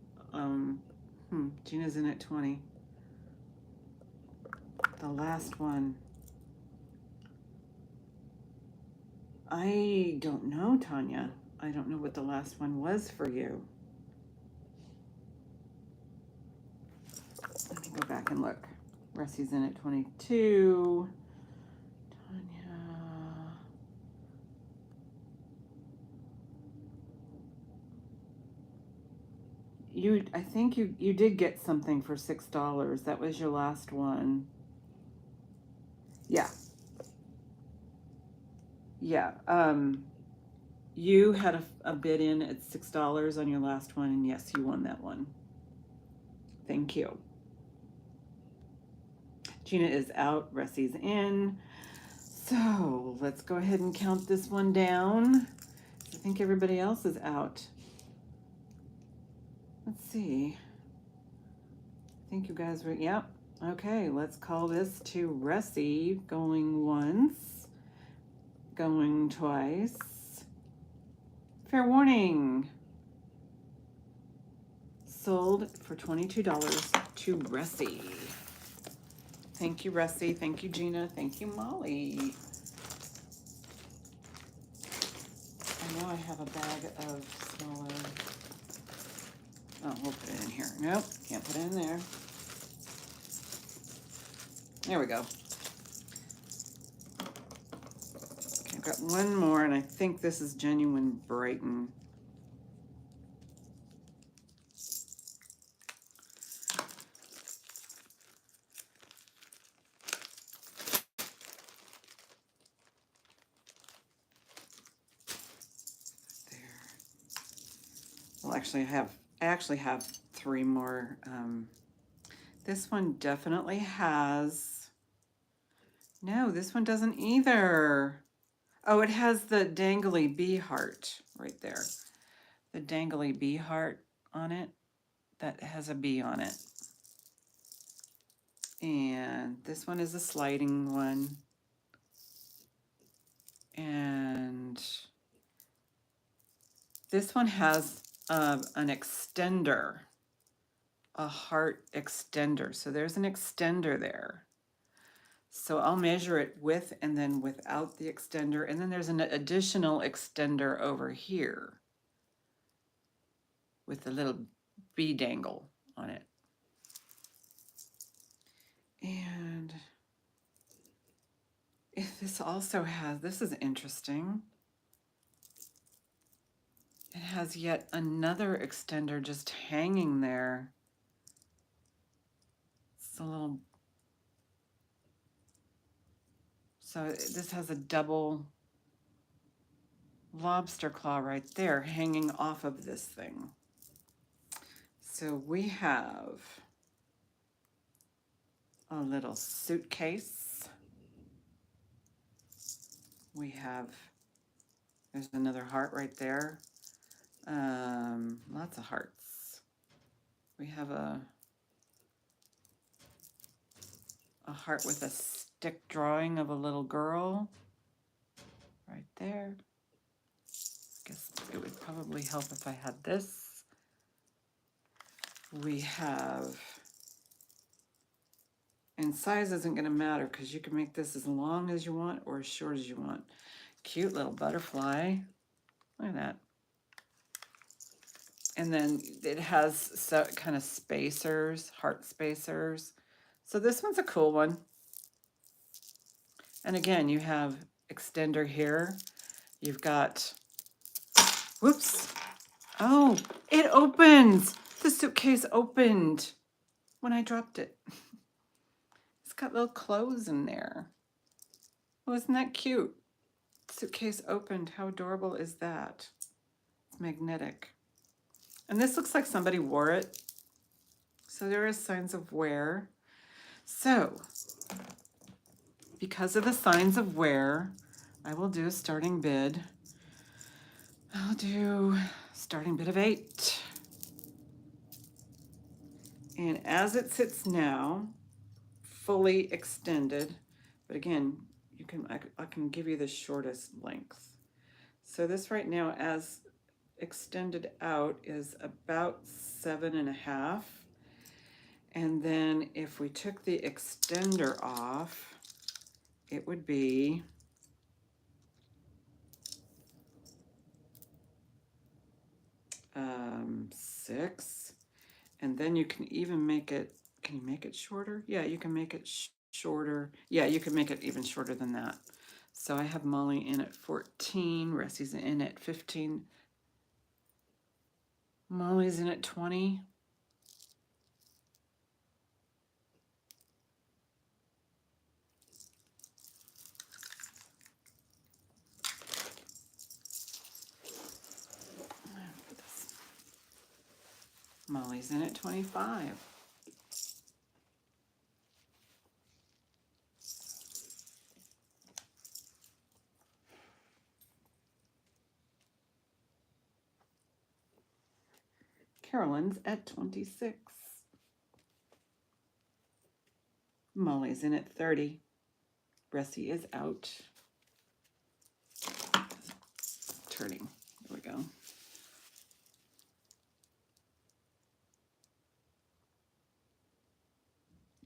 Gina's in at 20. The last one, I don't know, Tanya. I don't know what the last one was for you. Let me go back and look. Rusty's in at 22. Tanya. I think you did get something for $6. That was your last one. Yeah. Yeah. You had a bid in at $6 on your last one, and yes, you won that one. Thank you. Gina is out, Rusty's in. So let's go ahead and count this one down. I think everybody else is out. Let's see. I think you guys were, yep. Okay, let's call this to Rusty. Going once, going twice. Fair warning. Sold for $22 to Rusty. Thank you, Rusty. Thank you, Gina. Thank you, Molly. I know I have a bag of smaller. Oh, we'll put it in here. Nope, can't put it in there. There we go. Okay, I've got one more, and I think this is Genuine Brighton. There. Well, actually, I actually have three more. This one definitely has. No, this one doesn't either. Oh, it has the dangly bee heart right there. The dangly bee heart on it. That has a bee on it. And this one is a sliding one. And this one has an extender, a heart extender. So there's an extender there. So I'll measure it with and then without the extender. And then there's an additional extender over here with the little bee dangle on it. And this also has, this is interesting. It has yet another extender just hanging there. It's a little, so this has a double lobster claw right there hanging off of this thing. So we have a little suitcase. We have, there's another heart right there. Lots of hearts. We have a heart with a stick drawing of a little girl right there. Guess it would probably help if I had this. We have, and size isn't going to matter because you can make this as long as you want or as short as you want. Cute little butterfly. Look at that. And then it has so kind of spacers, heart spacers. So this one's a cool one. And again, you have extender here. You've got, whoops. Oh, it opens. The suitcase opened when I dropped it. It's got little clothes in there. Oh, isn't that cute? Suitcase opened. How adorable is that? It's magnetic. And this looks like somebody wore it. So there is signs of wear. So because of the signs of wear, I will do a starting bid. I'll do starting bid of 8. And as it sits now, fully extended, but again, I can give you the shortest length. So this right now, as extended out, is about 7.5. And then if we took the extender off, it would be 6. And then you can even make it, can you make it shorter? Yeah, you can make it shorter. Yeah, you can make it even shorter than that. So I have Molly in at 14, Ressie's in at 15, Molly's in at 20. Molly's in at 25. Carolyn's at 26. Molly's in at 30. Ressie is out. Turning. There we go.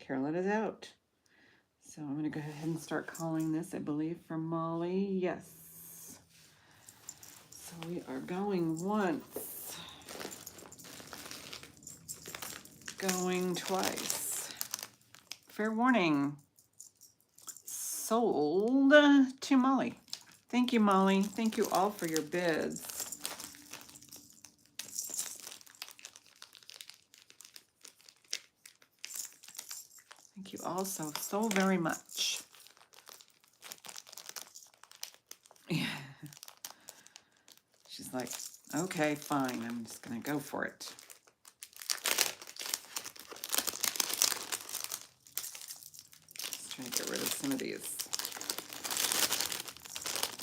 Carolyn is out. So I'm going to go ahead and start calling this, I believe, for Molly. Yes. So we are going once. Going twice. Fair warning. Sold to Molly. Thank you, Molly. Thank you all for your bids. Thank you all so very much. Yeah. She's like, okay, fine. I'm just going to go for it. Let's try to get rid of some of these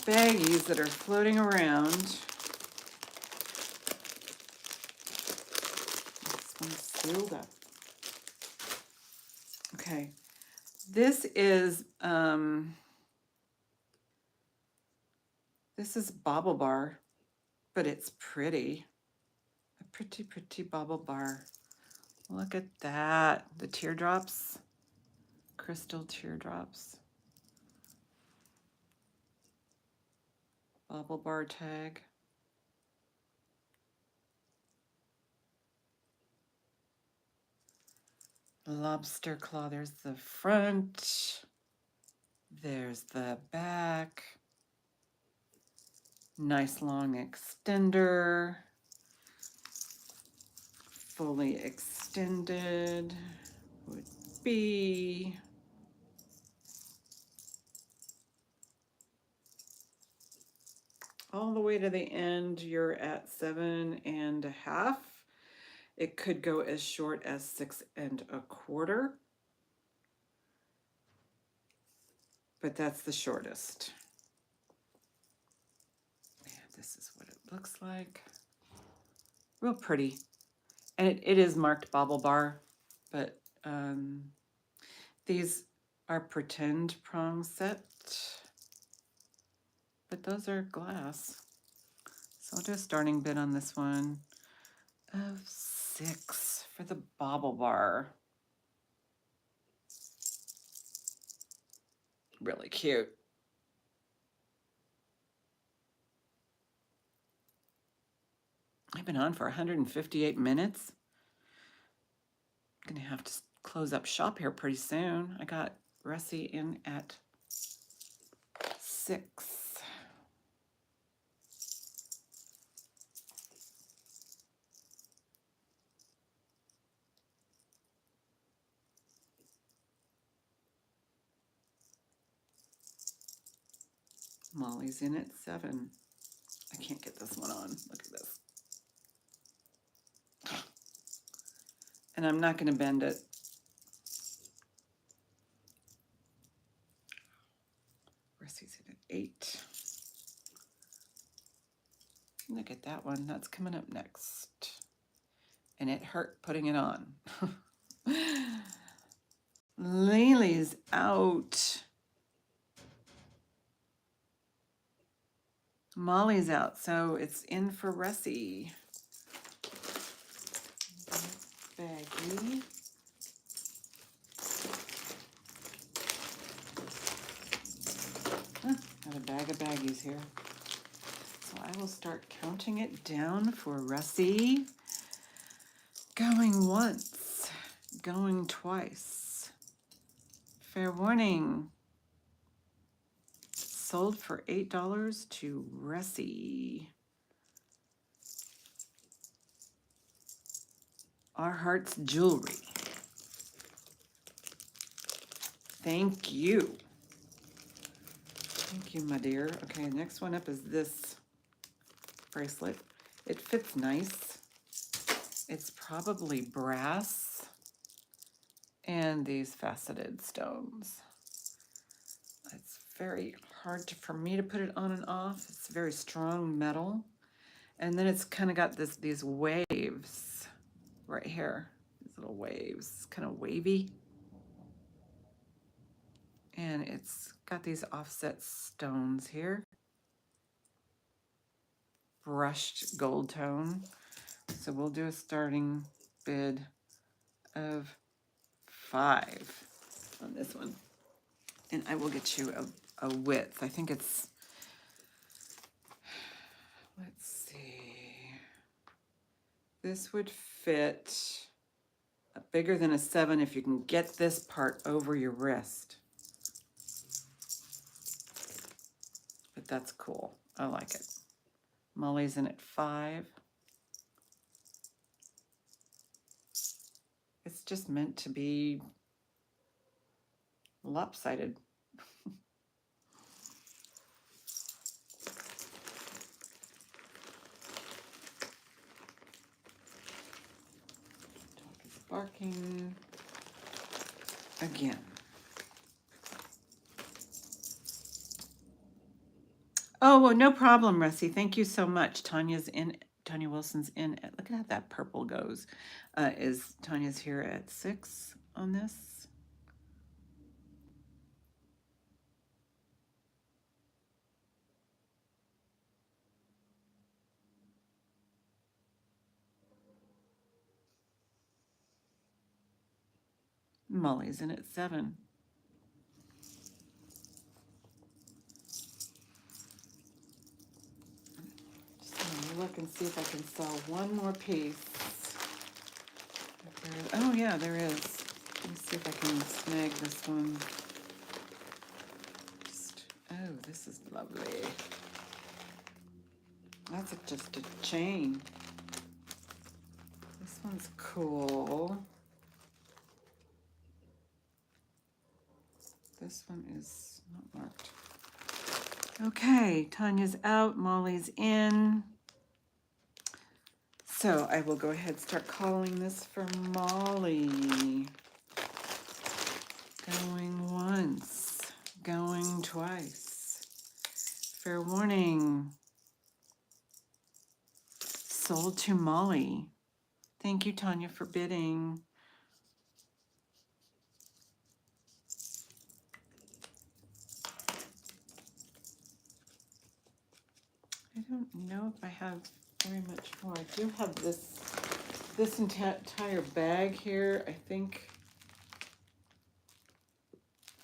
baggies that are floating around. This one's sealed up. Okay, this is Bobble Bar, but it's pretty. A pretty Bobble Bar. Look at that. The teardrops, crystal teardrops. Bobble Bar tag. Lobster claw, there's the front. There's the back. Nice long extender. Fully extended would be all the way to the end. You're at 7.5. It could go as short as 6.25, but that's the shortest. And this is what it looks like. Real pretty. And it is marked Bobble Bar, but these are pretend prong set, but those are glass. So I'll do a starting bid on this one of 6 for the Bobble Bar. Really cute. I've been on for 158 minutes. I'm gonna have to close up shop here pretty soon. I got Ressie in at 6. Molly's in at 7. I can't get this one on. Look at this. And I'm not going to bend it. Ressie's in at 8. Look at that one. That's coming up next. And it hurt putting it on. Lily's out. Molly's out, so it's in for Ressie. Baggie. Got a bag of baggies here. So I will start counting it down for Ressie. Going once, going twice. Fair warning. Sold for $8 to Ressie. Our Heart's Jewelry. Thank you. Thank you, my dear. Okay, next one up is this bracelet. It fits nice. It's probably brass and these faceted stones. It's very hard for me to put it on and off. It's very strong metal. And then it's kind of got these waves right here. These little waves, kind of wavy. And it's got these offset stones here. Brushed gold tone. So we'll do a starting bid of $5 on this one. And I will get you a width. I think it's, let's see. This would fit bigger than a 7 if you can get this part over your wrist. But that's cool. I like it. Molly's in at 5. It's just meant to be lopsided. Dog is barking again. Oh, well, no problem, Russie. Thank you so much. Tanya's in. Tanya Wilson's in. Look at how that purple goes. Tanya's here at 6 on this. Molly's in at 7. Just gonna look and see if I can sell one more piece. Oh yeah, there is. Let me see if I can snag this one. Oh, this is lovely. That's just a chain. This one's cool. This one is not marked. Okay, Tanya's out, Molly's in. So I will go ahead and start calling this for Molly. Going once, going twice. Fair warning. Sold to Molly. Thank you, Tanya, for bidding. I don't know if I have very much more. I do have this entire bag here. I think,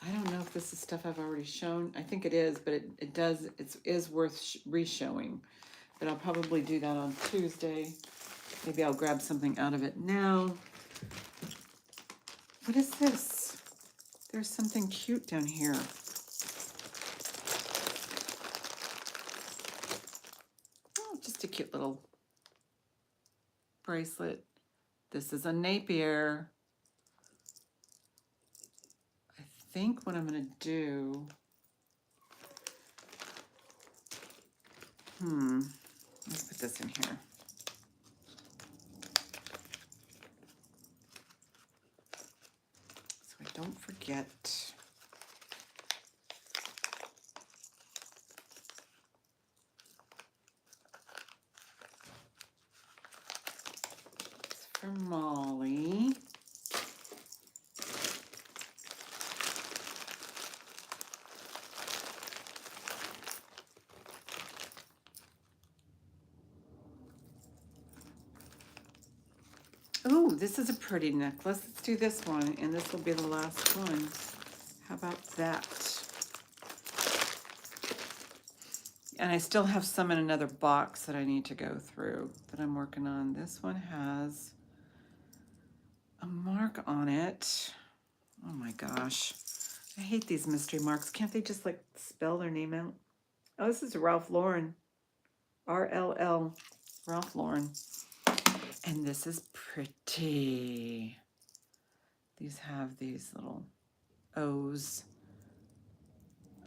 I don't know if this is stuff I've already shown. I think it is, but it is worth re-showing. But I'll probably do that on Tuesday. Maybe I'll grab something out of it now. What is this? There's something cute down here. Oh, just a cute little bracelet. This is a Napier. I think what I'm gonna do, let's put this in here. So I don't forget. It's for Molly. Oh, this is a pretty necklace. Let's do this one, and this will be the last one. How about that? And I still have some in another box that I need to go through that I'm working on. This one has mark on it. Oh my gosh. I hate these mystery marks. Can't they just like spell their name out? Oh, this is Ralph Lauren. RLL. Ralph Lauren. And this is pretty. These have these little O's.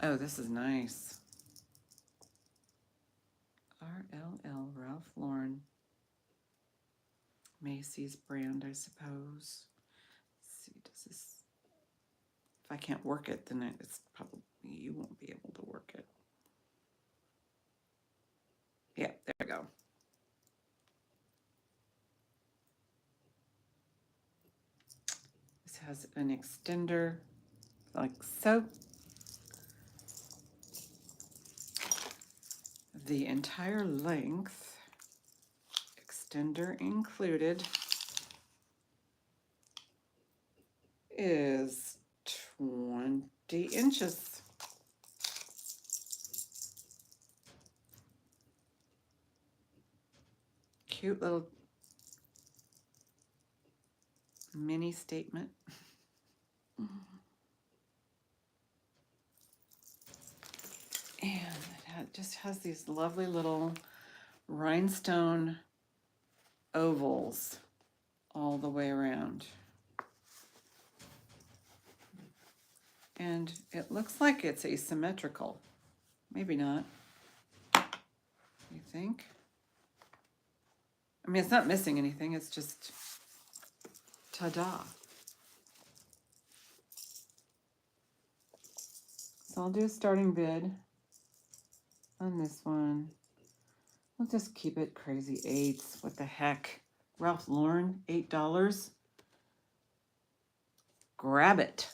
Oh, this is nice. RLL, Ralph Lauren. Macy's brand, I suppose. Let's see, does this... If I can't work it, then it's probably... You won't be able to work it. Yeah, there we go. This has an extender, like so. The entire length, extender included, is 20 inches. Cute little mini statement. And it just has these lovely little rhinestone ovals all the way around. And it looks like it's asymmetrical. Maybe not. You think? I mean, it's not missing anything. It's just ta-da. So I'll do a starting bid on this one. We'll just keep it crazy 8s. What the heck? Ralph Lauren, $8. Grab it.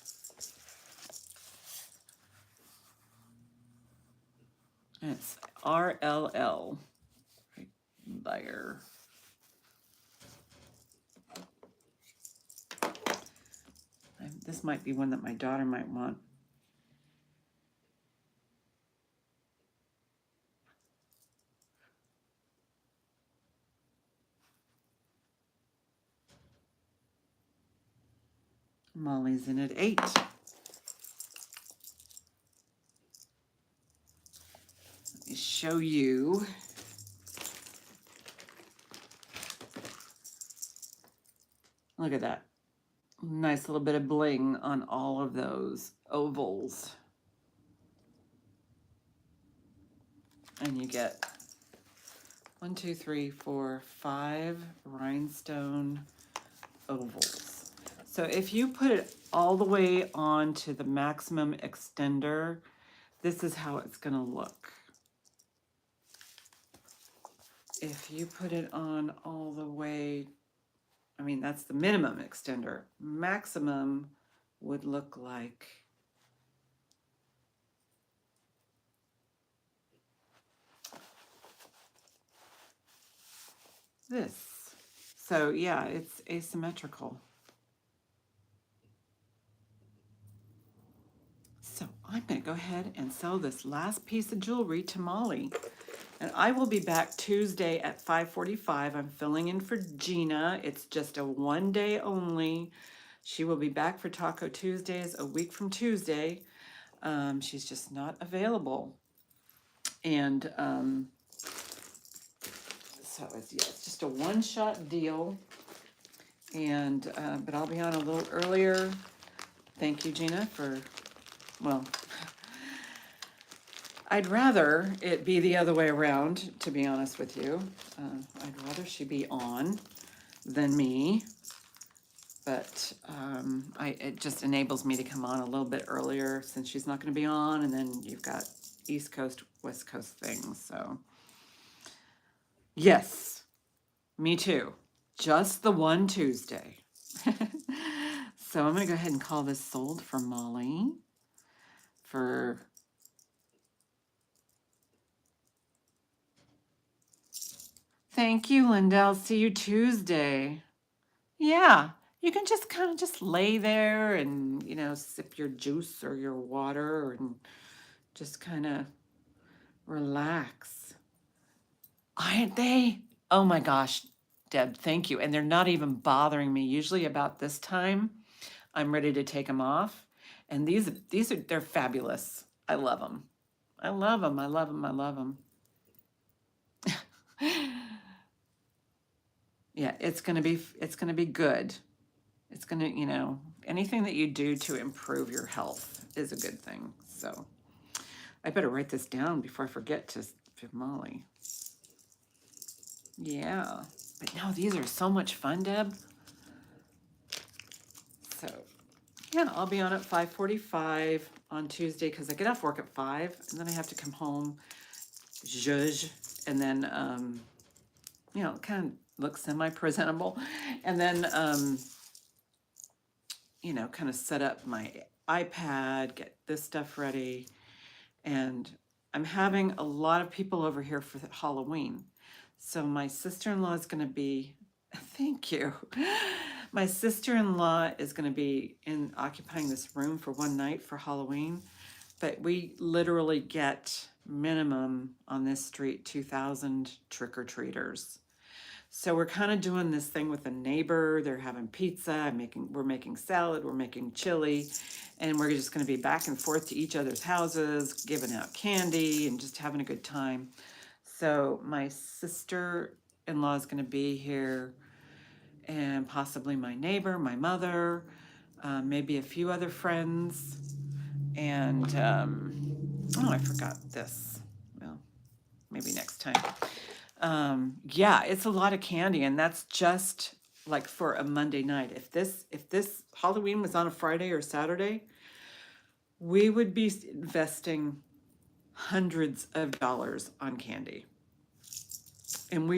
And it's RLL right there. This might be one that my daughter might want. Molly's in at 8. Let me show you. Look at that. Nice little bit of bling on all of those ovals. And you get 1, 2, 3, 4, 5 rhinestone ovals. So if you put it all the way onto the maximum extender, this is how it's going to look. If you put it on all the way, I mean, that's the minimum extender. Maximum would look like this. So yeah, it's asymmetrical. So I'm going to go ahead and sell this last piece of jewelry to Molly. And I will be back Tuesday at 5:45. I'm filling in for Gina. It's just a 1 day only. She will be back for Taco Tuesdays a week from Tuesday. She's just not available. And so it's just a one-shot deal. And but I'll be on a little earlier. Thank you, Gina, for, well, I'd rather it be the other way around, to be honest with you. I'd rather she be on than me, but it just enables me to come on a little bit earlier since she's not going to be on, and then you've got East Coast, West Coast things. So yes, me too. Just the one Tuesday. So I'm going to go ahead and call this sold for Molly for Thank you, Linda. I'll see you Tuesday. Yeah, you can just kind of just lay there and, sip your juice or your water and just kind of relax. Aren't they? Oh my gosh. Deb, thank you. And they're not even bothering me. Usually about this time, I'm ready to take them off. And they're fabulous. I love them. I love them. I love them. I love them. Yeah, it's gonna be good. It's gonna, anything that you do to improve your health is a good thing. So I better write this down before I forget to Molly. Yeah, but no, these are so much fun, Deb. So yeah, I'll be on at 5:45 on Tuesday because I get off work at 5 and then I have to come home, zhuzh, and then kind of look semi-presentable, and then kind of set up my iPad, get this stuff ready, and I'm having a lot of people over here for Halloween. So my sister-in-law is going to be, thank you. My sister-in-law is going to be occupying this room for one night for Halloween, but we literally get minimum on this street 2,000 trick-or-treaters. So we're kind of doing this thing with a neighbor. They're having pizza. We're making salad. We're making chili, and we're just going to be back and forth to each other's houses, giving out candy, and just having a good time. So my sister-in-law is going to be here, and possibly my neighbor, my mother, maybe a few other friends, and oh, I forgot this. Well, maybe next time. Yeah, it's a lot of candy, and that's just like for a Monday night. If this Halloween was on a Friday or Saturday, we would be investing hundreds of dollars on candy. And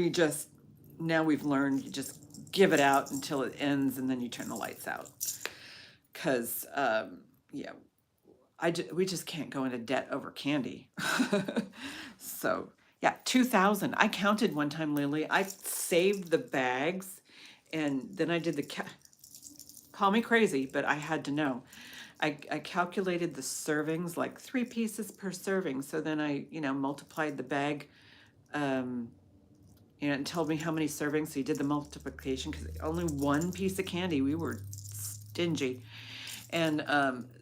now we've learned you just give it out until it ends and then you turn the lights out. Cause yeah, we just can't go into debt over candy. So yeah, 2,000. I counted one time, Lily. I saved the bags, and then I did call me crazy, but I had to know. I calculated the servings, like 3 pieces per serving. So then I, multiplied the bag, and told me how many servings. So you did the multiplication because only one piece of candy. We were stingy. And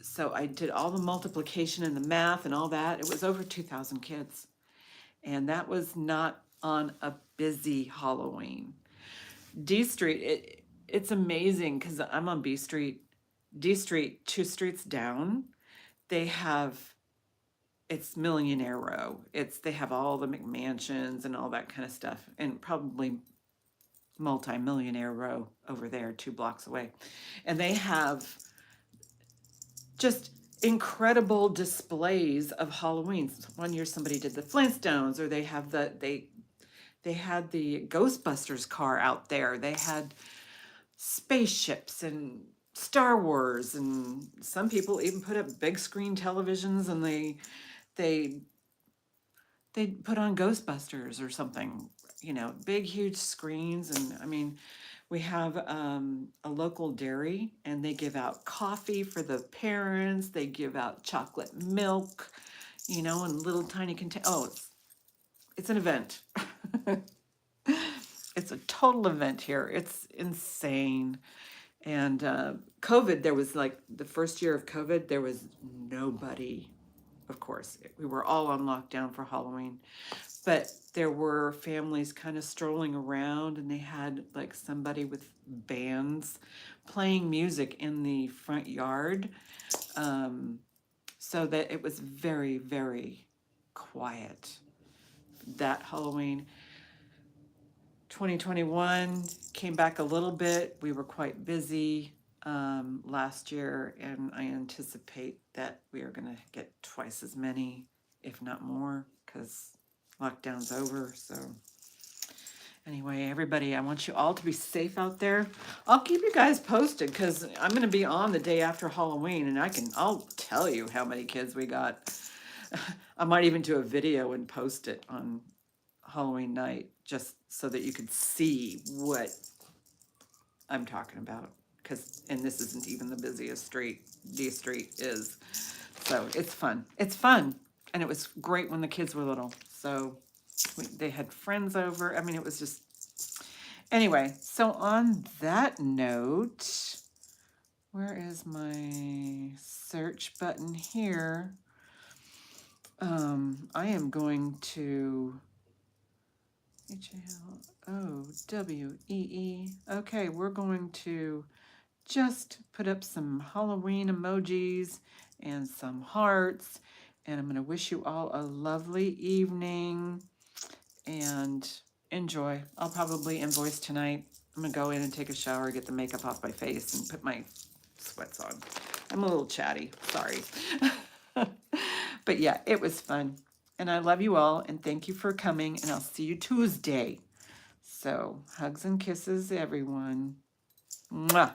so I did all the multiplication and the math and all that. It was over 2,000 kids. And that was not on a busy Halloween. D Street, it's amazing because I'm on B Street. D Street, 2 streets down, it's Millionaire Row. They have all the McMansions and all that kind of stuff, and probably Multi-Millionaire Row over there 2 blocks away. And they have just incredible displays of Halloween. One year somebody did the Flintstones, or they had the Ghostbusters car out there. They had spaceships and Star Wars, and some people even put up big screen televisions, and they put on Ghostbusters or something, big huge screens. And I mean, we have a local dairy, and they give out coffee for the parents. They give out chocolate milk, in little tiny containers. Oh, it's an event. It's a total event here. It's insane. And COVID, there was like the first year of COVID, there was nobody. Of course, we were all on lockdown for Halloween. But there were families kind of strolling around, and they had like somebody with bands playing music in the front yard. So that it was very, very quiet that Halloween. 2021 came back a little bit. We were quite busy last year, and I anticipate that we are going to get twice as many, if not more, because lockdown's over. So anyway, everybody, I want you all to be safe out there. I'll keep you guys posted because I'm going to be on the day after Halloween, and I'll tell you how many kids we got. I might even do a video and post it on Halloween night, just so that you could see what I'm talking about. And this isn't even the busiest street. D Street is. So it's fun. It's fun. And it was great when the kids were little. So they had friends over. I mean, it was just, Anyway, so on that note, where is my search button here? I am going to HALOWEE. Okay, we're going to just put up some Halloween emojis and some hearts. And I'm going to wish you all a lovely evening and enjoy. I'll probably invoice tonight. I'm going to go in and take a shower, get the makeup off my face, and put my sweats on. I'm a little chatty. Sorry. But yeah, it was fun. And I love you all. And thank you for coming. And I'll see you Tuesday. So hugs and kisses, everyone. Mwah.